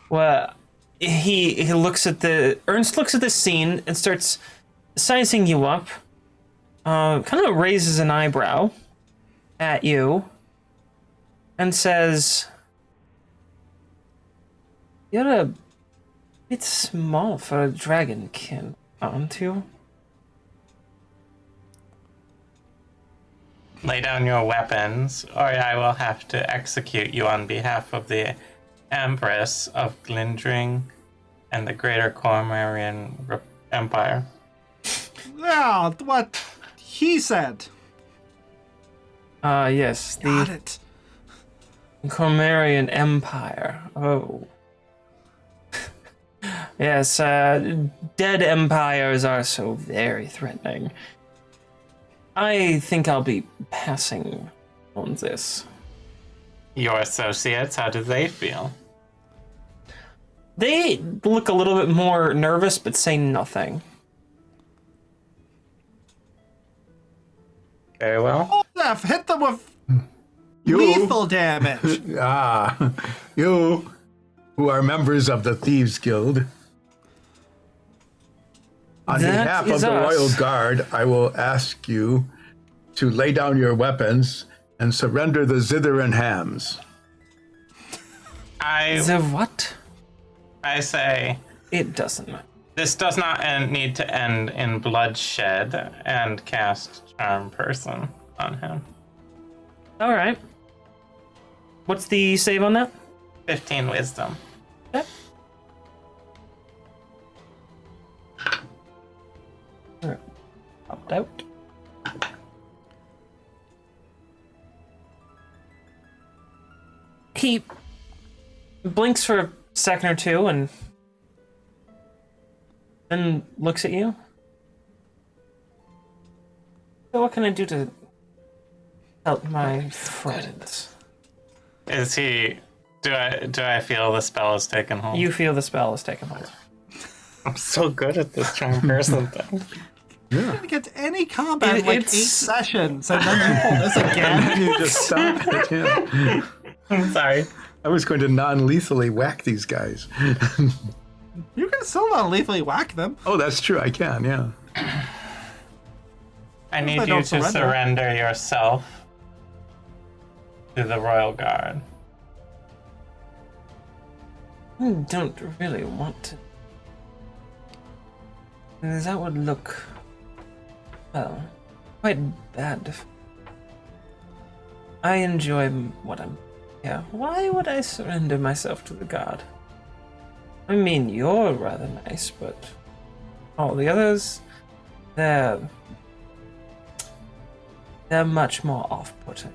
well, he looks at Ernst looks at the scene and starts sizing you up. Kind of raises an eyebrow at you and says, "You're a bit small for a dragonkin, aren't you?" Lay down your weapons, or I will have to execute you on behalf of the Empress of Glindring and the Greater Cormarian Empire. Yeah, what he said. Yes, Got the it. Cormarian Empire. Oh. Yes, dead empires are so very threatening. I think I'll be passing on this. Your associates, how do they feel? They look a little bit more nervous, but say nothing. Very well. Olaf, hit them with You, lethal damage. you, who are members of the Thieves Guild, on That behalf of is the us. Royal Guard, I will ask you to lay down your weapons and surrender the Zither and hams. The what? I say, It doesn't matter. this does not need to end in bloodshed, and cast Charm Person on him. All right. What's the save on that? 15 wisdom. Okay. Alright. Popped out. He blinks for a second or two and then looks at you. So what can I do to help my friends? Is he? Do I feel the spell has taken hold? You feel the spell is taken hold. I'm so good at this Charm Person thing. You didn't get any combat in like 8 It's- sessions, and then you pull this again. You just stop it. Yeah. I'm sorry. I was going to non-lethally whack these guys. You can still not lethally whack them. Oh, that's true. I can, yeah. I they need you don't to surrender. surrender yourself to the Royal Guard. I don't really want to. That would look, well, quite bad. I enjoy what I'm. Yeah, why would I surrender myself to the guard? I mean, you're rather nice, but all the others, they're much more off-putting.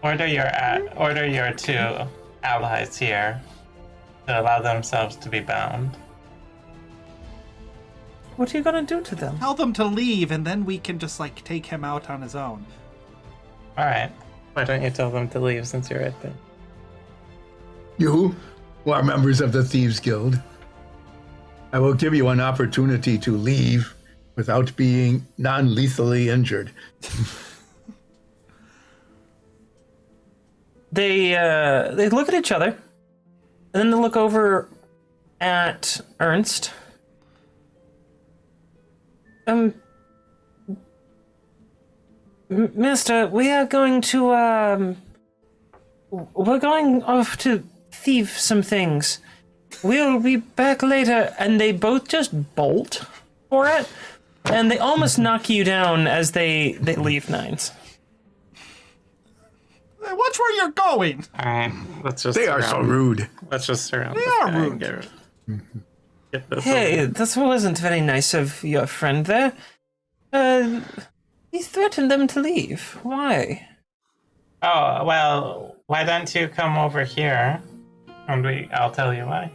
Order your two allies here to allow themselves to be bound. What are you gonna do to them? Tell them to leave, and then we can just like take him out on his own. All right. Why don't you tell them to leave since you're right there? You, who are members of the Thieves Guild, I will give you an opportunity to leave without being non-lethally injured. They look at each other, and then they look over at Ernst. Mister, we are going to, we're going off to thieve some things. We'll be back later. And they both just bolt for it, and they almost knock you down as they leave Nines. Hey, watch where you're going. All right. Let's just. They are so rude. Let's just surround. They this are guy and rude. get this Hey, over. that wasn't very nice of your friend there. He threatened them to leave. Why? Oh well. Why don't you come over here, and I'll tell you why.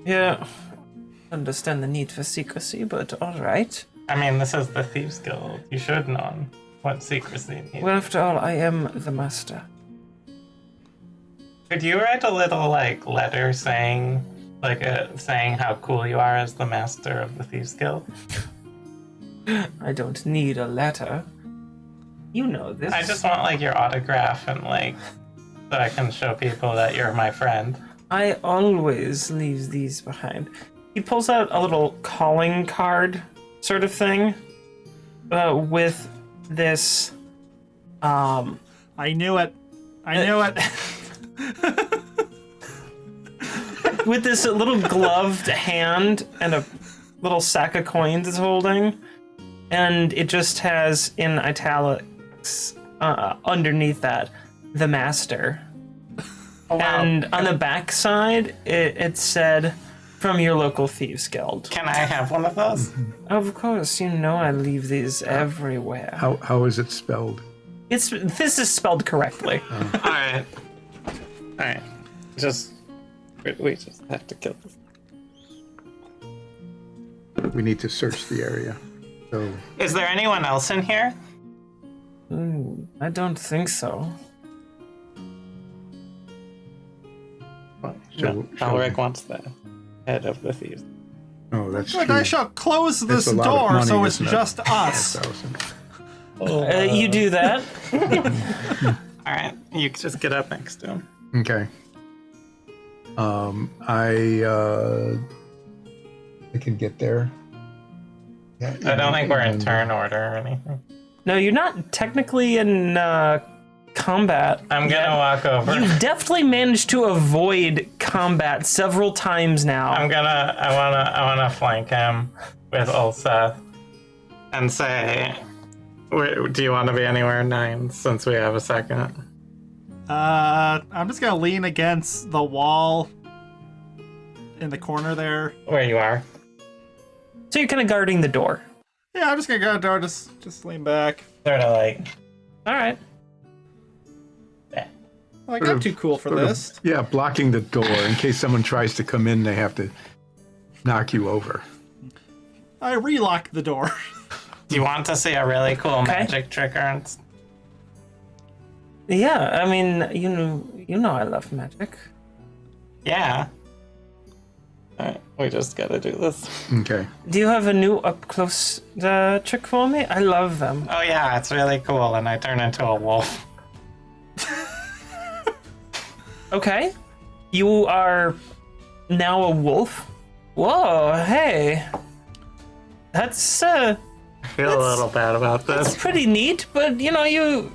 Yeah. understand the need for secrecy, but all right. I mean, this is the Thieves Guild. You should have known what secrecy needs. Well, after all, I am the master. Could you write a little, like, letter saying, saying how cool you are as the master of the Thieves Guild? I don't need a letter. You know this. I just want, like, your autograph and, like, so I can show people that you're my friend. I always leave these behind. He pulls out a little calling card sort of thing with this. I knew it. I knew it. With this little gloved hand and a little sack of coins it's holding. And it just has in italics underneath that, the master. Oh, wow. And on the back side, it said, from your local Thieves Guild. Can I have one of those? Of course, you know I leave these everywhere. How is it spelled? This is spelled correctly. Alright. Alright. We just have to kill this. We need to search the area. So Is there anyone else in here? I don't think so. Alric wants the head of the thieves. oh, that's But true. I shall close That's this a lot of door money, so it's isn't it? just us. 5,000. You do that. Alright, you can just get up next to him. Okay. I can get there. Yeah, I don't think we're in turn order or anything. No, you're not technically in combat. I'm gonna walk over. You've definitely managed to avoid combat several times now. I wanna flank him with Ulseth and say, do you want to be anywhere 9 since we have a second? I'm just gonna lean against the wall in the corner there. Where you are? So you're kind of guarding the door. Yeah, I'm just gonna go to the door, just lean back. Sort of like, All right. Like, I'm too cool for Sort of, this. yeah, blocking the door in case someone tries to come in. They have to knock you over. I relock the door. do you want to see a really cool magic trick, Ernst? Yeah, I mean, you know I love magic. Yeah. Alright, we just gotta do this. Okay. Do you have a new up-close trick for me? I love them. Oh yeah, it's really cool, and I turn into a wolf. Okay. You are now a wolf? Whoa, hey. That's I feel a little bad about that's this. pretty neat, but you know,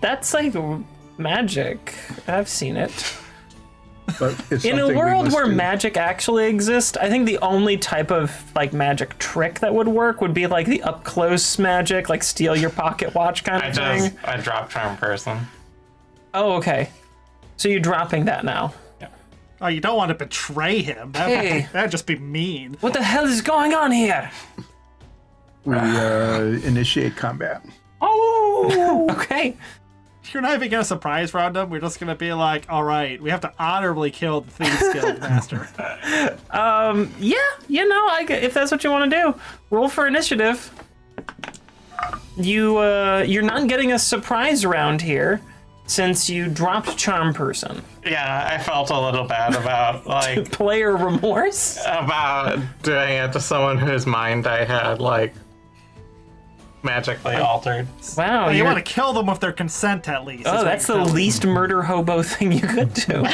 that's like magic. I've seen it. But it's In a something we world must where do. magic actually exists, I think the only type of like magic trick that would work would be like the up close magic, like steal your pocket watch kind of thing. I drop charm person. Oh, okay. So you're dropping that now. Oh, you don't want to betray him. Hey. That'd just be mean. What the hell is going on here? We initiate combat. Oh, okay. You're not even gonna surprise round him. We're just gonna be like, all right, we have to honorably kill the Thieves Guild master. Yeah, you know, if that's what you want to do, roll for initiative. You're not getting a surprise round here, since you dropped charm person. Yeah, I felt a little bad about like Player remorse. about doing it to someone whose mind I had like magically altered. Wow, Well, you you're- want to kill them with their consent at least. is Oh, what that's the you're telling me. least murder hobo thing you could do.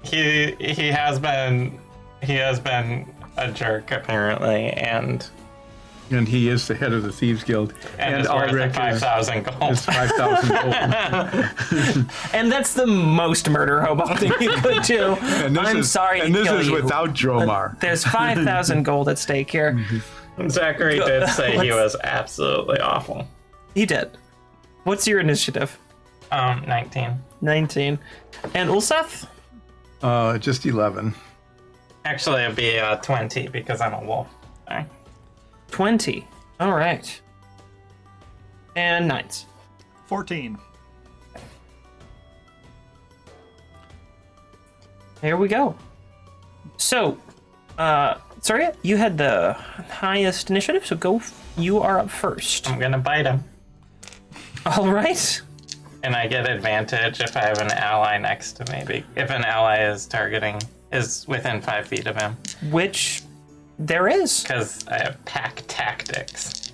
He has been a jerk apparently, and And he is the head of the Thieves Guild. it's worth Ulrich 5,000 gold. is 5,000 gold. And that's the most murder hobo thing you could do. And this I'm is, sorry and to this kill is you. without Dromar. There's 5,000 gold at stake here. Zachary did say he was absolutely awful. He did. What's your initiative? 19. 19. And Ulseth? Just 11. Actually, it'd be 20 because I'm a wolf. Sorry. 20. All right. And Knights. 14. Here we go. So, sorry, you had the highest initiative, so go. You are up first. I'm gonna bite him. All right. And I get advantage if I have an ally next to me. If an ally is within 5 feet of him. Which there is. Because I have pack tactics.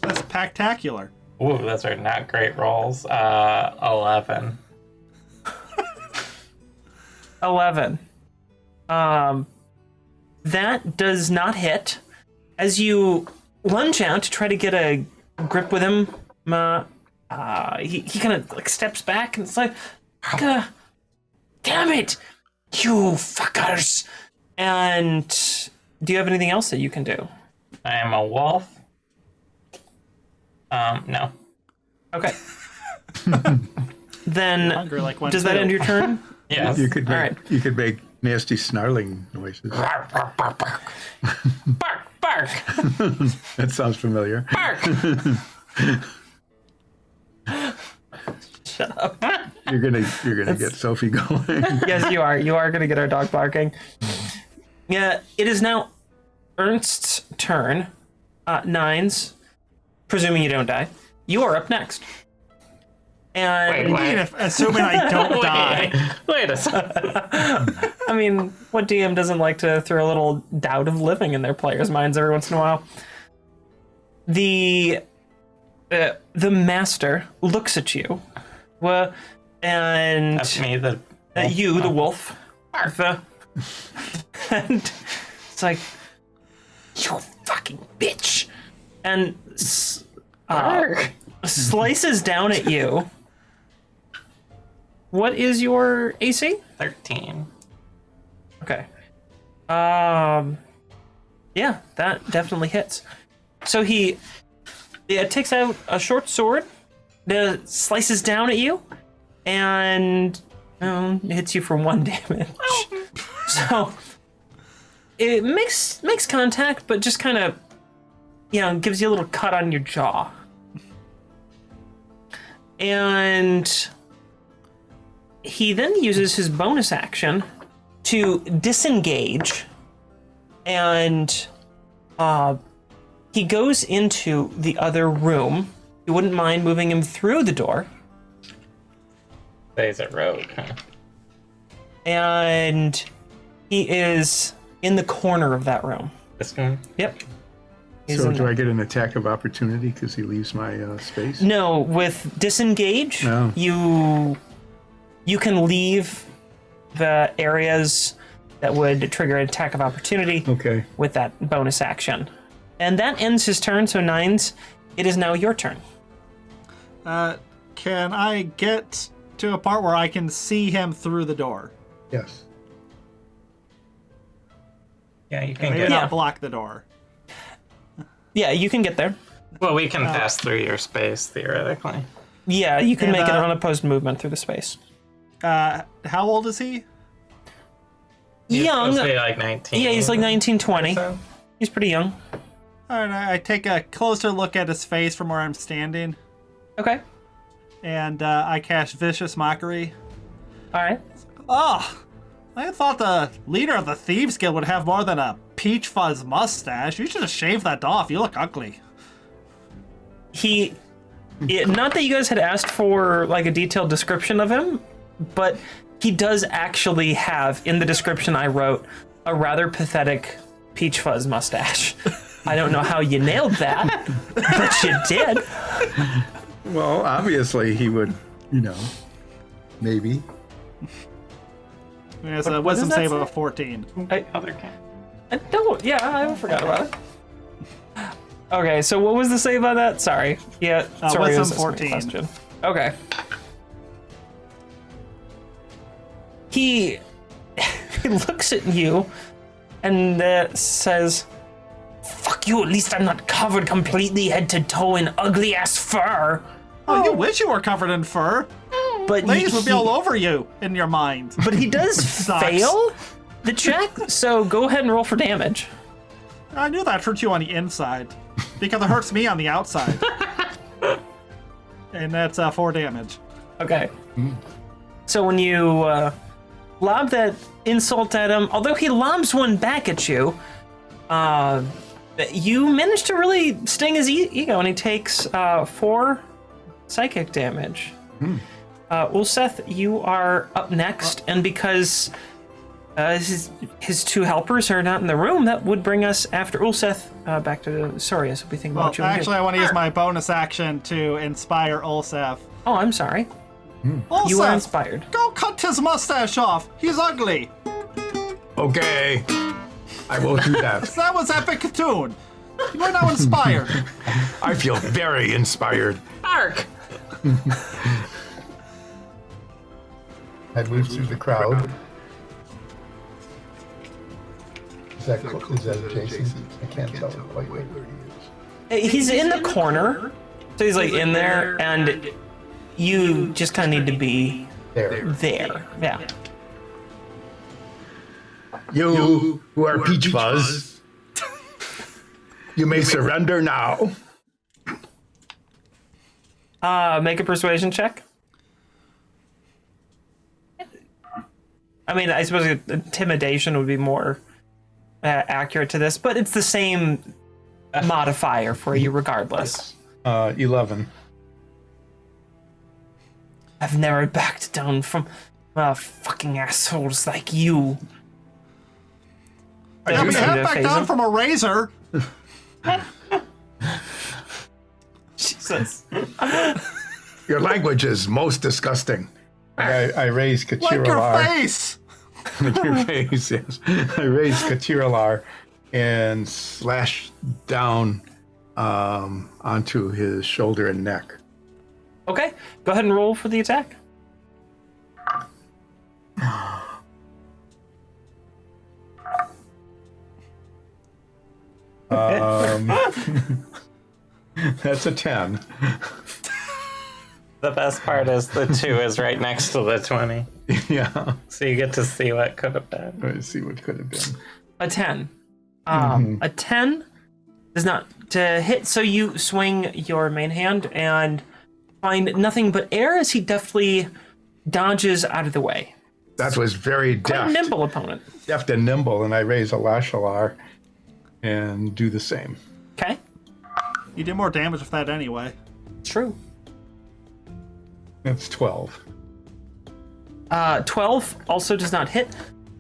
That's pactacular. Ooh, those are not great rolls. 11. 11. That does not hit. As you lunge out to try to get a grip with him, he kind of like steps back and it's like, damn it, you fuckers. And do you have anything else that you can do? I am a wolf. No. Okay. Then Hungry like one does that too. end your turn? Yes. You could make, All right. you could make nasty snarling noises. Bark, bark, bark, bark. Bark, bark, That sounds familiar. bark. Shut up. You're gonna get Sophie going. Yes, you are. You are going to get our dog barking. Yeah, it is now Ernst's turn. Nines, presuming you don't die. You are up next. And Wait, Indeed, assuming I don't die. Wait a second. I mean, what DM doesn't like to throw a little doubt of living in their players' minds every once in a while? The master looks at you, and That's me, the you, the wolf, Arthur, and it's like, you fucking bitch, and slices down at you. What is your AC? 13. Okay. Yeah, that definitely hits. So he takes out a short sword, slices down at you, and hits you for 1 damage. So it makes contact, but just kind of, gives you a little cut on your jaw. And he then uses his bonus action to disengage, and he goes into the other room. You wouldn't mind moving him through the door, He's a rogue, huh? and he is in the corner of that room. This one? Yep. He's So in do there. I get an attack of opportunity because he leaves my space? No, with disengage, No. you can leave the areas that would trigger an attack of opportunity Okay. with that bonus action. And that ends his turn, so Nines, it is now your turn. Can I get to a part where I can see him through the door? Yes. Yeah, you can Maybe get. not block the door. Yeah, you can get there. Well, we can pass through your space theoretically. Yeah, you can And, make an unopposed movement through the space. How old is he? He's Young. supposed to be like 19. Yeah, he's like 19, 20. So. He's pretty young. All right, I take a closer look at his face from where I'm standing, Okay. and I cast Vicious Mockery. All right. Oh, I thought the leader of the Thieves Guild would have more than a peach fuzz mustache. You should have shaved that off. You look ugly. Not that you guys had asked for like a detailed description of him, but he does actually have, in the description I wrote, a rather pathetic peach fuzz mustache. I don't know how you nailed that, but you did. Well, obviously he would, maybe. It's a What wisdom does that save say? of a 14. Other cat. I don't. Yeah, I forgot about it. Okay, so what was the save on that? Sorry. Yeah, sorry. it was wisdom a smart 14. question. Okay. He looks at you and says, "Fuck you! At least I'm not covered completely head to toe in ugly ass fur." Oh, you wish you were covered in fur. But Ladies would be all over you in your mind. But he does Sucks. fail the check, so go ahead and roll for damage. I knew that hurt you on the inside because it hurts me on the outside. And that's 4 damage. Okay. So when you lob that insult at him. Although he lobs one back at you, you manage to really sting his ego, and he takes 4 psychic damage. Ulseth, you are up next, and because his 2 helpers are not in the room, that would bring us after Ulseth back to Sorius. So we think about what you want to do. Actually, I want to use my bonus action to inspire Ulseth. Oh, I'm sorry. Ulseth, You are inspired. go cut his mustache off. He's ugly. Okay. I will do that. That was epic cartoon. You are now inspired. I feel very inspired. Ark! I move through the crowd. Is that adjacent? I can't tell quite where he is. He's in the corner, so he's like in there, and you just kind of need to be There. Yeah. You who are Peach Fuzz, you may surrender now. Make a persuasion check. I mean, I suppose intimidation would be more accurate to this, but it's the same modifier for you regardless. 11. I've never backed down from fucking assholes like you. Yeah, we have back down from a razor. Jesus. Your language is most disgusting. I raise Like Katiralar. your face. Like your face, yes. I raise Katiralar and slash down onto his shoulder and neck. Okay, go ahead and roll for the attack. That's a 10. The best part is the 2 is right next to the 20. Yeah. So you get to see what could have been. Let's see what could have been. A 10. A 10 does not hit, so you swing your main hand and find nothing but air as he deftly dodges out of the way. That was very Quite a deft. nimble opponent. Deft and nimble, and I raise a Lashalar and do the same. Okay, You did more damage with that anyway. true. That's 12. 12 also does not hit.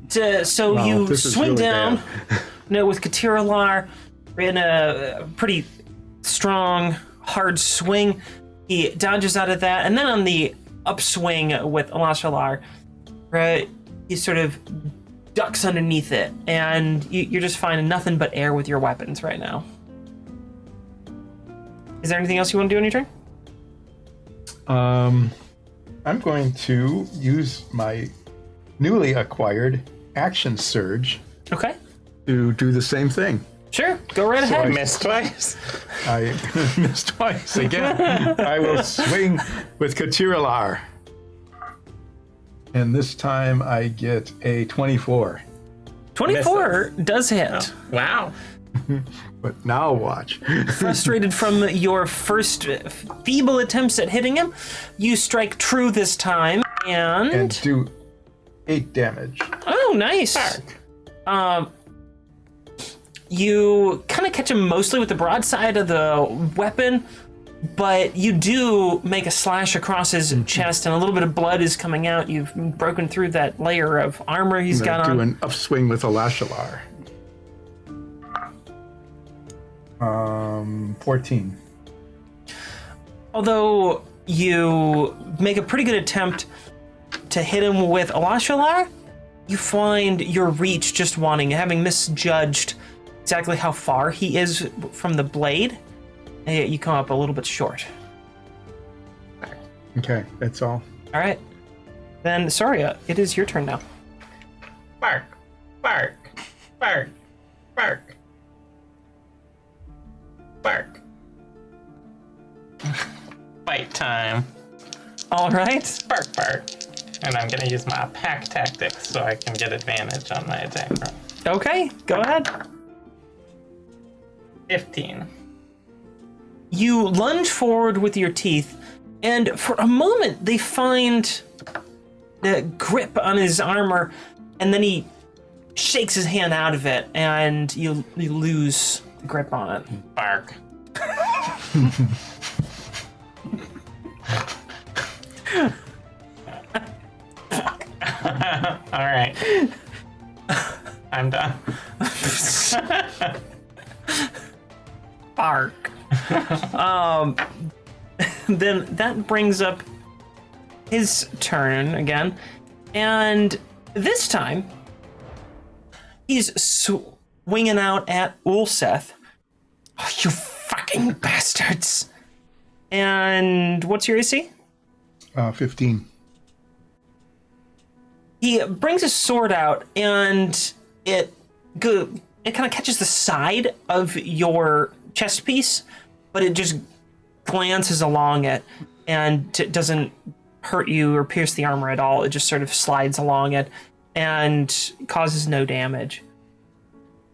So Wow, you this is swing really down bad. with Katiralar in a pretty strong, hard swing. He dodges out of that, and then on the upswing with Alashalar, right, he sort of ducks underneath it, and you're just finding nothing but air with your weapons right now. Is there anything else you want to do on your turn? I'm going to use my newly acquired action surge Okay, to do the same thing. sure, go right I ahead. missed twice. I missed twice again. I will swing with Katiralar. And this time I get a 24. 24 does hit. Wow. But now watch. Frustrated from your first feeble attempts at hitting him, you strike true this time, And do 8 damage. oh, nice. You kind of catch him mostly with the broadside of the weapon, but you do make a slash across his chest, and a little bit of blood is coming out. You've broken through that layer of armor he's And I got do on. an upswing with a Lashalar. 14. Although you make a pretty good attempt to hit him with Alashalar, you find your reach just wanting, having misjudged exactly how far he is from the blade. You come up a little bit short. Okay, that's all. All right. Then, Soria, it is your turn now. Bark. Bark. Bark. Bark. Bark. Fight time. All right. Bark, bark. And I'm gonna use my pack tactics so I can get advantage on my attack roll. Okay, go ahead. 15. You lunge forward with your teeth, and for a moment they find grip on his armor, and then he shakes his hand out of it, and you lose the grip on it. Bark. All right. I'm done. Bark. Then that brings up his turn again, and this time he's swinging out at Ulseth. Oh, you fucking bastards! And what's your AC? 15. He brings his sword out, and it kind of catches the side of your chest piece, but it just glances along it, and it doesn't hurt you or pierce the armor at all. It just sort of slides along it and causes no damage.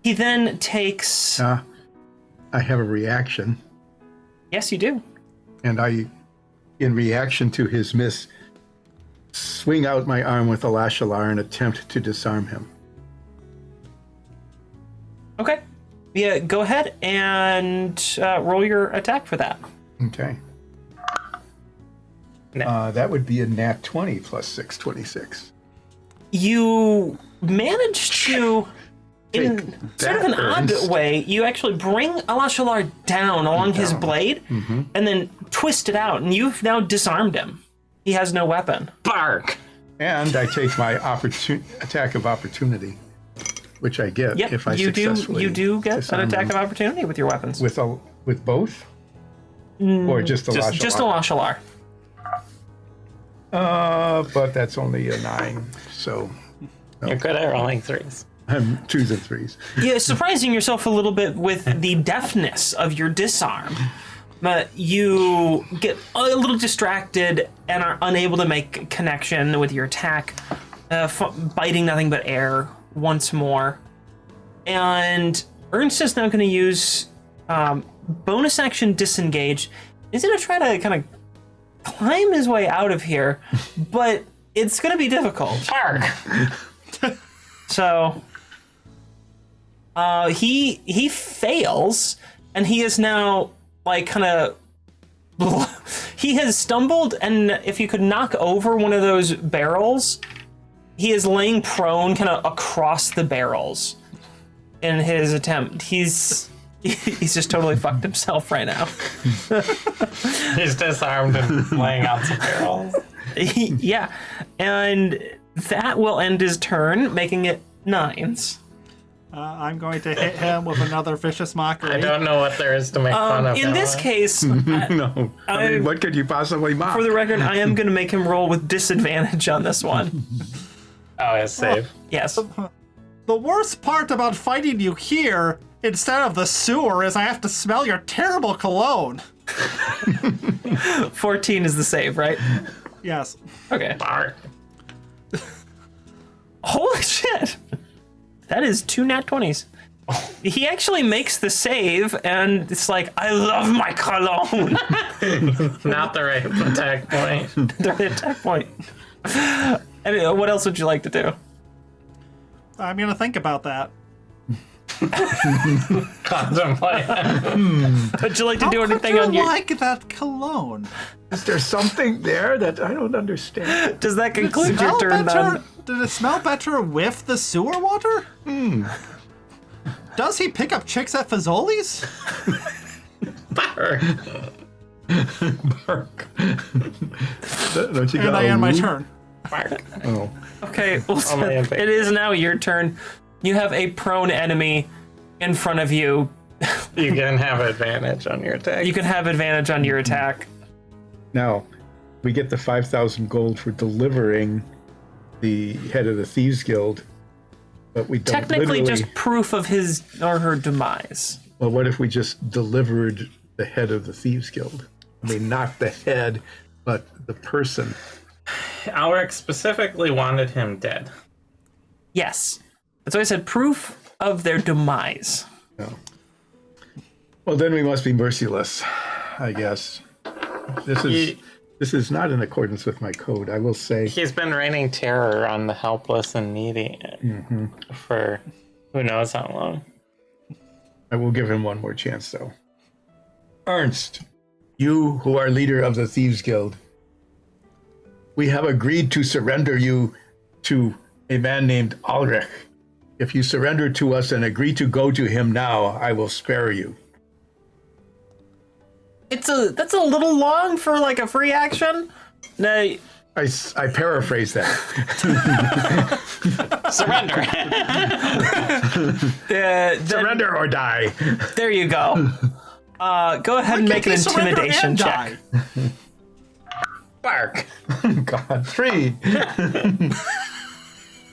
He then takes... I have a reaction, Yes, you do. and I, in reaction to his miss, swing out my arm with a Lashalar and attempt to disarm him. Okay. Yeah, go ahead and roll your attack for that. Okay. That would be a nat 20 plus 6, 26. You manage to, in Take sort of an that, odd Ernst. way, you actually bring Alashalar down along his blade and then twist it out, and you've now disarmed him. He has no weapon. Bark. And I take my attack of opportunity, which I get Yep, if I you successfully do get an disarm attack him. of opportunity with your weapons. With both? Or just the Lashalar? Just Alashalar. But that's only a 9, so You're good at rolling threes. I'm 2s and 3s. Yeah, surprising yourself a little bit with the deftness of your disarm. But you get a little distracted and are unable to make connection with your attack, biting nothing but air once more. And Ernst is now going to use bonus action disengage. He's going to try to kind of climb his way out of here, but it's going to be difficult. Bark. So he fails, and he is now like kind of he has stumbled, and if you could knock over one of those barrels, he is laying prone kind of across the barrels in his attempt. He's just totally fucked himself right now. He's disarmed and laying out some barrels. Yeah, and that will end his turn, making it 9s. I'm going to hit him with another vicious mockery. I don't know what there is to make fun of. In this case, No. I mean, I- what could you possibly mock? for the record, I am going to make him roll with disadvantage on this one. Oh, it's safe. Yes. The worst part about fighting you here instead of the sewer is I have to smell your terrible cologne. 14 is the save, right? Yes. Okay. Bark. Holy shit! That is 2 nat 20s. He actually makes the save, and it's like, I love my cologne. Not the right attack point. The attack point. Anyway, what else would you like to do? I'm going to think about that. Contemplate. Would you like to do How could anything you on your... like that cologne? Is there something there that I don't understand? Does that conclude your turn, then? Did it smell better with the sewer water? Does he pick up chicks at Fazoli's? Bark. Bark. Don't you And got I a end my whoop? turn. Bark. Oh. Okay, well, Only in it is now your turn. You have a prone enemy in front of you. You can have advantage on your attack. You can have advantage on your attack. Now, we get the 5,000 gold for delivering the head of the Thieves Guild, but we don't Technically, literally... just proof of his or her demise. Well, what if we just delivered the head of the Thieves Guild? I mean, not the head, but the person. Alric specifically wanted him dead. Yes. That's why I said proof of their demise. No. Well, then we must be merciless, I guess. This is This is not in accordance with my code, I will say. He's been raining terror on the helpless and needy for who knows how long. I will give him one more chance, though. Ernst, you who are leader of the Thieves Guild, we have agreed to surrender you to a man named Ulrich. If you surrender to us and agree to go to him now, I will spare you. That's a little long for like a free action. No, I paraphrase that. Surrender. Surrender or die. there you go. Go ahead and make an intimidation check. Bark. God, 3.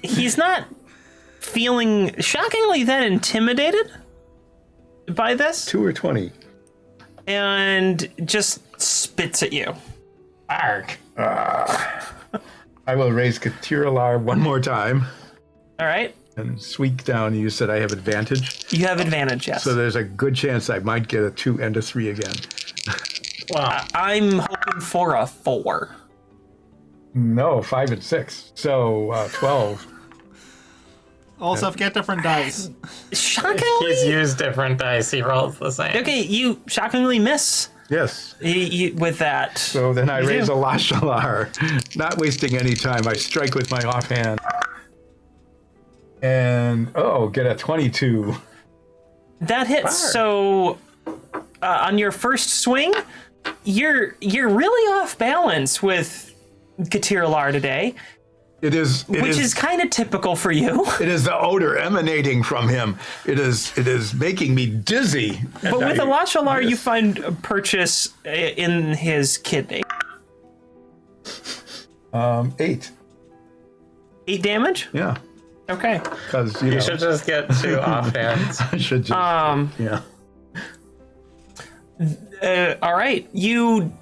He's not feeling shockingly that intimidated by this, 2 or 20. and just spits at you. Bark. I will raise Katiralar one more time All right, and squeak down. You said I have advantage, you have advantage. Yes. so there's a good chance I might get a 2 and a 3 again. Well, I'm hoping for a 4. No, 5 and 6. So 12. Also, get different dice. Shockingly, he's used different dice. He rolls the same. okay. You shockingly miss Yes. with that. So then I You raise do. a Lashalar. Not wasting any time. I strike with my offhand. And, get a 22. That hits. So on your first swing, you're really off balance with Katiralar today, It is kind of typical for you. it is the odor emanating from him. It is making me dizzy. But with the Lashalar, you find a purchase in his kidney. 8. 8 damage? Yeah. Okay. Because You should just get 2 offhands. I should just yeah. All right. You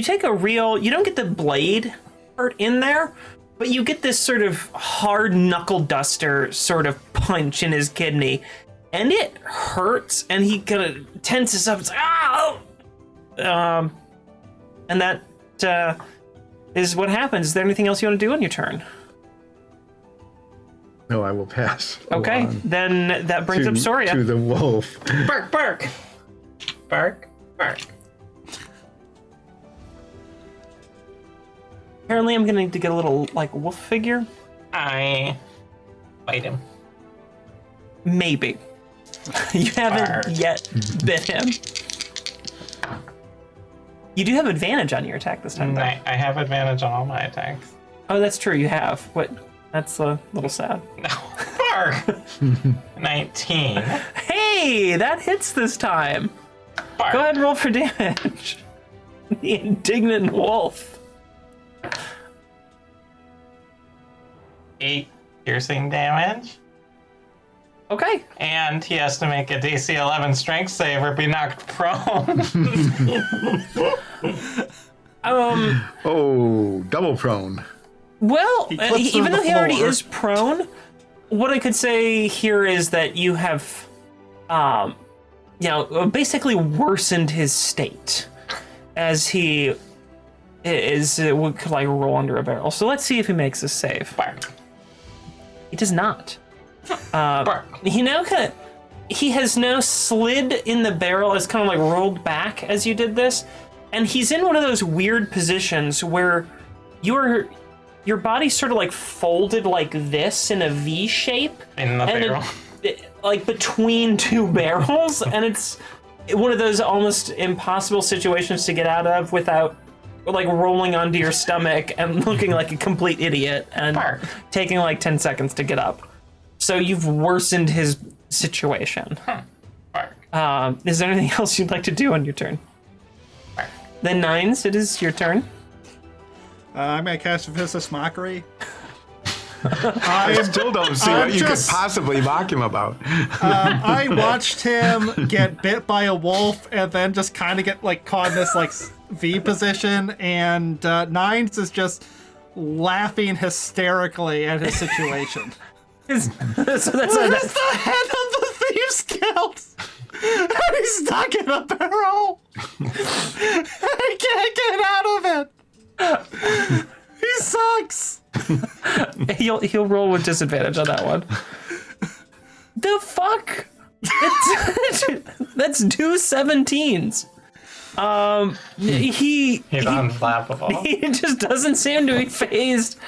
take a real. You don't get the blade part in there, but you get this sort of hard knuckle duster sort of punch in his kidney, and it hurts. And he kind of tenses up. It's like, ah! And that is what happens. Is there anything else you want to do on your turn? No, I will pass. Okay, along then that brings up to Soria. the wolf. Bark, bark. Bark, bark. Apparently, I'm gonna need to get a little like wolf figure. I bite him. Maybe. You haven't Bark. yet bit him. You do have advantage on your attack this time, though. I have advantage on all my attacks. Oh, that's true. You have. What? That's a little sad. No. Bark. 19. Hey, that hits this time. Bark. Go ahead and roll for damage. The indignant wolf. 8 piercing damage. Okay. And he has to make a DC 11 strength save or be knocked prone. Oh, double prone. Well, He clips through even the though he already floor. is prone, what I could say here is that you have, basically worsened his state as he would like roll under a barrel. So let's see if he makes a save. Bark. He does not. Bark. He has now slid in the barrel, has kind of like rolled back as you did this, and he's in one of those weird positions where your body's sort of like folded like this in a V shape. In the barrel. Like between two barrels, and it's one of those almost impossible situations to get out of without like rolling onto your stomach and looking like a complete idiot and Bark. taking like 10 seconds to get up. So you've worsened his situation. Bark. Is there anything else you'd like to do on your turn? Bark. Then Nines, it is your turn. I'm gonna cast Vicious Mockery. I still don't see I'm what you just- could possibly mock him about. I watched him get bit by a wolf and then just kind of get like caught in this like V position, and Nines is just laughing hysterically at his situation. So that's That's the head of the Thieves Guild! And he's stuck in a barrel! I can't get out of it! he'll roll with disadvantage on that one. The fuck? That's two 17s. He's unflappable. He just doesn't seem to be phased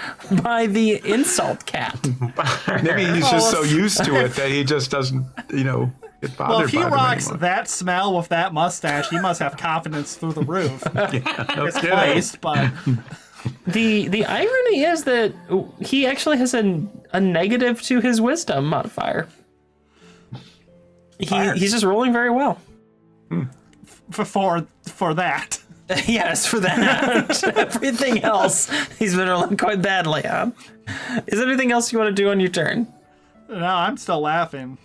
by the insult cat. Maybe he's just so used to it that he just doesn't, get bothered Well, if he by them rocks anymore. that smell with that mustache, he must have confidence through the roof. No It's kidding. placed, but The irony is that he actually has a negative to his wisdom modifier. He's just rolling very well. for that. Yes, for that. Everything else he's been rolling quite badly on. Is there anything else you want to do on your turn? No, I'm still laughing.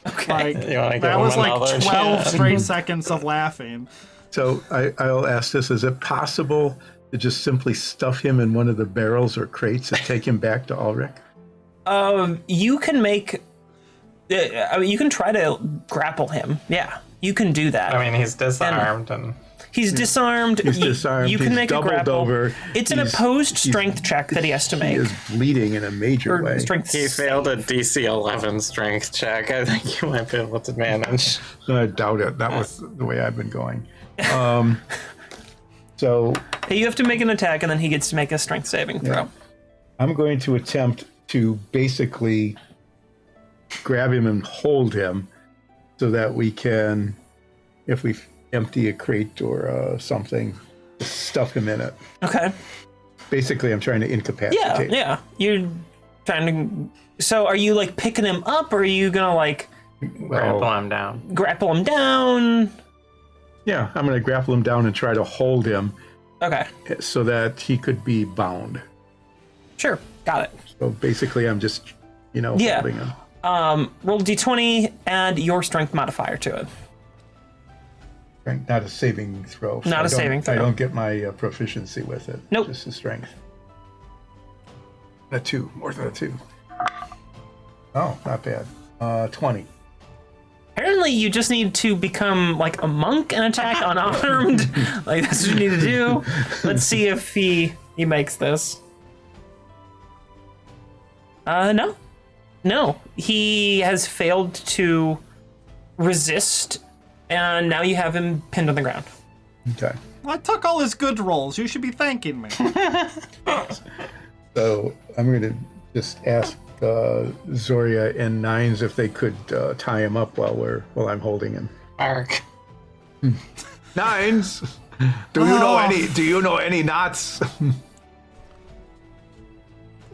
Okay. Like, You wanna give that him was like another 12 chance? straight seconds of laughing. So I'll ask this: is it possible to just simply stuff him in one of the barrels or crates and take him back to Ulrich? You can make. You can try to grapple him. Yeah, you can do that. I mean, he's disarmed and He's disarmed. He's disarmed. You can He's make a doubled grapple. over. It's an He's- opposed he's- strength check that he has to He make. is bleeding in a major Or way. strength. he failed a DC 11 strength check. I think you might be able to manage. I doubt it. That was the way I've been going. So Hey, you have to make an attack, and then he gets to make a strength saving throw. I'm going to attempt to basically grab him and hold him so that we can, if we empty a crate or something, stuff him in it. Okay. Basically, I'm trying to incapacitate. Yeah. You're trying to. So, are you like picking him up, or are you gonna like Grapple him down. grapple him down? Yeah, I'm going to grapple him down and try to hold him Okay. so that he could be bound. Sure. Got it. So basically, I'm just, Yeah. holding him. Roll d20, add your strength modifier to it. Right, not a saving throw. Not I a don't- saving throw. I don't get my proficiency with it. Nope. Just the strength. A 2, more than a 2. Oh, not bad. 20. Apparently, you just need to become like a monk and attack unarmed. Like that's what you need to do. Let's see if he makes this. No. He has failed to resist, and now you have him pinned on the ground. Okay. I took all his good rolls. You should be thanking me. So I'm going to just ask Zoria and Nines if they could tie him up while I'm holding him. Mark. Nines, do you know any knots?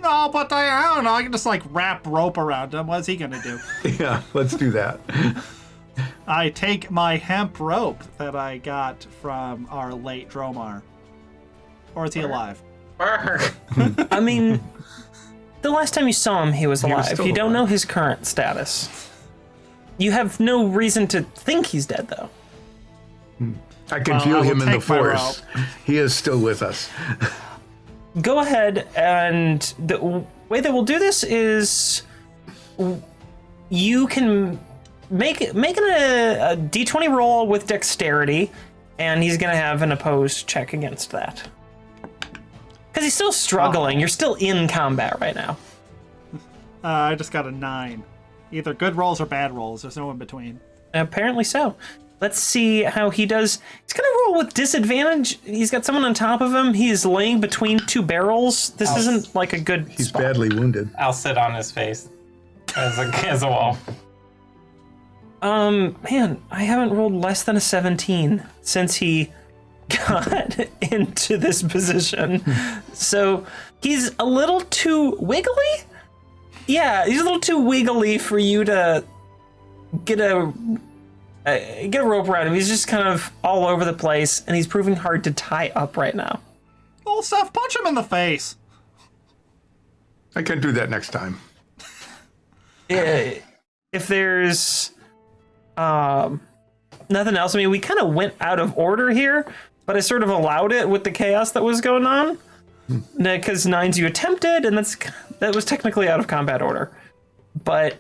No, but I don't know. I can just like wrap rope around him. What's he gonna do? Yeah, let's do that. I take my hemp rope that I got from our late Dromar. Or is he alive? Mark. I mean, the last time you saw him, he was was alive. still You don't alive. know his current status. You have no reason to think he's dead, though. I can Well, feel I will him in the take my force. He is still with us. Go ahead, and the way that we'll do this is you can make a d20 roll with dexterity, and he's gonna have an opposed check against that. Because he's still struggling. You're still in combat right now. I just got a 9. Either good rolls or bad rolls. There's no in between. Apparently so. Let's see how he does. He's gonna roll with disadvantage. He's got someone on top of him. He is laying between two barrels. This isn't like a good He's spot. badly wounded. I'll sit on his face as a wall. Man, I haven't rolled less than a 17 since he got into this position. So he's a little too wiggly. Yeah, he's a little too wiggly for you to get a rope around him. He's just kind of all over the place, and he's proving hard to tie up right now. Oh, Seth, punch him in the face. I can do that next time. If there's nothing else, I mean, we kind of went out of order here, but I sort of allowed it with the chaos that was going on. Because Nines you attempted, and that was technically out of combat order. But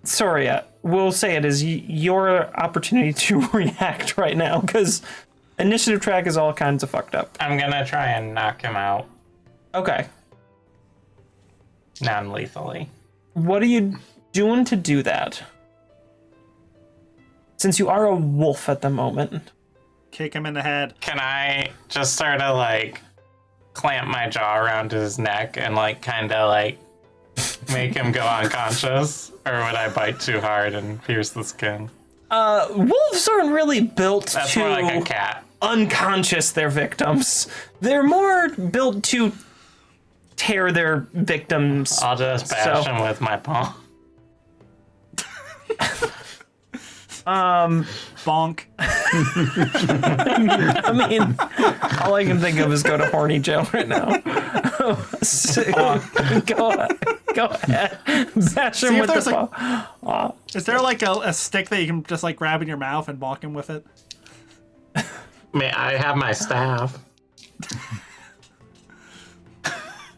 Soria, we'll say it is your opportunity to react right now, because initiative track is all kinds of fucked up. I'm gonna try and knock him out. Okay. non-lethally. What are you doing to do that? Since you are a wolf at the moment. Kick him in the head. Can I just sort of like clamp my jaw around his neck and like kind of like make him go unconscious? Or would I bite too hard and pierce the skin? Wolves aren't really built That's to more like a cat. unconscious their victims. They're more built to tear their victims. I'll just bash him with my paw. Bonk. I mean, all I can think of is go to horny jail right now. So, go ahead. Bash him if with there's the a- paw. Is there like a stick that you can just like grab in your mouth and bonk him with it? May I have my staff?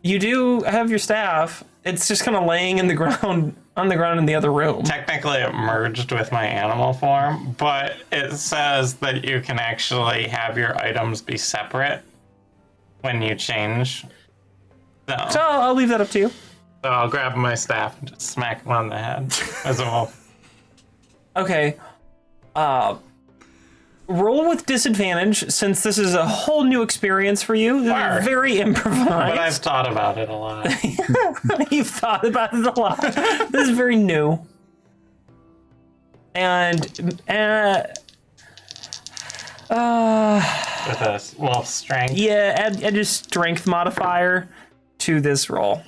You do have your staff. It's just kind of laying in the ground, on the ground in the other room. Technically, it merged with my animal form, but it says that you can actually have your items be separate when you change. So I'll leave that up to you. So I'll grab my staff and just smack him on the head as a wolf. Okay. Roll with disadvantage, since this is a whole new experience for you. Sure. Very improvised. But I've thought about it a lot. You've thought about it a lot. This is very new. And With a wolf strength. yeah, add your strength modifier to this roll.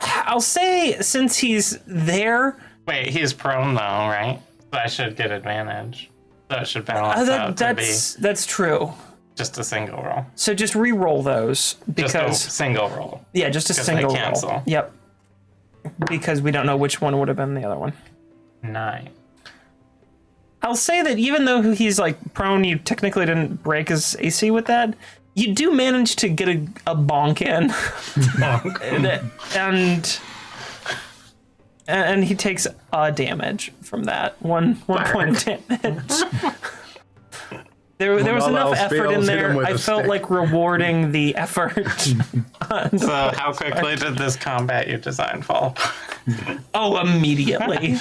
I'll say, since he's there, Wait, he's prone though, right? So I should get advantage. So it should balance out to be that's true. just a single roll. So just re-roll those because Just a single roll. yeah, just a 'cause single they cancel. roll. Yep. Because we don't know which one would have been the other one. 9. I'll say that even though he's like prone, you technically didn't break his AC with that. You do manage to get a bonk in, and he takes a damage from that. One point of damage. There was all enough else effort in fails, hit him there. with I a felt stick. like rewarding the effort. So how quickly did this combat you designed fall apart? Oh, immediately.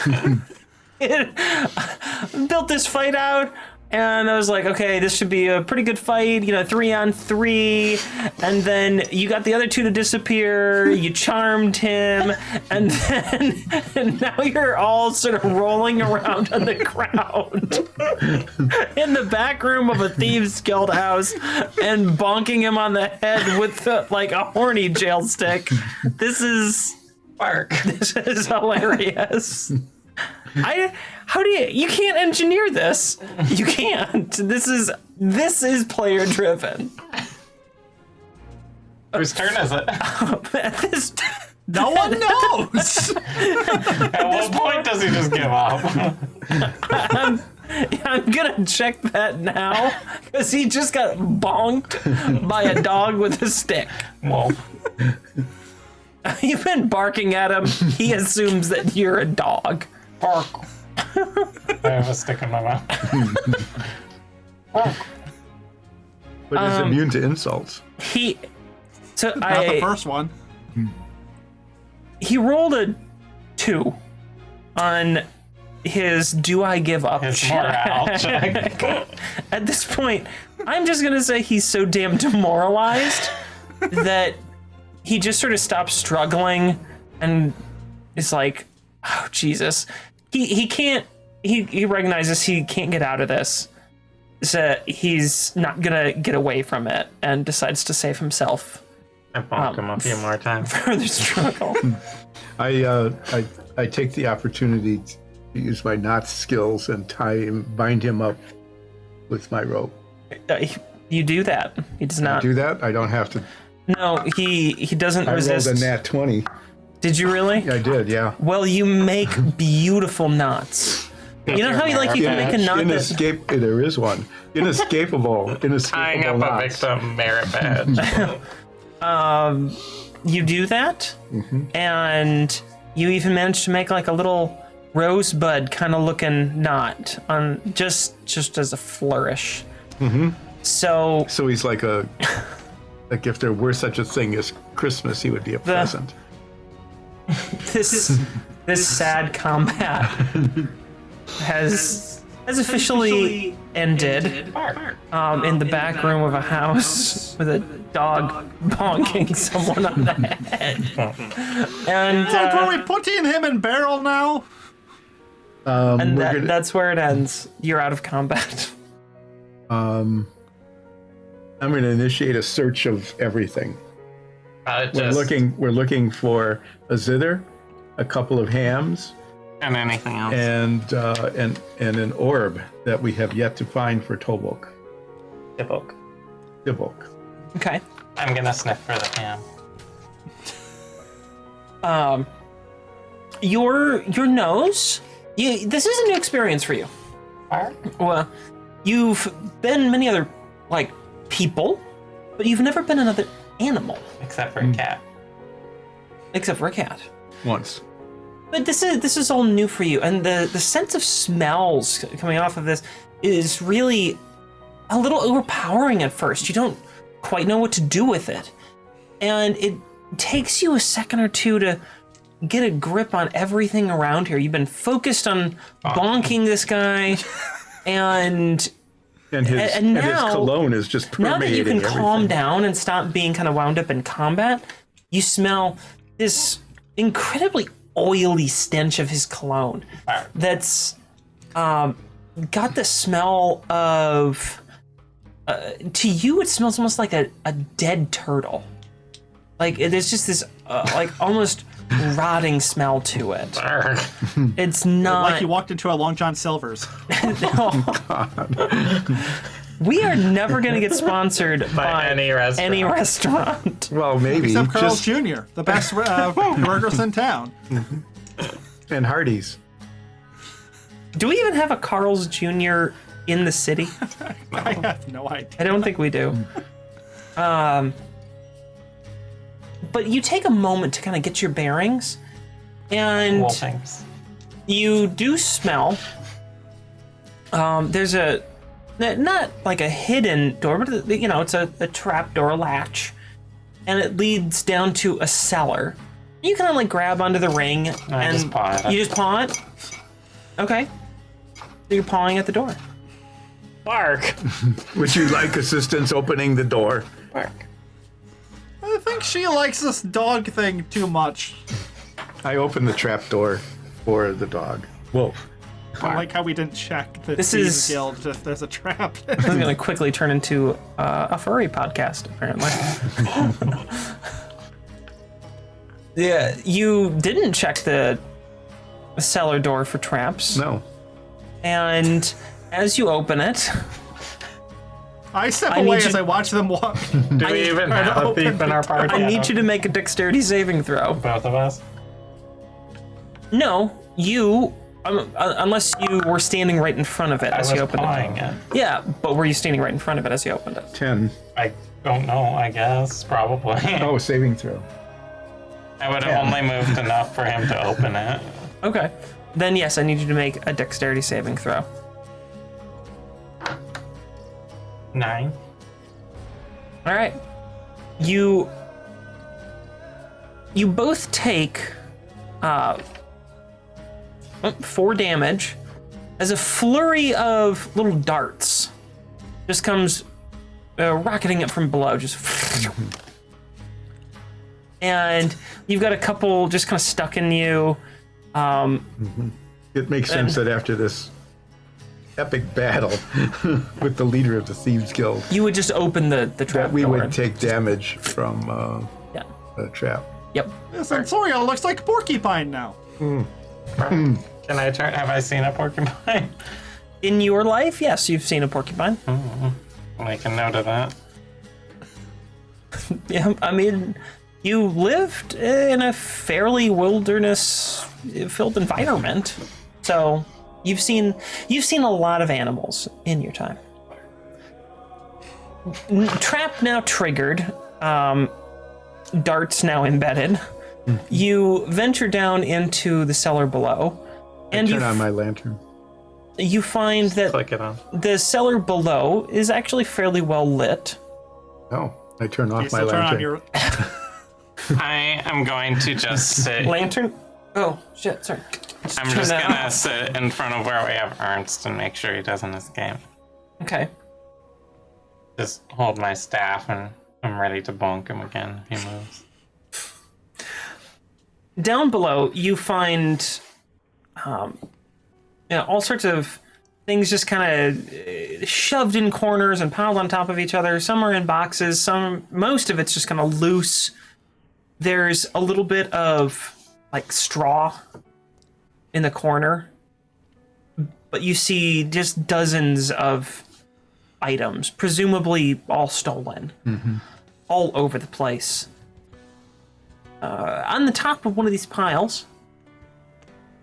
Built this fight out, and I was like, okay, this should be a pretty good fight, 3-on-3. And then you got the other two to disappear, you charmed him, and now you're all sort of rolling around on the ground in the back room of a Thieves Guild house and bonking him on the head with like a horny jail stick. This is hilarious. How do you can't engineer this. You can't. This is player driven. Whose turn is it? No one knows. At what point does he just give up? I'm gonna check that now because he just got bonked by a dog with a stick. Wolf. You've been barking at him. He assumes that you're a dog. Bark. I have a stick in my mouth. But he's immune to insults. Not the first one. He rolled a 2 on his "Do I Give Up" His check. morale check. At this point, I'm just gonna say he's so damn demoralized that he just sort of stops struggling and is like, "Oh Jesus!" He can't. He recognizes he can't get out of this, so he's not gonna get away from it, and decides to save himself. I bonked him a few more times. Further struggle. I take the opportunity to use my knot skills and bind him up with my rope. You do that. He does not. Do that? I don't have to. No, he doesn't I resist. rolled a nat 20. Did you really? I did, yeah. Well, you make beautiful knots. You know how you can make a knot that... There is one. Inescapable Tying up knots. a victim merit badge. You do that, and you even manage to make like a little rosebud kind of looking knot on just as a flourish. So So he's like like if there were such a thing as Christmas, he would be a present. this sad combat has officially ended in the back room of a house with a dog bonking someone on the head. And Are we putting him in barrel now? and that's where it ends. You're out of combat. I'm going to initiate a search of everything. We're looking for a zither, a couple of hams, and anything else. and an orb that we have yet to find for Tobok. Tibok. Okay. I'm gonna sniff for the ham. Your nose. This is a new experience for you. Well, you've been many other people, but you've never been another animal Except for a cat. except for a cat. Once. But this is all new for you, and the sense of smells coming off of this is really a little overpowering at first. You don't quite know what to do with it, and it takes you a second or two to get a grip on everything around here. You've been focused on bonking this guy, and His cologne is just now that you permeating can calm everything. down and stop being kind of wound up in combat, you smell this incredibly oily stench of his cologne that's got the smell of to you it smells almost like a dead turtle. Like there's just this almost rotting smell to it. It's not Like you walked into a Long John Silver's. We are never going to get sponsored by any restaurant. any restaurant. Well, maybe. Except Carl's just, Jr., the best burgers in town. and Hardee's. Do we even have a Carl's Jr. in the city? I have no idea. I don't think we do. But you take a moment to kind of get your bearings, and Wolfings. you do smell. There's not like a hidden door, but it's a trap door latch, and it leads down to a cellar. You kind of grab onto the ring and just paw it. you just paw it. Okay, so you're pawing at the door. Bark. Would you like assistance opening the door? Bark. I think she likes this dog thing too much. I open the trap door for the dog. Wolf. I like how we didn't check the This Thieves is- Guild if there's a trap. This is going to quickly turn into a furry podcast, apparently. Yeah, you didn't check the cellar door for traps. No. And as you open it, I step I need away you- as I watch them walk. Do we even have a thief in our party? I need you to make a dexterity saving throw. Both of us? No, you, unless you were standing right in front of it I as was you opened pawing it. it. Yeah, but were you standing right in front of it as you opened it? 10. I don't know, I guess. Probably. Oh, saving throw. I would have only moved enough for him to open it. Okay. Then yes, I need you to make a dexterity saving throw. 9. All right. You both take 4 damage as a flurry of little darts just comes rocketing up from below, just and you've got a couple just kind of stuck in you. It makes sense that after this epic battle with the leader of the Thieves Guild, You would just open the trap that we door. would take damage from Yeah. the trap. Yep. This Sensorial looks like Porcupine now. Can I turn? Have I seen a porcupine? In your life, yes, you've seen a porcupine. Make a note of that. Yeah, I mean, you lived in a fairly wilderness-filled environment, so you've seen a lot of animals in your time. Trap now triggered, darts now embedded. You venture down into the cellar below, and Turn you on my lantern. you find that Click it on. the cellar below is actually fairly well lit. Oh, I turn off Okay, my so turn lantern. on your. I am going to just sit. Lantern? Oh, shit, sorry. I'm turn just that gonna off. sit in front of where we have Ernst and make sure he doesn't escape. Okay. Just hold my staff and I'm ready to bonk him again if he moves. Down below, you find all sorts of things just kind of shoved in corners and piled on top of each other. Some are in boxes, most of it's just kind of loose. There's a little bit of like straw in the corner, but you see just dozens of items, presumably all stolen, all over the place. On the top of one of these piles,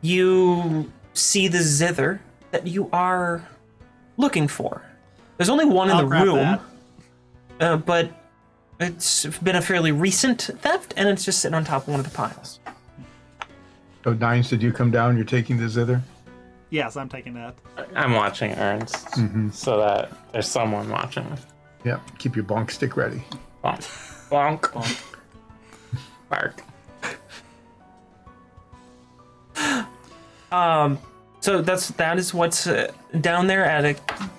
you see the zither that you are looking for. There's only one in I'll the grab room, but it's been a fairly recent theft, and it's just sitting on top of one of the piles. So, Nines, did you come down? You're taking the zither? Yes, I'm taking that. I'm watching Ernst so that there's someone watching. Yep. Keep your bonk stick ready. Bonk. Bonk. Bonk. Bark. So that is what's down there at a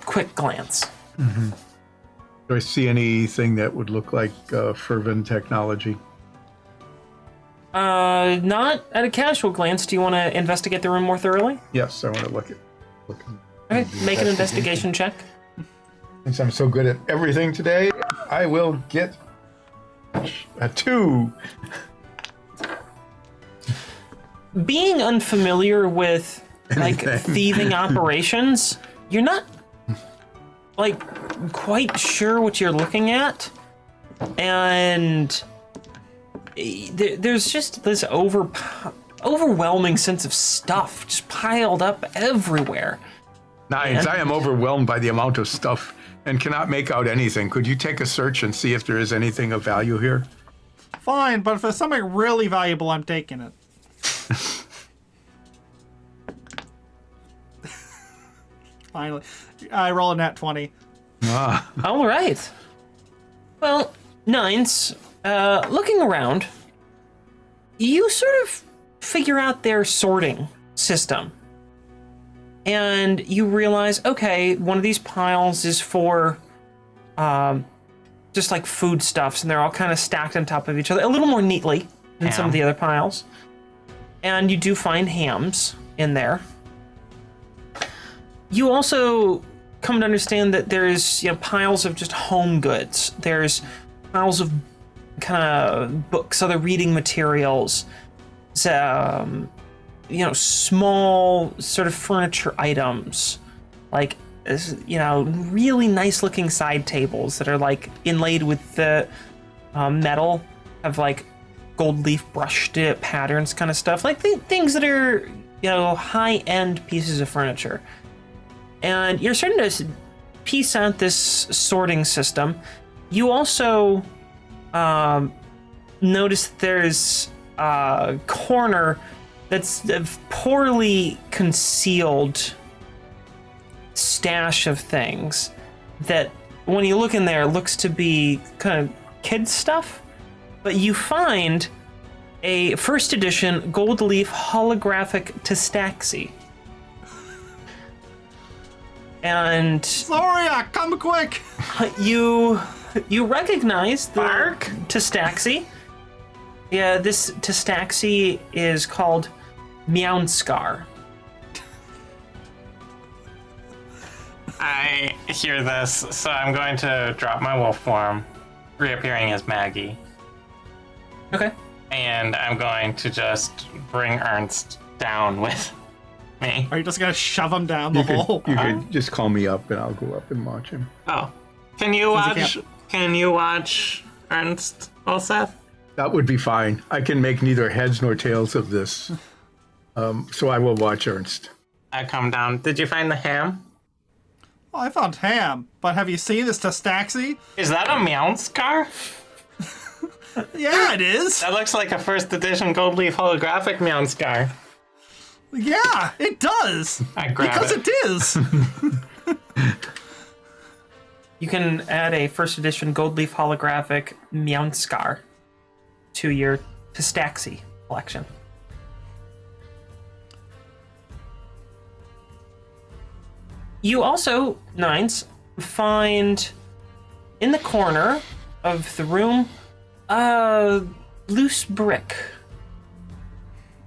quick glance. Do I see anything that would look like fervent technology? Not at a casual glance. Do you want to investigate the room more thoroughly? Yes, I want to look at. Okay, make an investigation check. Since I'm so good at everything today, I will get a 2. Being unfamiliar with like Anything. thieving operations, you're not like quite sure what you're looking at, and there's just this overwhelming sense of stuff just piled up everywhere. Nines, Yeah. I am overwhelmed by the amount of stuff and cannot make out anything. Could you take a search and see if there is anything of value here? Fine, but if there's something really valuable, I'm taking it. Finally, I roll a nat 20. All right. Well, Nines, looking around, you sort of figure out their sorting system. And you realize, okay, one of these piles is for just like foodstuffs, and they're all kind of stacked on top of each other, a little more neatly than some of the other piles. And you do find hams in there. You also come to understand that there's piles of just home goods. There's piles of kind of books, other reading materials, small sort of furniture items, like really nice looking side tables that are like inlaid with the metal, have like gold leaf brushed patterns, kind of stuff, like things that are high end pieces of furniture. And you're starting to piece out this sorting system. You also notice there's a corner that's a poorly concealed stash of things that, when you look in there, looks to be kind of kid stuff. But you find a first edition gold leaf holographic Testaxi. And Gloria, come quick! you recognize the Testaxi. Yeah, this Testaxi is called Meownskar. I hear this, so I'm going to drop my wolf form, reappearing as Maggie, Okay. and I'm going to just bring Ernst down with me. Are you just gonna shove him down the You hole? could just call me up and I'll go up and watch him. Oh, can you Since watch? you Can you watch Ernst, Olseth? That would be fine. I can make neither heads nor tails of this. So I will watch Ernst. I come down. Did you find the ham? Oh, I found ham, but have you seen this Testaxi? Is that a Meownskar? Yeah, it is. That looks like a first edition gold leaf holographic Meownskar. Yeah, it does. I grab Because it. it is. You can add a first edition gold leaf holographic Meowscar to your Pistaxi collection. You also, Nines, find in the corner of the room a loose brick.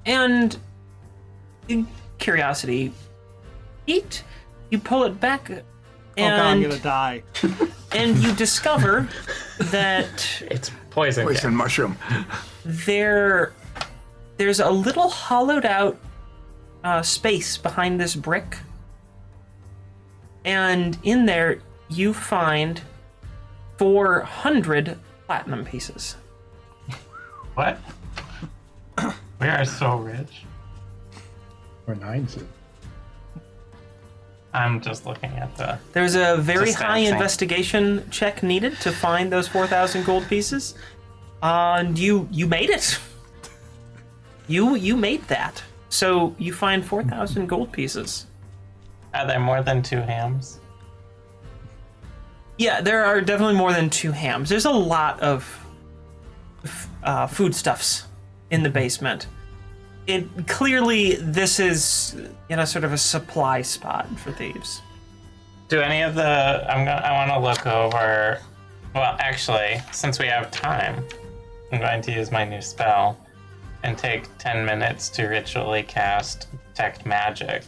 And in curiosity, you pull it back Oh god, I'm and, gonna die. and you discover that It's poison. Poison mushroom. there's a little hollowed out space behind this brick. And in there, you find 400 platinum pieces. What? We are so rich. Or nines. I'm just looking at the. There's a very Just high dancing. investigation check needed to find those 4,000 gold pieces. And you made it. You made that. So you find 4,000 gold pieces. Are there more than 2 hams? Yeah, there are definitely more than 2 hams. There's a lot of foodstuffs in the basement. Clearly, this is sort of a supply spot for thieves. Do any of the? I want to look over. Well, actually, since we have time, I'm going to use my new spell and take 10 minutes to ritually cast Detect Magic.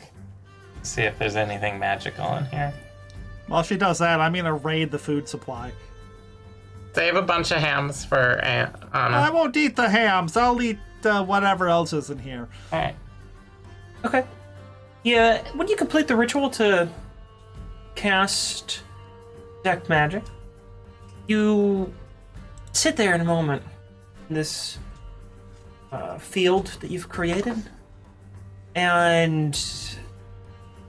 See if there's anything magical in here. While she does that, I'm gonna raid the food supply. Save a bunch of hams for I Anna. won't eat the hams. I'll eat whatever else is in here. All right. Okay. Yeah, when you complete the ritual to cast Detect Magic, you sit there in a moment in this field that you've created and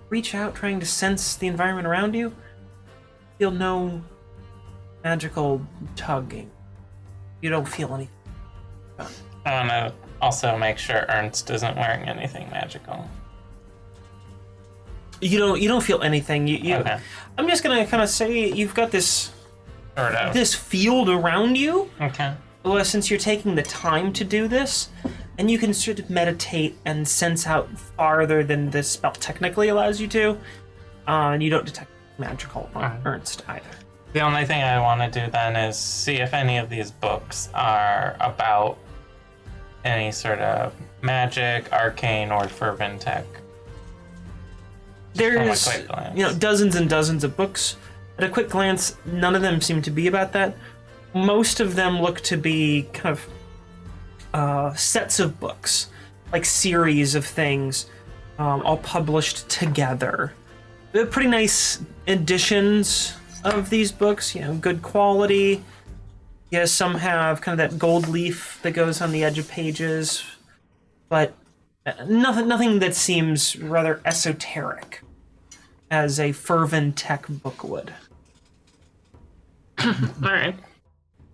reach out, trying to sense the environment around you. Feel no magical tugging. You don't feel anything. I want to also make sure Ernst isn't wearing anything magical. You don't feel anything. Okay. I'm just gonna kind of say you've got this Sort of. this field around you. Okay. Well, since you're taking the time to do this, and you can sort of meditate and sense out farther than this spell technically allows you to, and you don't detect magical on Alright. Ernst either. The only thing I want to do then is see if any of these books are about any sort of magic, arcane, or fervent tech. There's quick glance. dozens and dozens of books. At a quick glance, none of them seem to be about that. Most of them look to be kind of sets of books, like series of things, all published together. They're pretty nice editions of these books, good quality. Yeah, some have kind of that gold leaf that goes on the edge of pages, but nothing that seems rather esoteric as a fervent tech book would. All right.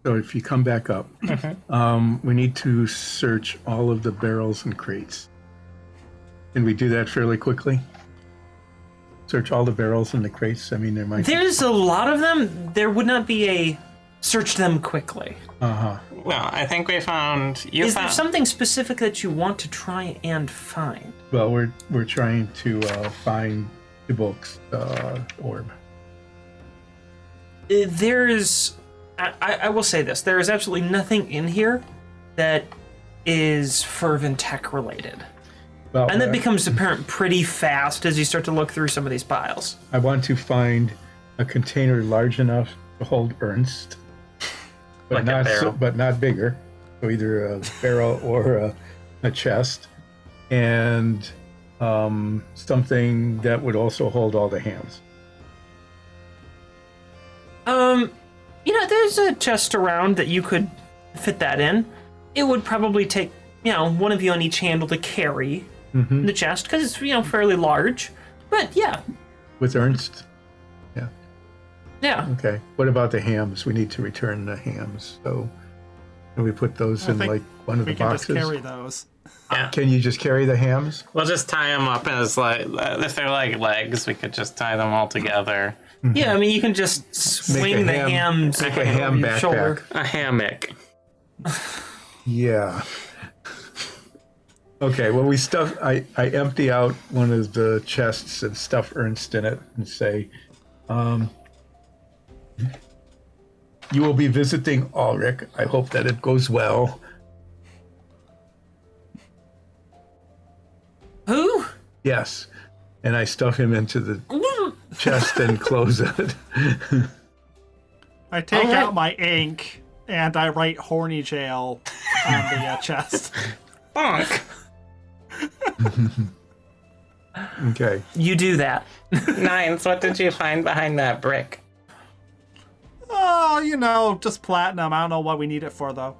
So if you come back up, we need to search all of the barrels and crates. Can we do that fairly quickly? Search all the barrels and the crates? I mean, there might There's a lot of them. There would not be a search them quickly. Well, I think we found. Is there something specific that you want to try and find? Well, we're trying to find the book's orb. There's... I will say this. There is absolutely nothing in here that is fervent tech related. Well, And that becomes apparent pretty fast as you start to look through some of these piles. I want to find a container large enough to hold Ernst, but Like a not barrel. but not bigger. So either a barrel or a chest, and something that would also hold all the hams. There's a chest around that you could fit that in. It would probably take, one of you on each handle to carry the chest, because it's, fairly large. But yeah, With Ernst? yeah. Okay. What about the hams? We need to return the hams. So And we put those in think like one of the We can just boxes. carry those. Yeah. Can you just carry the hams? We'll just tie them up as like, if they're like legs, we could just tie them all together. Yeah, I mean, you can just swing the hams Make a over ham your backpack. shoulder. A hammock. Yeah. Okay, well, I empty out one of the chests and stuff Ernst in it and say, you will be visiting Ulrich. I hope that it goes well. Who? Yes. And I stuff him into the chest and close it. I take Alright. out my ink and I write horny jail on the chest. Bonk. Okay. You do that. Nines, what did you find behind that brick? Oh, you know, just platinum. I don't know what we need it for, though.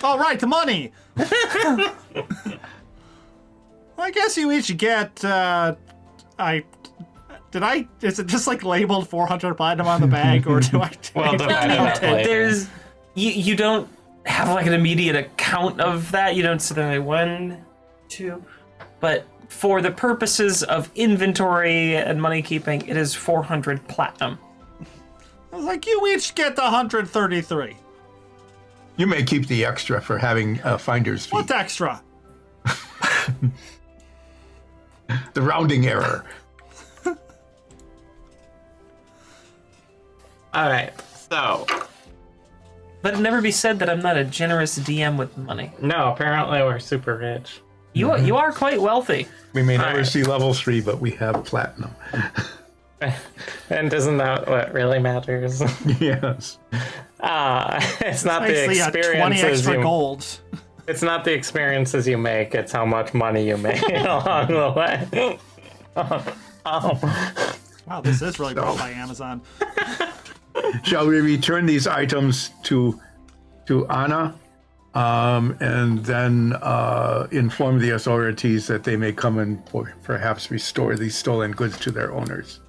All right, the money. I guess you each get. Is it just like labeled 400 platinum on the bag, or do I? Well, take- the I mean, Right. Later. there's you don't have like an immediate account of that. You don't sit there like 1, 2, but for the purposes of inventory and money keeping, it is 400 platinum. I was like, you each get 133. You may keep the extra for having finder's fee. What's extra? The rounding error. All right, so Let it never be said that I'm not a generous DM with money. no, apparently we're super rich. You are quite wealthy. We may never Alright. see level 3, but we have platinum. And isn't that what really matters? Yes. It's not the Basically, 20 experiences extra you. gold. It's not the experiences you make. It's how much money you make along the way. Wow, this is really brought by Amazon. Shall we return these items to Anna, and then inform the authorities that they may come and perhaps restore these stolen goods to their owners?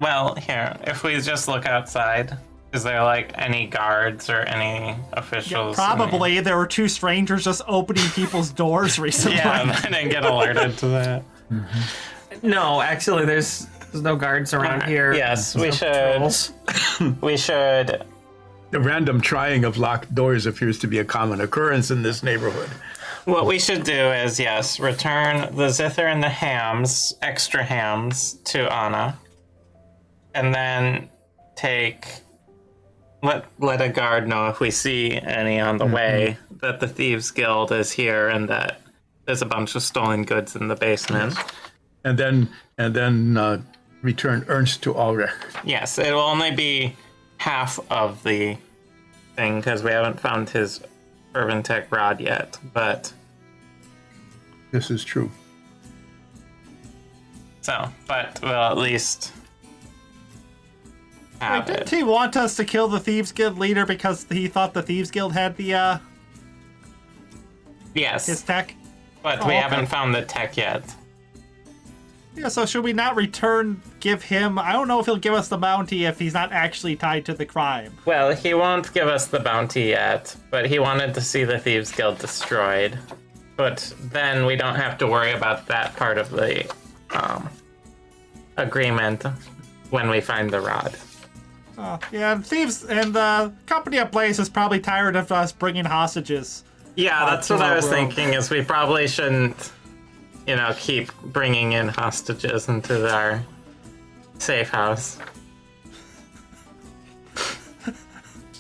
Well, here, if we just look outside, is there like any guards or any officials? Probably there were 2 strangers just opening people's doors recently. Yeah, and I didn't get alerted to that. No, actually, there's no guards around here. Yes, we No should. patrols. We should. The random trying of locked doors appears to be a common occurrence in this neighborhood. What we should do is, yes, return the Zither and the hams, extra hams, to Anna, and then let a guard know if we see any on the way that the Thieves Guild is here and that there's a bunch of stolen goods in the basement. And then return Ernst to Ulrich. Yes, it will only be half of the thing because we haven't found his Ferventech rod yet, but This is true. but we'll at least Wait, have didn't it. he want us to kill the Thieves Guild leader because he thought the Thieves Guild had the Yes, his tech? but Oh, we okay. haven't found the tech yet. Yeah, so should we not give him... I don't know if he'll give us the bounty if he's not actually tied to the crime. Well, he won't give us the bounty yet, but he wanted to see the Thieves Guild destroyed. But then we don't have to worry about that part of the agreement when we find the rod. Yeah, and Thieves and the company at Blaze is probably tired of us bringing hostages. Yeah, that's to what I our was room. thinking, is we probably shouldn't, keep bringing in hostages into our safe house.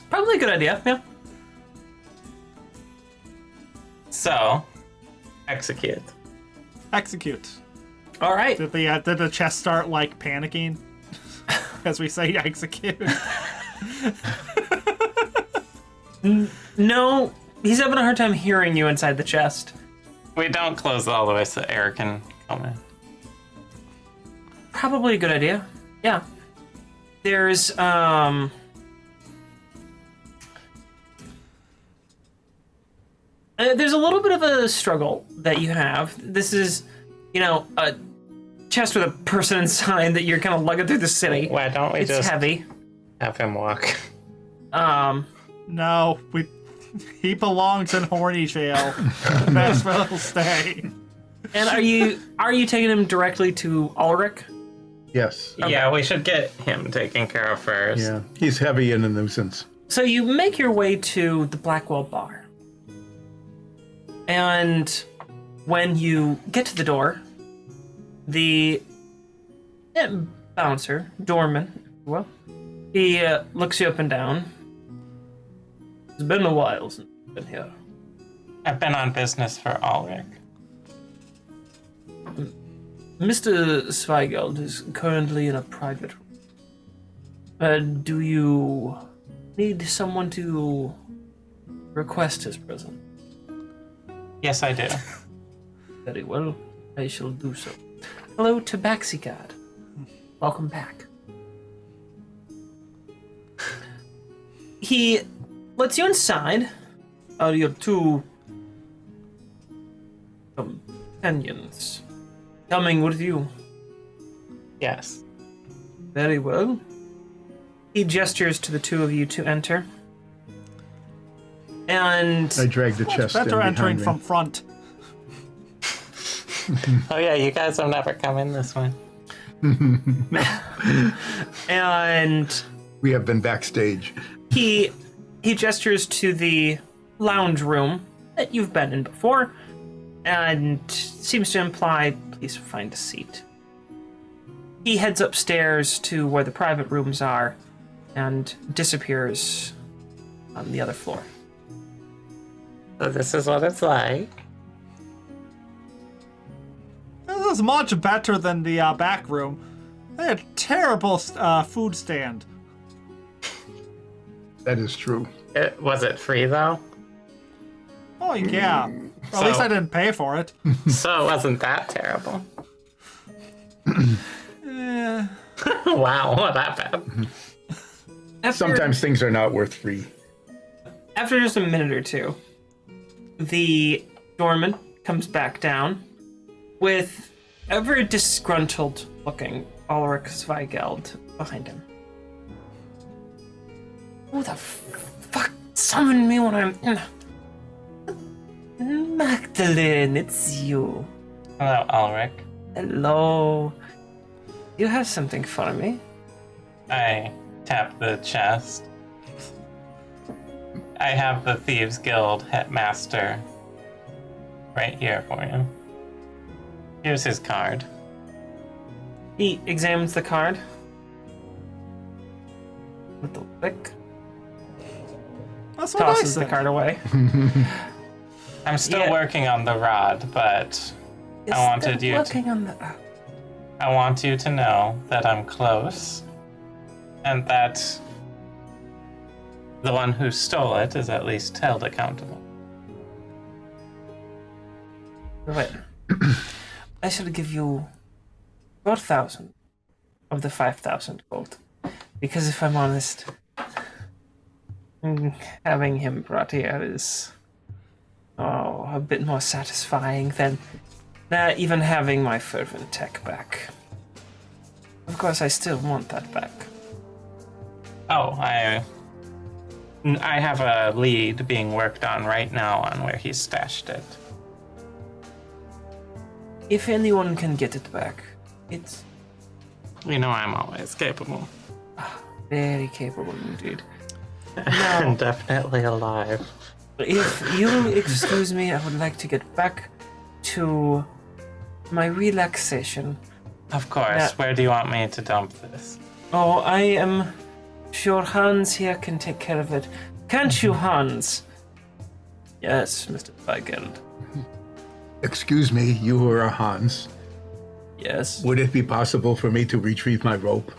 Probably a good idea. Yeah. So, execute. Execute. All right. Did the chest start like panicking as we say execute? No, he's having a hard time hearing you inside the chest. We don't close all the way so Eric can come in. Probably a good idea. Yeah. There's there's a little bit of a struggle that you have. This is, a chest with a person inside that you're kind of lugging through the city. Why don't we It's just heavy. have him walk? No, he belongs in horny jail. That's where he'll stay. And are you taking him directly to Ulrich? Yes. Yeah, we should get him taken care of first. Yeah. He's heavy and a nuisance. So you make your way to the Blackwell Bar. And when you get to the door, the bouncer, doorman, well, he looks you up and down. It's been a while since I've been here. I've been on business for Ulrich. Mr. Zweigeld is currently in a private room. Do you need someone to request his presence? Yes, I do. Very well, I shall do so. Hello, Tabaxicad. Welcome back. He lets you inside. Are your two companions coming with you? Yes. Very well. He gestures to the two of you to enter. And I dragged the chest in Better behind entering me. from front. Oh yeah, you guys have never come in this way. and We have been backstage. he gestures to the lounge room that you've been in before and seems to imply, please find a seat. He heads upstairs to where the private rooms are and disappears on the other floor. So this is what it's like. This is much better than the back room. They had a terrible food stand. That is true. Was it free though? Oh, yeah. Well, at least So- I didn't pay for it. So it wasn't that terrible. Eh. Wow, not that bad. Sometimes things are not worth free. After just a minute or two, the doorman comes back down with a very disgruntled looking Ulrich Zweigeld behind him. Who the fuck summoned me when I'm... Magdalene, it's you. Hello, Ulrich. Hello. You have something for me? I tap the chest. I have the Thieves Guild headmaster right here for you. Here's his card. He examines the card. With a lick, That's what I tosses the said. card away. I'm still Yeah. working on the rod, but I wanted you to... Working on the... I want you to know that I'm close, and that the one who stole it is at least held accountable. Wait. I shall give you 4,000 of the 5,000 gold. Because if I'm honest, having him brought here is a bit more satisfying than even having my fervent tech back. Of course, I still want that back. Oh, I have a lead being worked on right now on where he stashed it. If anyone can get it back, it's You know I'm always capable. very capable indeed. I'm definitely alive. If you'll excuse me, I would like to get back to my relaxation. Of course. Yeah. Where do you want me to dump this? Oh, I am sure Hans here can take care of it. Can't you, Hans? Yes, Mr. Zweigeld. Excuse me, you are a Hans. Yes. Would it be possible for me to retrieve my rope?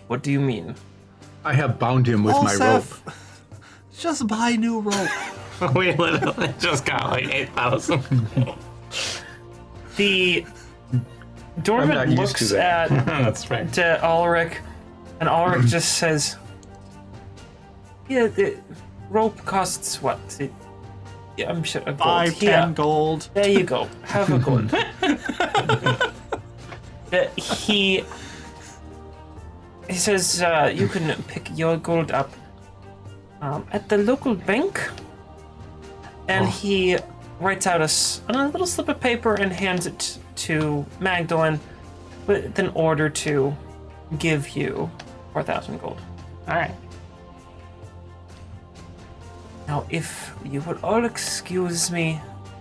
What do you mean? I have bound him with my rope. Seth, just buy new rope. We literally just got like 8,000. The I'm doorman not used looks to that. at That's right. to Ulrich, and Ulrich just says, "Yeah, the rope costs what? Yeah, I'm sure a gold. 5, 10 gold. There you go. Have a gold." He he says you can pick your gold up at the local bank. And he writes out on a little slip of paper and hands it to Magdalene with an order to give you 4,000 gold. All right. Now, if you would all excuse me,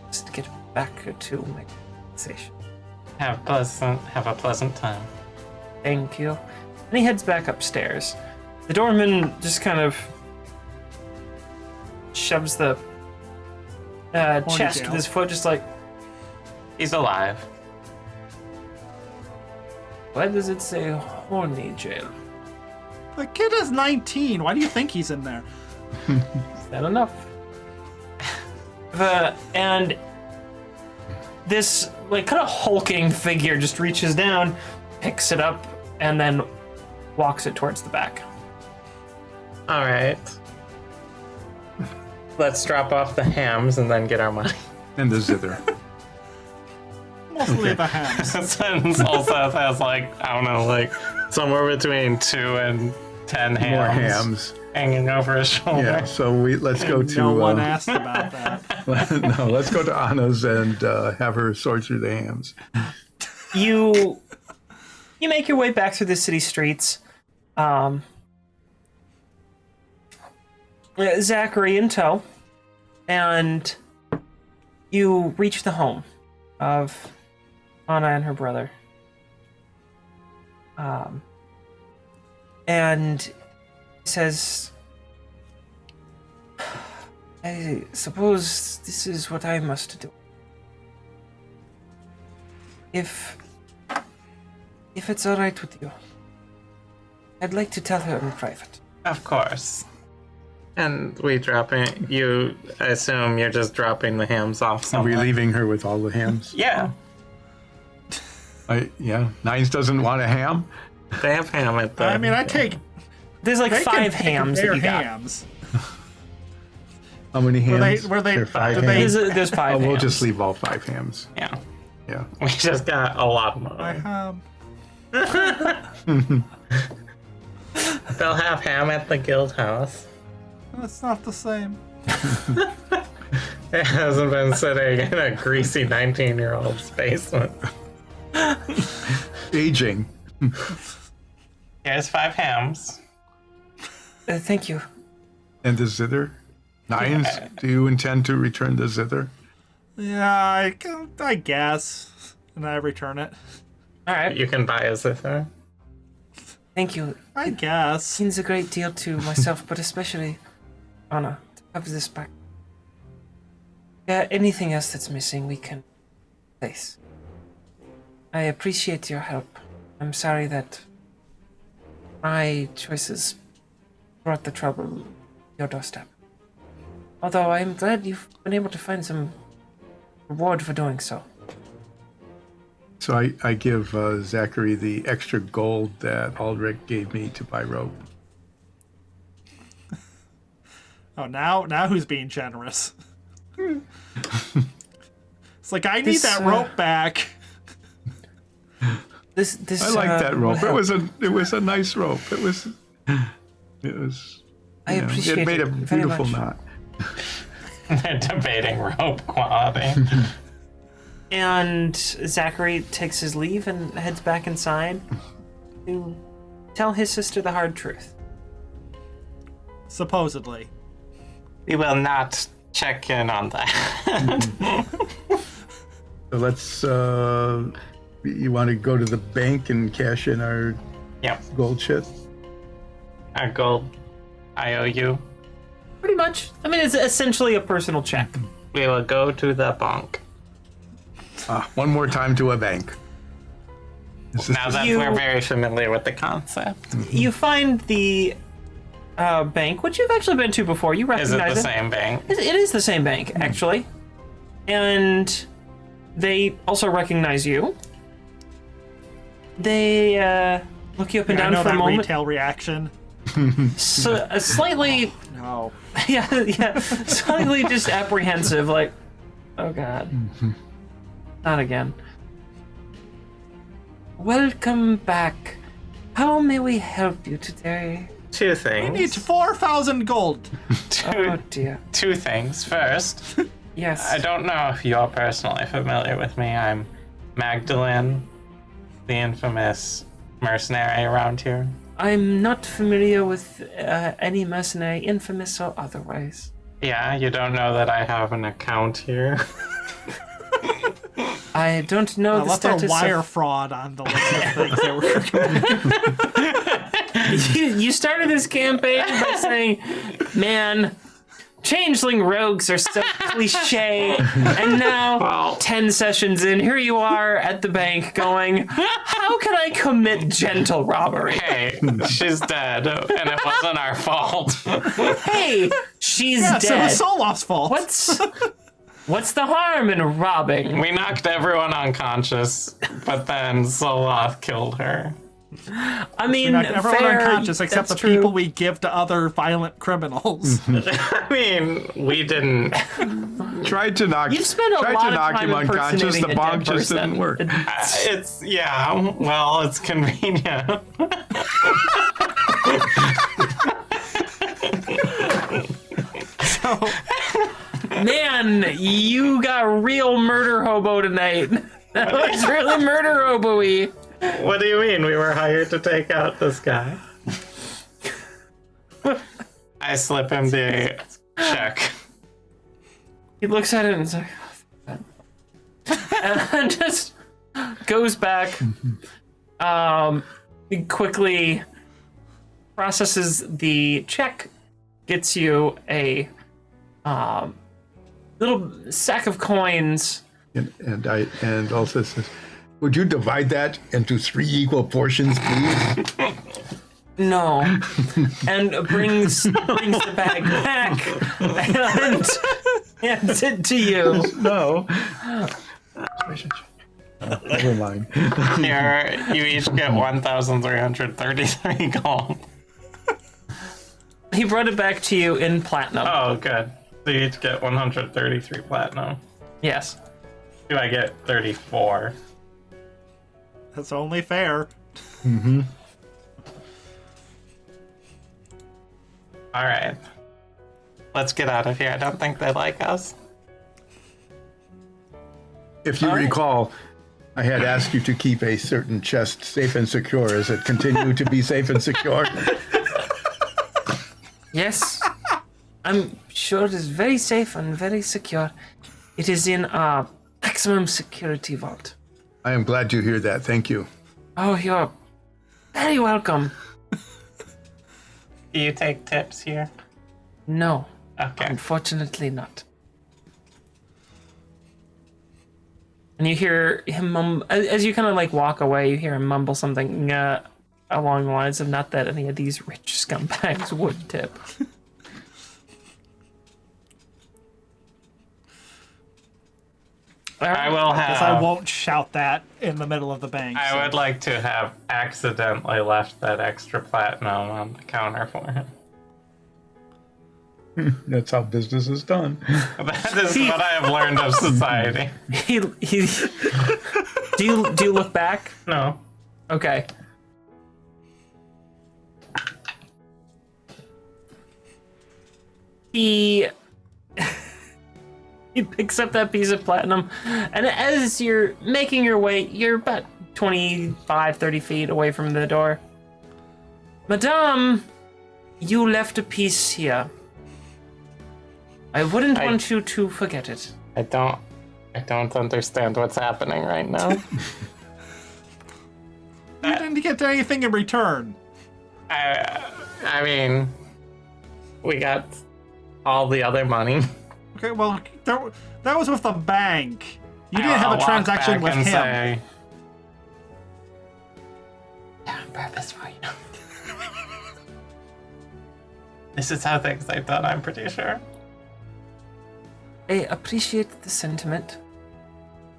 just get back to my conversation. Have a pleasant time. Thank you. And he heads back upstairs. The doorman just kind of shoves the chest with his foot, just like, He's alive. why does it say horny jail? The kid is 19. Why do you think he's in there? Is that enough? And this like kind of hulking figure just reaches down, picks it up, and then walks it towards the back. All right. Let's drop off the hams and then get our money. And the zither. Mostly the hams. Since also has like, I don't know, like somewhere between 2 and 10 hams. More hams. Hanging over his shoulder. Yeah, so let's go to No one asked about that. no, let's go to Anna's and have her sort through the hams. You make your way back through the city streets. Zachary in tow, and you reach the home of Anna and her brother. And he says, I suppose this is what I must do. If it's all right with you, I'd like to tell her in private. Of course. And we dropping you. I assume you're just dropping the hams off Are somewhere. we leaving her with all the hams? Yeah, Yeah. Nines doesn't want a ham? they have ham at the. I mean, I take There's like they 5 can pick hams that their you got. hams. How many hams? Were they? There are 5 do they- hams. There's 5 Oh, we'll hams. just leave all 5 hams. Yeah, Yeah. we just got a lot more. I have. They'll have ham at the guild house. That's not the same. It hasn't been sitting in a greasy 19-year-old's basement. Aging. Here's 5 hams. Thank you. And the zither? Nines, Yeah. do you intend to return the zither? Yeah, I guess. And I return it. All right. You can buy a Zither. Thank you. I guess. Means a great deal to myself, but especially Anna, to have this back. Yeah, anything else that's missing, we can place. I appreciate your help. I'm sorry that my choices brought the trouble to your doorstep. Although I am glad you've been able to find some reward for doing so. So I give Zachary the extra gold that Aldrich gave me to buy rope. Oh, now who's being generous? It's like I need This, that rope back. This I like that will rope. help. It was a nice rope. It was. I you know, appreciate it made a very beautiful much. knot. They're debating rope quality. And Zachary takes his leave and heads back inside to tell his sister the hard truth. Supposedly. We will not check in on that. So let's. You want to go to the bank and cash in our Yep. gold shit? Our gold IOU. Pretty much. I mean, it's essentially a personal check. We will go to the bank. One more time to a bank. This is Now that You- we're very familiar with the concept. You find the bank, which you've actually been to before. You Is it recognize the same bank? It is the same bank, actually. And they also recognize you. They look you up and I down know for a that moment. retail reaction. So, slightly, No. yeah, slightly just apprehensive, like, oh god, not again. Welcome back How may we help you today? Two We things. need 4,000 gold. Oh dear. Two things. First, Yes. I don't know if you're personally familiar with me. I'm Magdalene, the infamous mercenary around here. I'm not familiar with any mercenary, infamous or otherwise. Yeah, you don't know that I have an account here. I don't know the Let's throw status wire of... fraud on the list of things that we're You started this campaign by saying, man, changeling rogues are so cliche. And now, 10 sessions in, here you are at the bank going, how can I commit gentle robbery? Hey, she's dead, and it wasn't our fault. Hey, she's Yes, it dead. was Solof's fault. What's the harm in robbing? We knocked everyone unconscious, but then Zoloth killed her. I mean, Knocked everyone fair, unconscious except the that's true. people we give to other violent criminals. I mean, we didn't. Tried to knock. You've spent a tried lot to of knock time him unconscious. impersonating The a bomb dead just didn't person. work. It's well, it's convenient. Man, you got real murder hobo tonight. That was really murder hobo-y. What do you mean? We were hired to take out this guy. I slip him the check. He looks at it and is like, oh, and just goes back. He quickly processes the check, gets you a little sack of coins. And also says, would you divide that into 3 equal portions, please? No, and brings the bag back and hands it to you. No. Never mind. Here, you each get 1,333 gold. He brought it back to you in platinum. Oh, good. So you each get 133 platinum. Yes. Do I get 34? That's only fair. All right. Let's get out of here. I don't think they like us. If you recall, I had asked you to keep a certain chest safe and secure. Is it continue to be safe and secure? Yes. I'm sure it is very safe and very secure. It is in our maximum security vault. I am glad to hear that. Thank you. Oh, you're very welcome. Do you take tips here? No, Okay. unfortunately not. And you hear him as you kind of like walk away, you hear him mumble something along the lines of not that any of these rich scumbags would tip. I will have. Because I won't shout that in the middle of the bank. I would like to have accidentally left that extra platinum on the counter for him. That's how business is done. That is what I have learned of society. He do you look back? No. Okay. He picks up that piece of platinum, and as you're making your way, you're about 25, 30 feet away from the door. Madame, you left a piece here. I wouldn't want you to forget it. I don't understand what's happening right now. You didn't get anything in return. I mean, we got all the other money. Okay, well, that was with the bank. You didn't I'll have a walk transaction back with and him. say, yeah, on purpose for you. This is how things are done, I'm pretty sure. I appreciate the sentiment.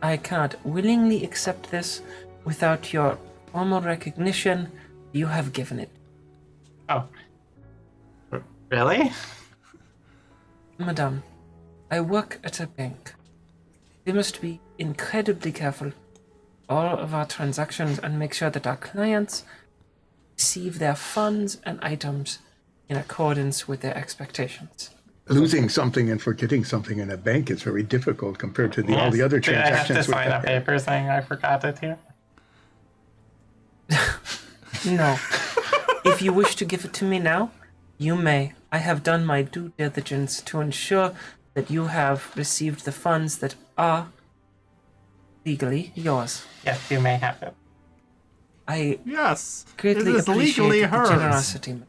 I cannot willingly accept this without your formal recognition. You have given it. Oh. Really? Madame, I work at a bank. We must be incredibly careful all of our transactions and make sure that our clients receive their funds and items in accordance with their expectations. Losing something and forgetting something in a bank is very difficult compared to all the other Do I have transactions. to sign a we've had. paper saying I forgot it here? No. If you wish to give it to me now, you may. I have done my due diligence to ensure that you have received the funds that are legally yours. Yes, you may have it. I Yes, greatly it is appreciate legally the hers. generosity.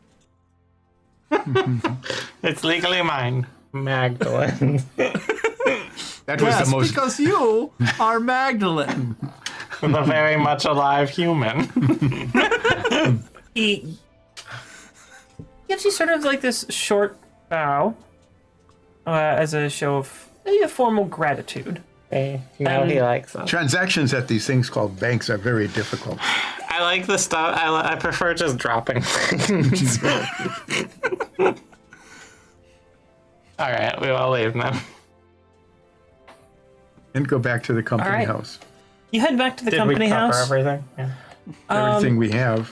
It's legally mine, Magdalene. That was Yes, the most. because you are Magdalene. The very much alive human. He gives you sort of like this short bow as a show of formal gratitude. Hey, now he likes them. Transactions at these things called banks are very difficult. I like the stuff. I prefer just dropping things. All right, we will leave now. And go back to the company All right. house. You head back to the Did company we cover house. everything? Yeah. Everything we have.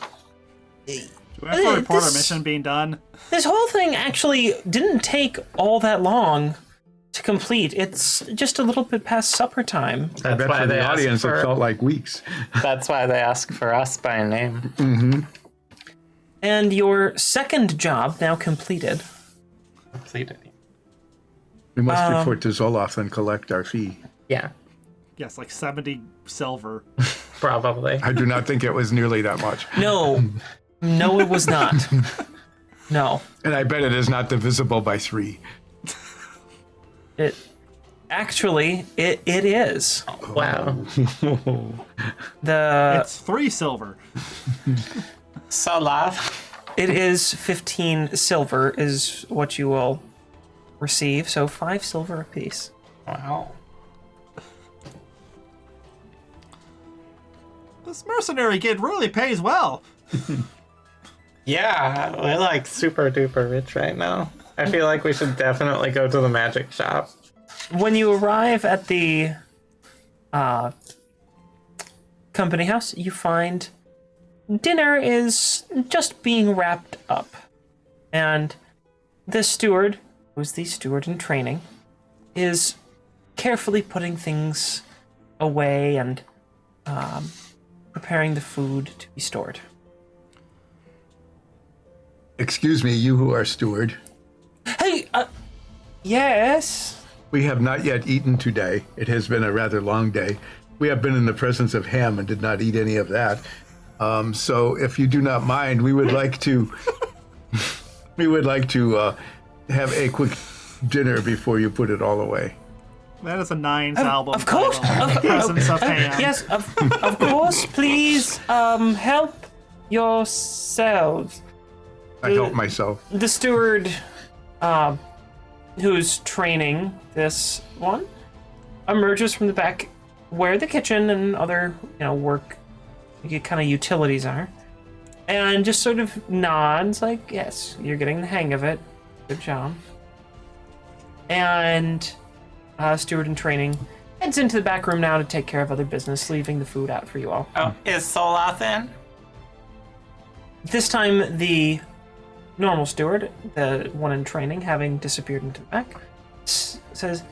Do we have to report our This- mission being done? This whole thing actually didn't take all that long to complete. It's just a little bit past supper time. I bet why for they the ask audience for- it felt like weeks. That's why they ask for us by name. And your second job now completed. Completed. We must report to Zoloth and collect our fee. Yeah, Yes, like 70 silver. probably. I do not think it was nearly that much. No, no, it was not. No, And I bet it is not divisible by 3. it actually it is. Wow. It's 3 silver. So laugh. It is 15 silver is what you will receive. So 5 silver apiece. Wow. This mercenary kid really pays well. Yeah, we're like super duper rich right now. I feel like we should definitely go to the magic shop. When you arrive at the company house, you find dinner is just being wrapped up. And the steward, who's the steward in training, is carefully putting things away and preparing the food to be stored. Excuse me, you who are steward. Hey, yes? We have not yet eaten today. It has been a rather long day. We have been in the presence of ham and did not eat any of that. So if you do not mind, we would like to have a quick dinner before you put it all away. That is a Nines album. Of course. title. Presence of Ham. Yes, of course. Please help yourselves. I help myself. The steward who's training this one emerges from the back where the kitchen and other work kind of utilities are, and just sort of nods like, yes, you're getting the hang of it, good job. And steward in training heads into the back room now to take care of other business, leaving the food out for you all. Oh, is Solath in? This time the normal steward, the one in training, having disappeared into the back, says,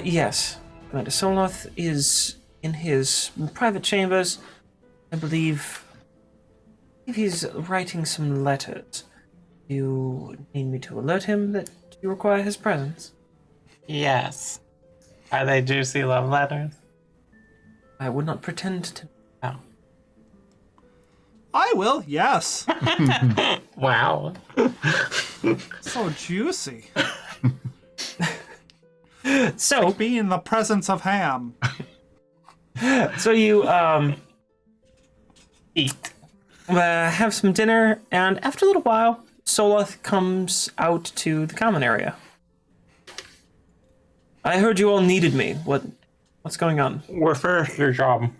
yes, Commander Soloth is in his private chambers. I believe he's writing some letters. You need me to alert him that you require his presence? Yes. Are they juicy love letters? I would not pretend to. Oh. I will, yes. Wow. So juicy. So, Be in the presence of Ham. so you Eat. have some dinner, and after a little while, Soloth comes out to the common area. I heard you all needed me. What's going on? We're finished your job.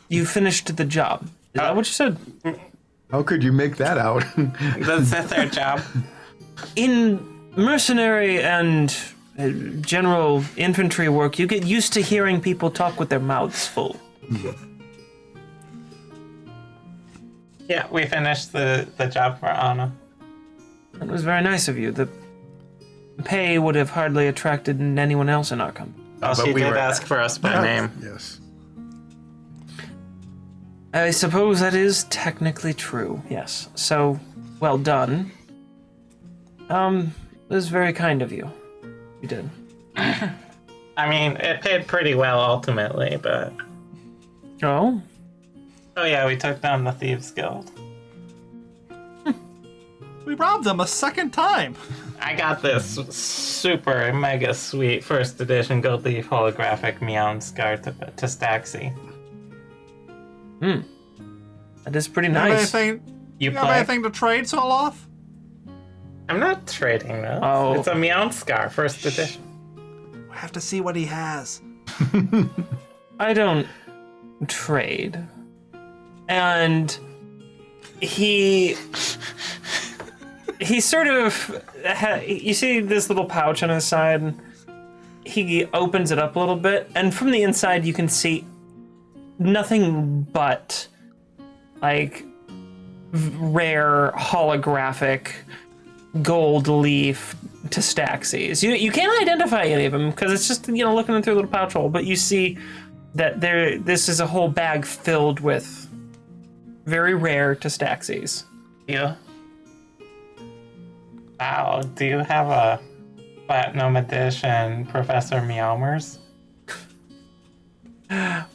You finished the job. Is that what you said? How could you make that out? The Zither job. In mercenary and general infantry work, you get used to hearing people talk with their mouths full. Yeah, we finished the job for Anna. That was very nice of you. The pay would have hardly attracted anyone else in our company. Well, but she we did were- ask for us by name. Yes. I suppose that is technically true, yes. So, well done. It was very kind of you. You did. I mean, it paid pretty well ultimately, but... Oh? Oh yeah, we took down the Thieves Guild. We robbed them a second time. I got this super mega sweet first edition gold leaf holographic Meow Scar to Staxi. That is pretty Have nice. anything? You You have play? anything to trade, Soloff? I'm not trading this. Oh. It's a Meow Scar first edition. I have to see what he has. I don't trade. And he sort of you see this little pouch on his side. He opens it up a little bit, and from the inside you can see nothing but like rare holographic gold leaf to Staxies. You can't identify any of them because it's just looking through a little pouch hole, but you see that this is a whole bag filled with very rare to Staxies. Yeah. Wow, do you have a platinum edition Professor Meowmers?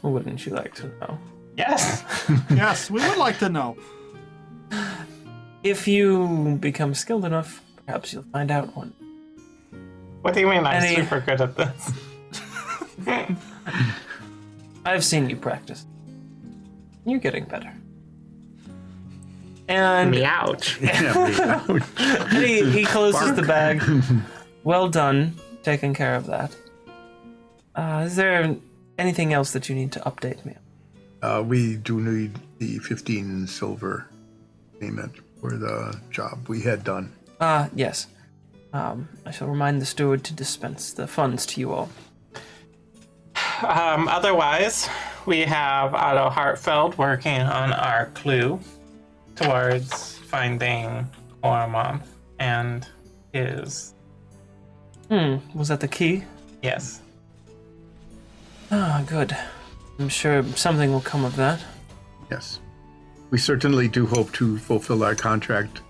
Wouldn't you like to know? Yes. Yes, we would like to know. If you become skilled enough, perhaps you'll find out one. What do you mean I'm Any- super good at this? I've seen you practice. You're getting better. And Meowch. he closes the bag. Well done, taking care of that. Is there anything else that you need to update me on? We do need the 15 silver payment for the job we had done. Yes. I shall remind the steward to dispense the funds to you all. Otherwise, we have Otto Hartfeld working on our clue towards finding Ormonth and his... Was that the key? Yes. Good. I'm sure something will come of that. Yes. We certainly do hope to fulfill our contract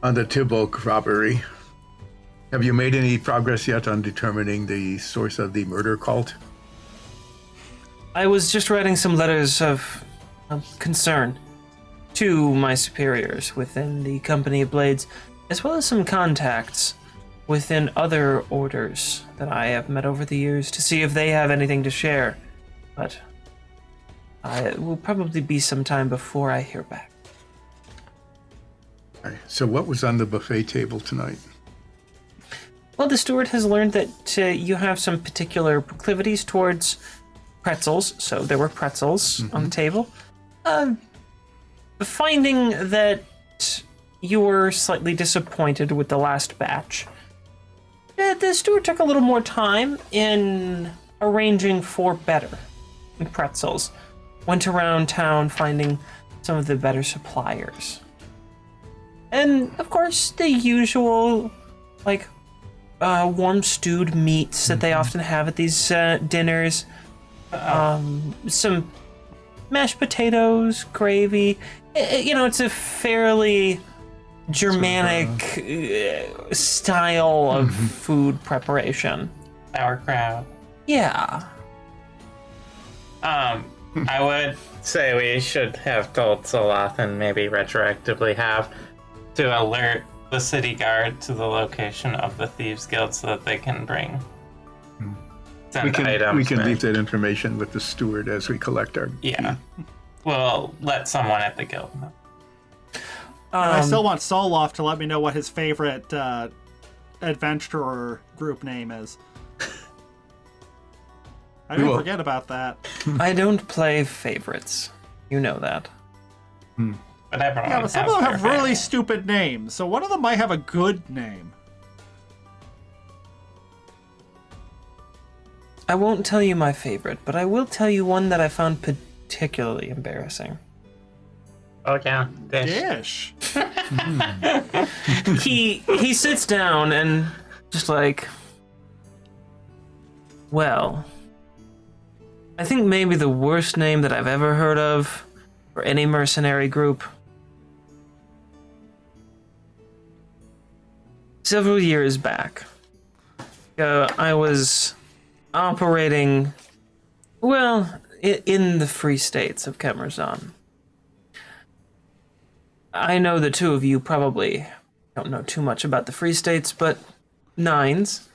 on the Tibok robbery. Have you made any progress yet on determining the source of the murder cult? I was just writing some letters of concern to my superiors within the Company of Blades, as well as some contacts within other orders that I have met over the years to see if they have anything to share. But it will probably be some time before I hear back. All right. So what was on the buffet table tonight? Well, the steward has learned that you have some particular proclivities towards pretzels, so there were pretzels on the table. Finding that you were slightly disappointed with the last batch, the steward took a little more time in arranging for better pretzels. Went around town finding some of the better suppliers. And, of course, the usual, warm stewed meats that they often have at these dinners. Some mashed potatoes, gravy. It's a fairly Germanic style of food preparation. Sauerkraut. Yeah. I would say we should have told Soloth and maybe retroactively have to alert the city guard to the location of the Thieves Guild so that they can send items. We can or- leave that information with the steward as we collect our Yeah. We'll let someone at the guild know. I still want Soloff to let me know what his favorite adventurer group name is. I didn't will. forget about that. I don't play favorites. You know that. But everyone Yeah, but some of them has have their really favorite. stupid names, so one of them might have a good name. I won't tell you my favorite, but I will tell you one that I found particularly embarrassing. Oh yeah, dish. He sits down and just like, well, I think maybe the worst name that I've ever heard of for any mercenary group. Several years back, I was operating, well, in the Free States of Kemerzon. I know the two of you probably don't know too much about the Free States, but Nines,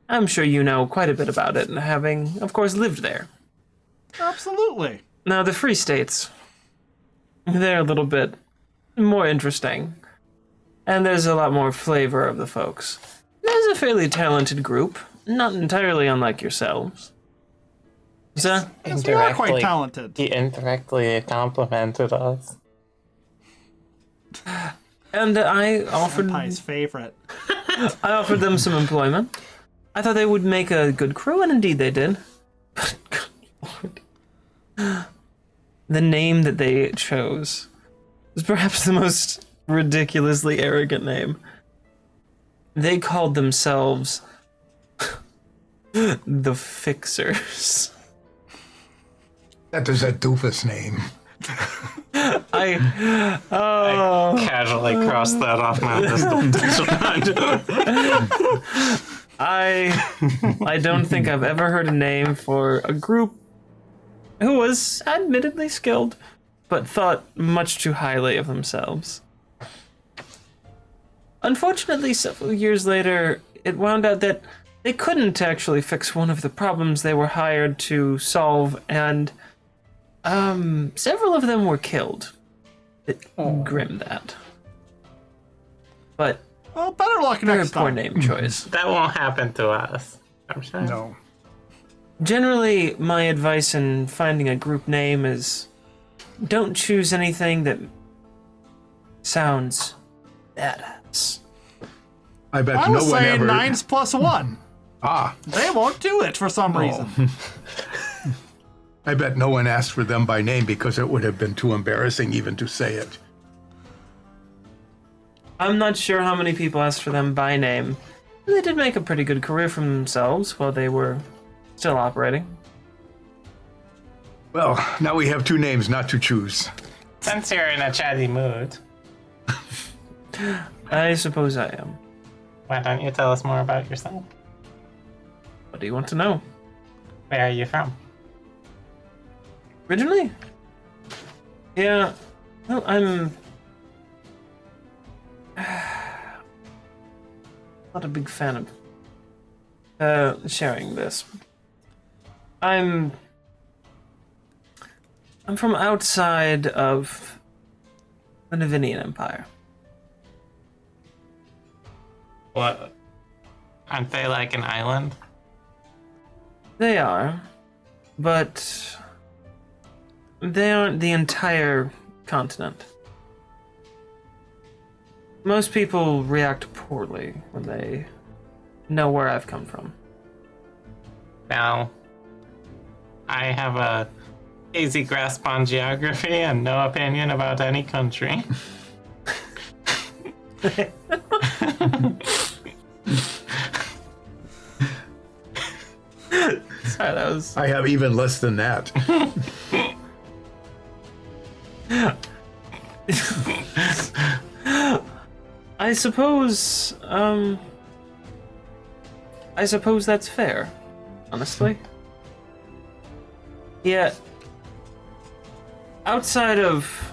I'm sure you know quite a bit about it, having, of course, lived there. Absolutely. Now, the Free States, they're a little bit more interesting, and there's a lot more flavor of the folks. There's a fairly talented group, not entirely unlike yourselves. So, Yes, we are quite talented. He indirectly complimented us. and I offered Senpai's favorite. I offered them some employment. I thought they would make a good crew, and indeed they did. But, good Lord. The name that they chose was perhaps the most ridiculously arrogant name. They called themselves the Fixers. That is a doofus name. I Casually crossed that off my list of I don't think I've ever heard a name for a group who was admittedly skilled, but thought much too highly of themselves. Unfortunately, several years later, it wound out that they couldn't actually fix one of the problems they were hired to solve, and several of them were killed. Grim that. But Well, better luck very next poor time. name choice. That won't happen to us. I'm sure. No. Generally, my advice in finding a group name is don't choose anything that sounds badass. I bet I no was one saying ever. 9s plus 1. Ah, They won't do it for some reason. I bet no one asked for them by name because it would have been too embarrassing even to say it. I'm not sure how many people asked for them by name. They did make a pretty good career for themselves while they were still operating. Well, now we have two names not to choose. Since you're in a chatty mood, I suppose I am. why don't you tell us more about yourself? What do you want to know? Where are you from? Originally? Yeah, well, I'm not a big fan of sharing this. I'm from outside of the Navinian Empire. What? Aren't they like an island? They are, but they aren't the entire continent. Most people react poorly when they know where I've come from. Now, I have a easy grasp on geography and no opinion about any country. Sorry, that was... I have even less than that. I suppose that's fair, honestly. Yeah. Outside of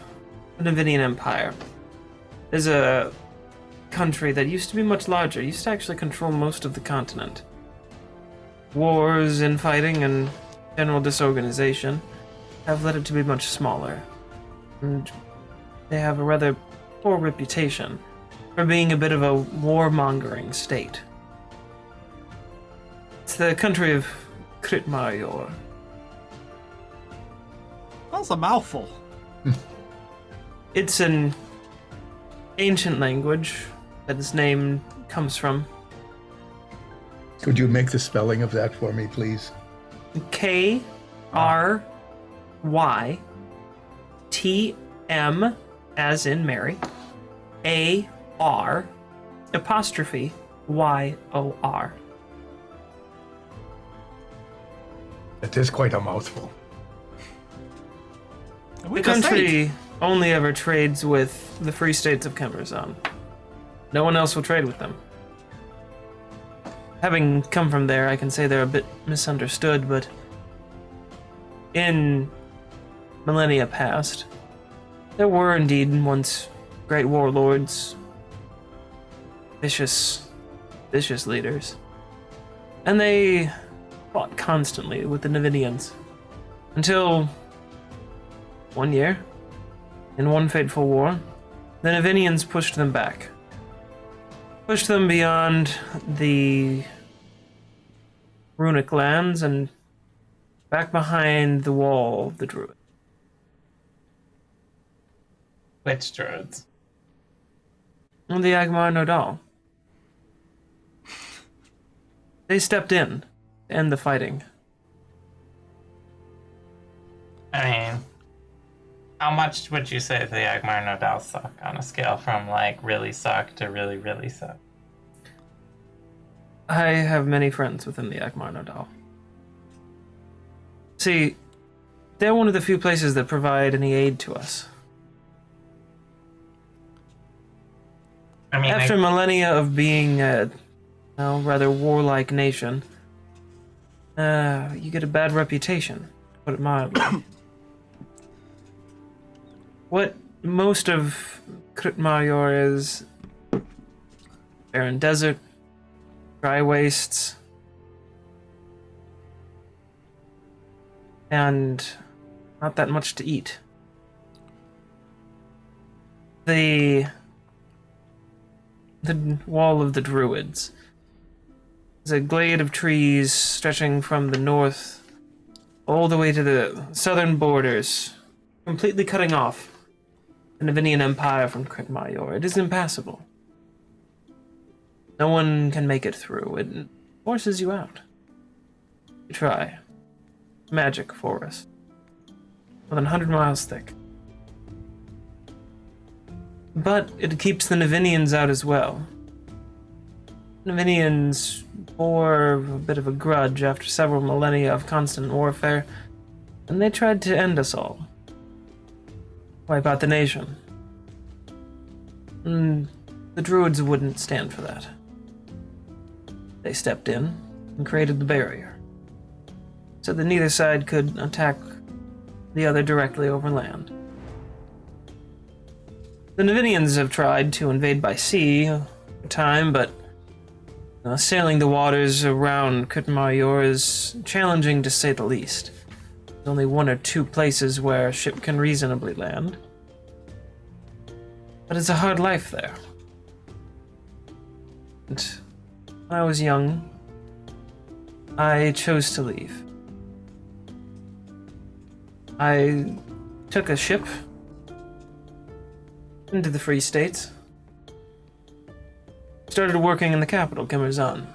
the Navinian Empire, there's a country that used to be much larger, used to actually control most of the continent. Wars, infighting, and general disorganization have led it to be much smaller. And they have a rather poor reputation for being a bit of a warmongering state. It's the country of Kritmarior. That's a mouthful. It's an ancient language that its name comes from. Could you make the spelling of that for me, please? K-R-Y-T-M-A-R-I-O-R. as in Mary, A-R, apostrophe, Y-O-R. It is quite a mouthful. The country only ever trades with the Free States of Kemerzon. No one else will trade with them. Having come from there, I can say they're a bit misunderstood, but in millennia past, there were indeed once great warlords, vicious leaders, and they fought constantly with the Navidians until one year, in one fateful war, the Navinians pushed them back. Pushed them beyond the runic lands and back behind the wall of the Druid. Which druids? And the Agmar Nodal. They stepped in to end the fighting. I mean, how much would you say the Agmar Nodal suck on a scale from like really suck to really, really suck? I have many friends within the Agmar Nodal. See, they're one of the few places that provide any aid to us. I mean, After millennia of being a rather warlike nation, you get a bad reputation, to put it mildly. What most of Kritmajor is barren desert, dry wastes, and not that much to eat. The Wall of the Druids is a glade of trees stretching from the north all the way to the southern borders, completely cutting off the Navinian Empire from Kritmajor. It is impassable. No one can make it through. It forces you out. You try. Magic forest. More than 100 miles thick. But it keeps the Navinians out as well. Navinians bore a bit of a grudge after several millennia of constant warfare, and they tried to end us all. Wipe out the nation. And the Druids wouldn't stand for that. They stepped in and created the barrier, so that neither side could attack the other directly over land. The Navinians have tried to invade by sea over time, but sailing the waters around Kutmajor is challenging to say the least. There's only one or two places where a ship can reasonably land. But it's a hard life there. And when I was young, I chose to leave. I took a ship into the Free States. Started working in the capital, Kemerzon.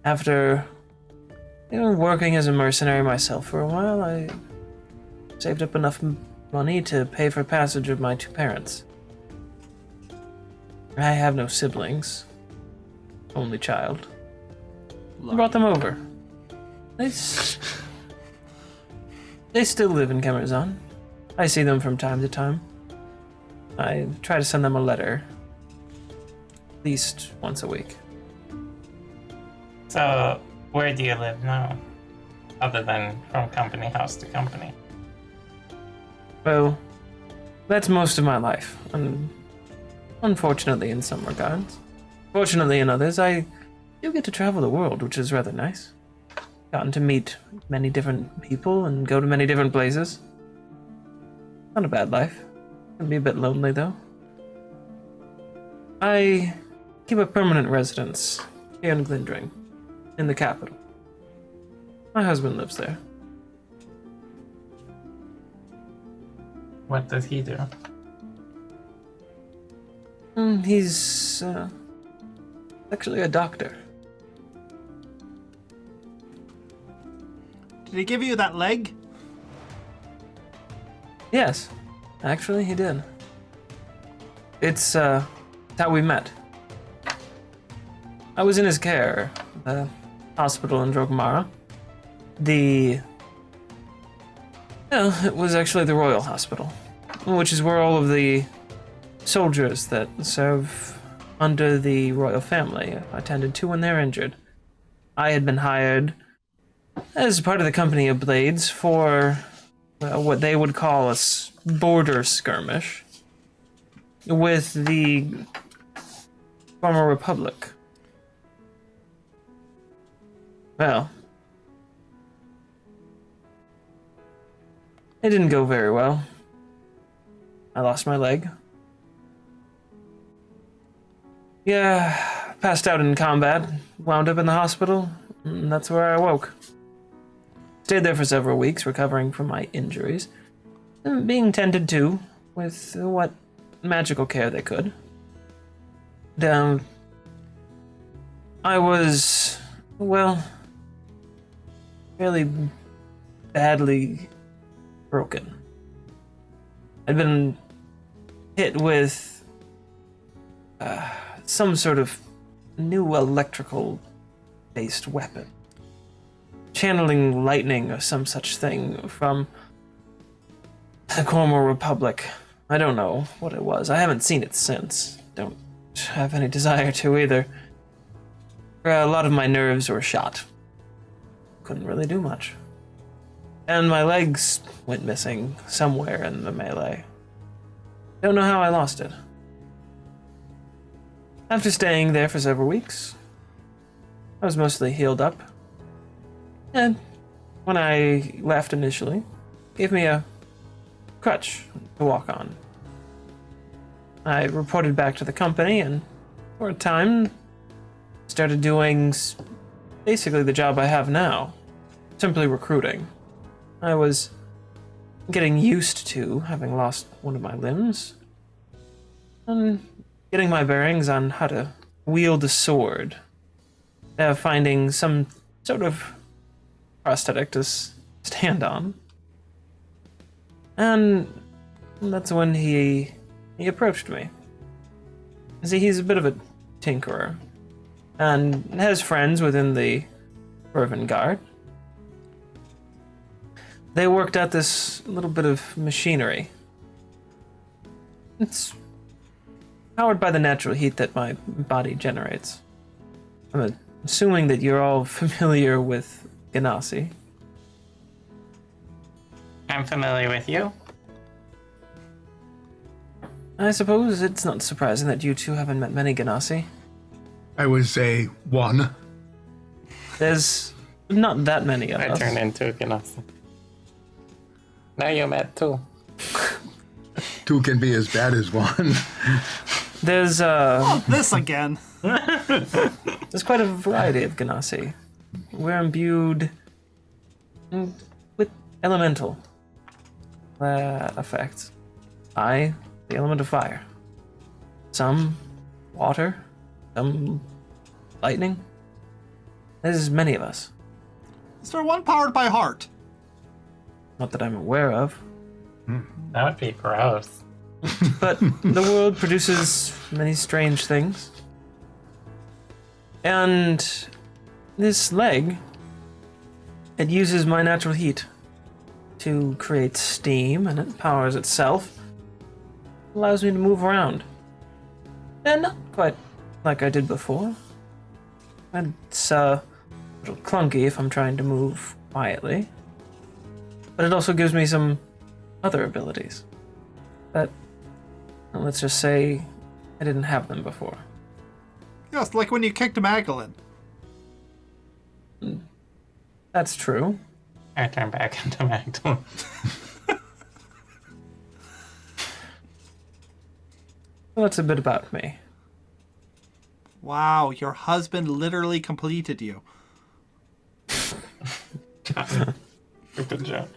After working as a mercenary myself for a while, I saved up enough money to pay for passage of my two parents. I have no siblings. Only child. I brought them over. They still live in Kemerzon. I see them from time to time. I try to send them a letter. At least once a week. So, where do you live now? Other than from company house to company? Well, that's most of my life. And unfortunately in some regards. Fortunately in others, I do get to travel the world, which is rather nice. Gotten to meet many different people and go to many different places. Not a bad life. Can be a bit lonely though. I keep a permanent residence here in Glindring, in the capital. My husband lives there. What does he do? He's actually a doctor. Did he give you that leg? Yes. Actually, he did. It's how we met. I was in his care, the hospital in Dromar. It was actually the Royal Hospital, which is where all of the soldiers that serve under the royal family attended to when they're injured. I had been hired as part of the company of Blades for what they would call a border skirmish with the former Republic. Well, it didn't go very well. I lost my leg. Yeah, passed out in combat, wound up in the hospital, and that's where I awoke. Stayed there for several weeks, recovering from my injuries, and being tended to with what magical care they could. I was, well, fairly badly broken. I'd been hit with some sort of new electrical-based weapon. Channeling lightning or some such thing from the former Republic. I don't know what it was. I haven't seen it since. Don't have any desire to either. A lot of my nerves were shot. Couldn't really do much. And my legs went missing somewhere in the melee. Don't know how I lost it. After staying there for several weeks, I was mostly healed up. And when I left initially, gave me a crutch to walk on. I reported back to the company and for a time started doing basically the job I have now, simply recruiting. I was getting used to having lost one of my limbs and getting my bearings on how to wield a sword, finding some sort of prosthetic to stand on. And that's when he approached me. See, he's a bit of a tinkerer and has friends within the Fervent Guard. They worked out this little bit of machinery. It's powered by the natural heat that my body generates. I'm assuming that you're all familiar with Ganassi. I'm familiar with you. I suppose it's not surprising that you two haven't met many Ganassi. I would say one. There's not that many of I us. turned into a Ganassi. Now you met two. Two can be as bad as one. There's This again. there's quite a variety of Ganassi. We're imbued with elemental effects. I, the element of fire. Some water, some lightning. There's many of us. Is there one powered by heart? Not that I'm aware of. That would be gross. But the world produces many strange things. And this leg, it uses my natural heat to create steam, and it powers itself. Allows me to move around. And not quite like I did before. And it's a little clunky if I'm trying to move quietly. But it also gives me some other abilities that, well, let's just say, I didn't have them before. Yes, like when you kicked Magdalene. That's true. I turned back into Magdalene. Well, that's a bit about me. Wow, your husband literally completed you. Good job.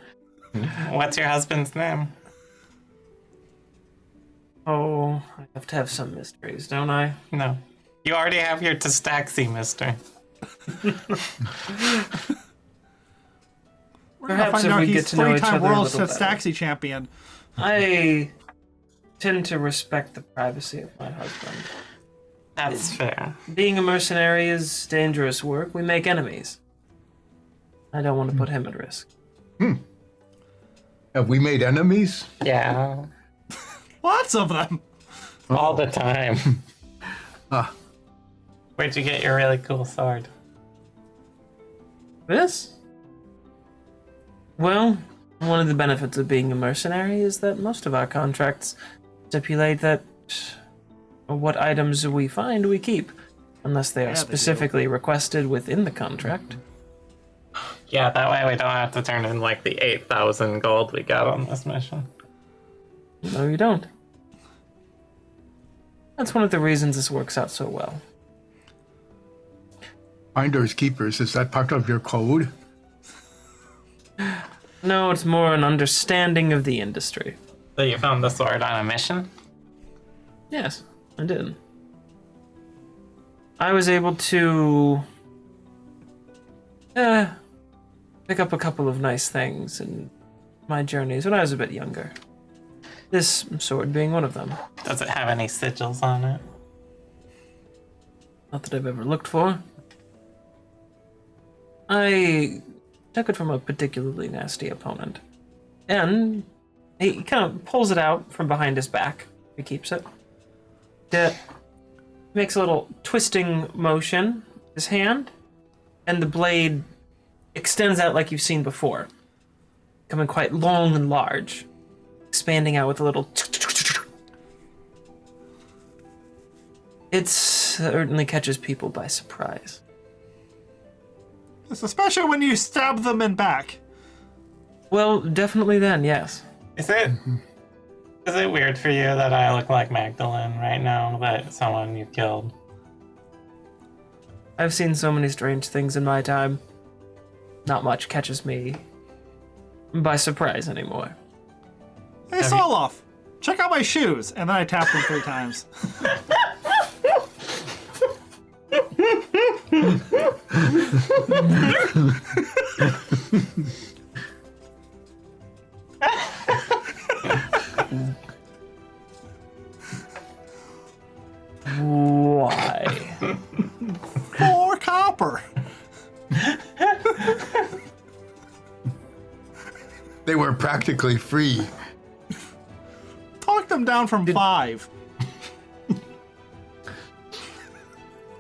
What's your husband's name? Oh, I have to have some mysteries, don't I? No. You already have your Testaxi, mister. Where Perhaps if we get he's to know each three-time other a world little better. Staxi champion. I tend to respect the privacy of my husband. That's fair. Being a mercenary is dangerous work. We make enemies. I don't want to put him at risk. Have we made enemies? Yeah. Lots of them. All the time. Where'd you get your really cool sword? This? Well, one of the benefits of being a mercenary is that most of our contracts stipulate that what items we find we keep, unless they are they do. specifically requested within the contract. Yeah, that way we don't have to turn in like the 8,000 gold we got on this mission. No, you don't. That's one of the reasons this works out so well. Finders keepers, is that part of your code? No, it's more an understanding of the industry. So you found the sword on a mission? Yes, I did. I was able to pick up a couple of nice things in my journeys when I was a bit younger. This sword being one of them. Does it have any sigils on it? Not that I've ever looked for. I took it from a particularly nasty opponent. And he kind of pulls it out from behind his back. He keeps it. Makes a little twisting motion with his hand, and the blade extends out like you've seen before, becoming quite long and large, expanding out with a little. It certainly catches people by surprise. It's especially when you stab them in back. Well, definitely then, yes. Is it weird for you that I look like Magdalene right now, that someone you killed? I've seen so many strange things in my time. Not much catches me by surprise anymore. Hey, Soloff, check out my shoes. And then I tap them 3 times. Why? 4 copper. They were practically free. Talk them down from 5.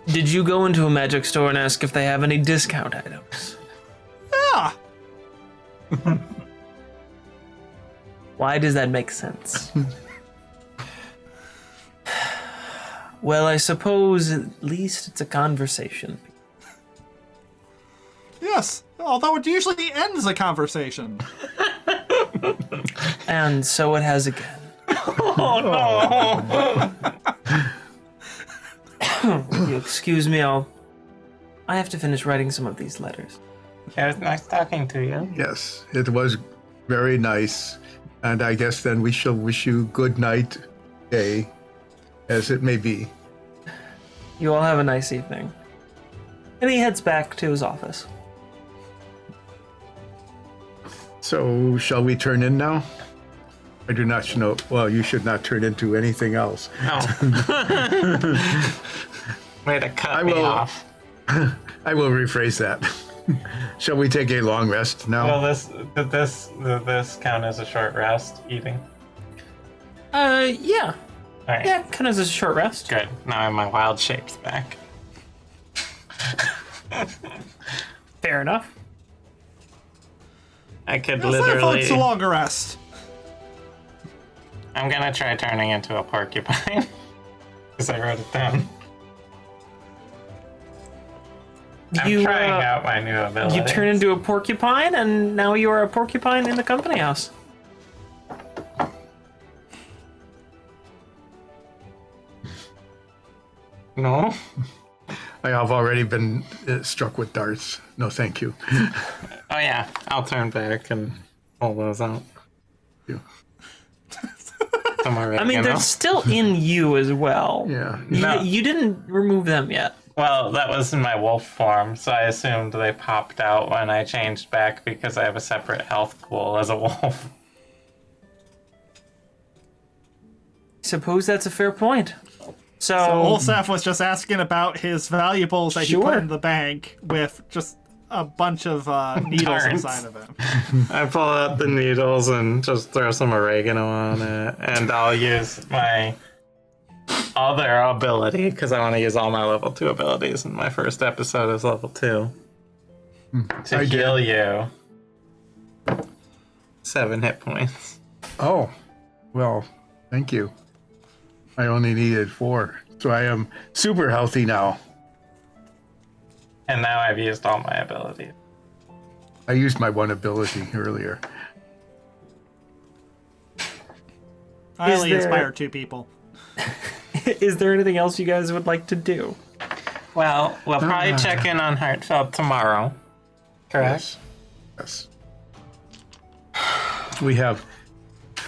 Did you go into a magic store and ask if they have any discount items? Yeah. Why does that make sense? Well, I suppose at least it's a conversation. Yes. Although it usually ends a conversation. And so it has again. Will you excuse me, I have to finish writing some of these letters. It was nice talking to you. Yes, it was very nice. And I guess then we shall wish you good night, day, as it may be. You all have a nice evening. And he heads back to his office. So, shall we turn in now? I do not know. Well, you should not turn into anything else. No. Way to cut I me will- off. I will rephrase that. Shall we take a long rest now? Well, did this count as a short rest, eating? Yeah. Alright, Yeah, kind of as a short rest. good. Now I have my wild shapes back. Fair enough. I could Yes, literally... it's a longer rest. I'm gonna try turning into a porcupine. Because I wrote it down. I'm trying out my new ability. You turn into a porcupine, and now you are a porcupine in the company house. No? I have already been struck with darts. No, thank you. Oh yeah, I'll turn back and pull those out. You. Some I mean, they're still in you as well. Yeah. You, No. you didn't remove them yet. Well, that was in my wolf form, so I assumed they popped out when I changed back because I have a separate health pool as a wolf. Suppose that's a fair point. So Olsef was just asking about his valuables that he put Sure. in the bank with just a bunch of needles Darns. inside of it. I pull out the needles and just throw some oregano on it, and I'll use my other ability because I want to use all my level 2 abilities, and my first episode is level 2 to I heal you 7 hit points. Oh, well, thank you. I only needed 4, so I am super healthy now. And now I've used all my abilities. I used my 1 ability earlier. I Is only there- inspired 2 people. is there anything else you guys would like to do? Well, we'll probably check in on Heartfelt tomorrow. Correct? Yes. We have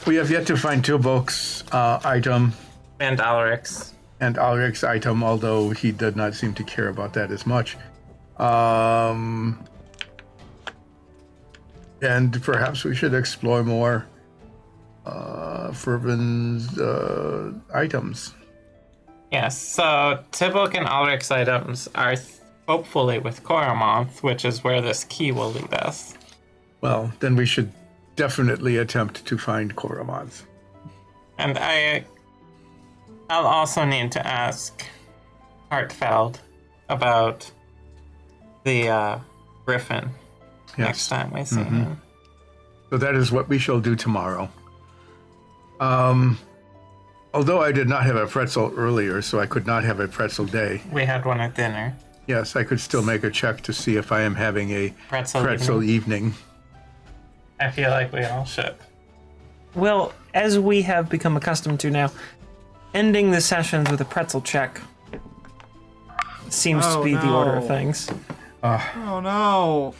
yet to find Tilbok's item And Alrix. and Alric's item, although he did not seem to care about that as much. And perhaps we should explore more Fervin's items. Yes, so Tibok and Alric's items are hopefully with Koromoth, which is where this key will lead us. Well, then we should definitely attempt to find Koromoth. And I'll also need to ask Hartfeld about the Griffin next time we see him. So that is what we shall do tomorrow. Although I did not have a pretzel earlier, so I could not have a pretzel day. We had one at dinner. Yes, I could still make a check to see if I am having a Pretzel evening. I feel like we all should. Well, as we have become accustomed to now, ending the sessions with a pretzel check seems to Oh, be the order of no. things. Oh no.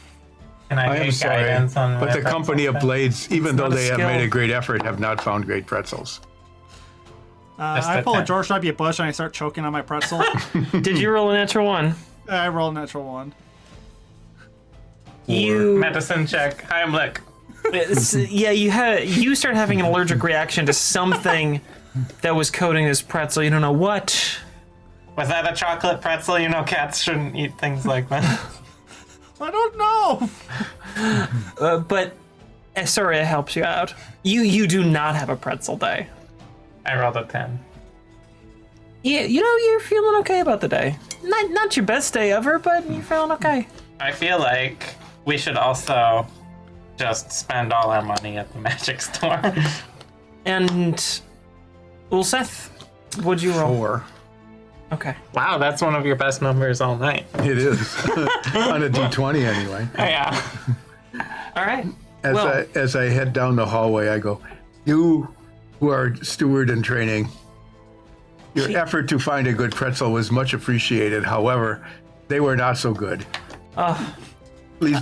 Can I I am take sorry, guidance on but my the company of pretzel Blades, even though not a they have skill. made a great effort, have not found great pretzels. Just I a pull a 10. George W. Bush and I start choking on my pretzel. Did you roll a natural one? I roll a natural 1. You Medicine check. Heimlich. yeah, you start having an allergic reaction to something that was coating this pretzel. You don't know what. Was that a chocolate pretzel? You know cats shouldn't eat things like that. I don't know. But sorry, it helps you out. You do not have a pretzel day. I rolled a 10. Yeah, you're feeling okay about the day. Not your best day ever, but you're feeling okay. I feel like we should also just spend all our money at the magic store. And well, Seth, what'd you roll? 4. Okay. Wow, that's one of your best numbers all night. It is. On a D20 anyway. Yeah. All right. As I head down the hallway, I go, you who are steward in training, your effort to find a good pretzel was much appreciated. However, they were not so good. Please,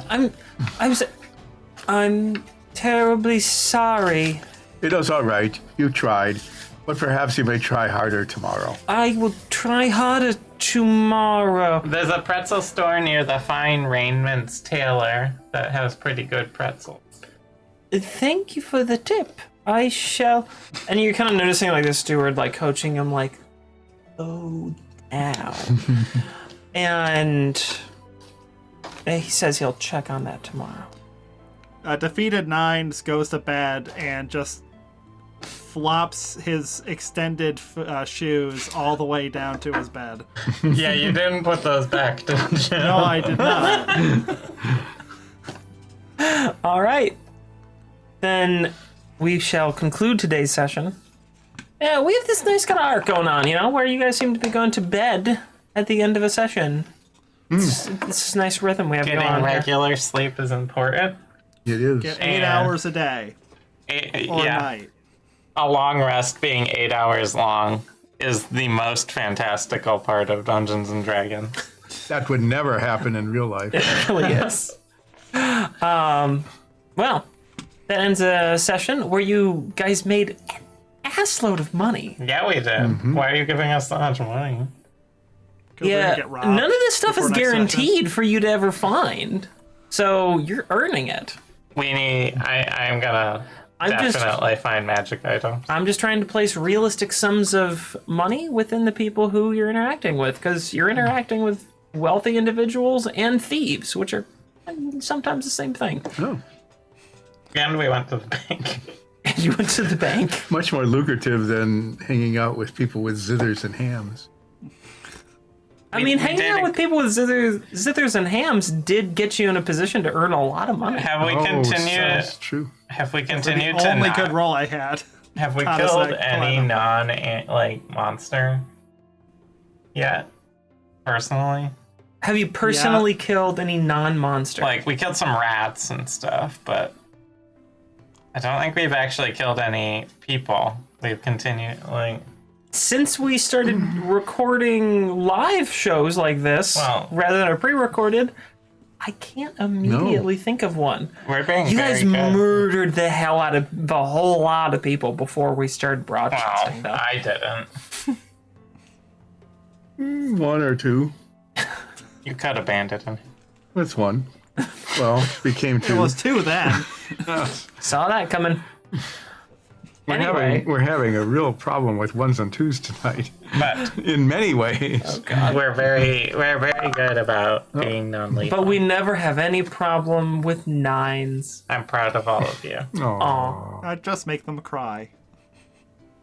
I'm terribly sorry. it was all right. You tried, but perhaps you may try harder tomorrow. I will try harder tomorrow. There's a pretzel store near the Fine Raimond's Tailor that has pretty good pretzels. Thank you for the tip. I shall. And you're kind of noticing like the steward like coaching him like, oh, ow. And he says he'll check on that tomorrow. Defeated Nines goes to bed and just flops his extended shoes all the way down to his bed. Yeah, you didn't put those back, did you? No, I did not. All right. Then we shall conclude today's session. Yeah, we have this nice kind of arc going on, where you guys seem to be going to bed at the end of a session. This is a nice rhythm we have going Getting on here. regular sleep is important. It is. Get 8 And- hours a day or Yeah, night. a long rest being 8 hours long is the most fantastical part of Dungeons and Dragons. That would never happen in real life. It really is. Well, that ends a session where you guys made an assload of money. Yeah, we did. Why are you giving us so much money? 'cause they're Yeah, gonna get robbed none of this stuff before is next session. guaranteed for you to ever find. So you're earning it. We need. I'm gonna just- definitely find magic items. I'm just trying to place realistic sums of money within the people who you're interacting with, because you're interacting with wealthy individuals and thieves, which are sometimes the same thing. Oh, And we went to the bank. And you went to the bank. much more lucrative than hanging out with people with zithers and hams. I mean, we hanging did out it- with people with zithers and hams did get you in a position to earn a lot of money. Have we Oh, continued? that's true. Have we The continued to only not- good roll I had. Have we How does killed that any climb? monster yet? Personally, Have you personally killed any non-monster? like we killed some rats and stuff, but I don't think we've actually killed any people. We've continued Since we started recording live shows like this, Well- rather than a pre-recorded, I can't immediately think of one. we're being You very guys good. murdered the hell out of the whole lot of people before we started Well, broadcasting, though. I didn't. One or two. You could have banded him. That's one. Well, became It two. was 2 then. Saw that coming. Anyway, We're having a real problem with ones and twos tonight, But in many ways. we're very good about being non-lethal. but we never have any problem with nines. I'm proud of all of you. Aw. I'd just make them cry.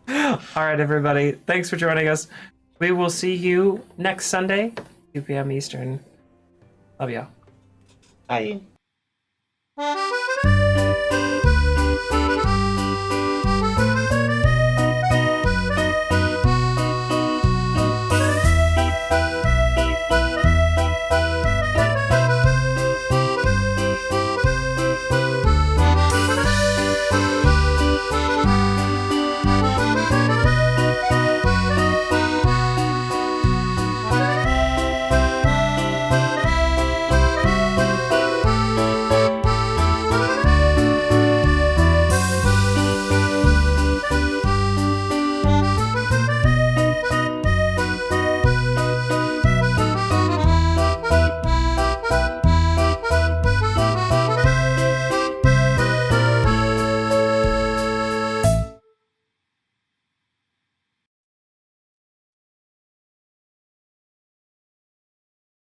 All right, everybody. Thanks for joining us. We will see you next Sunday, 2 p.m. Eastern. Love y'all. Bye.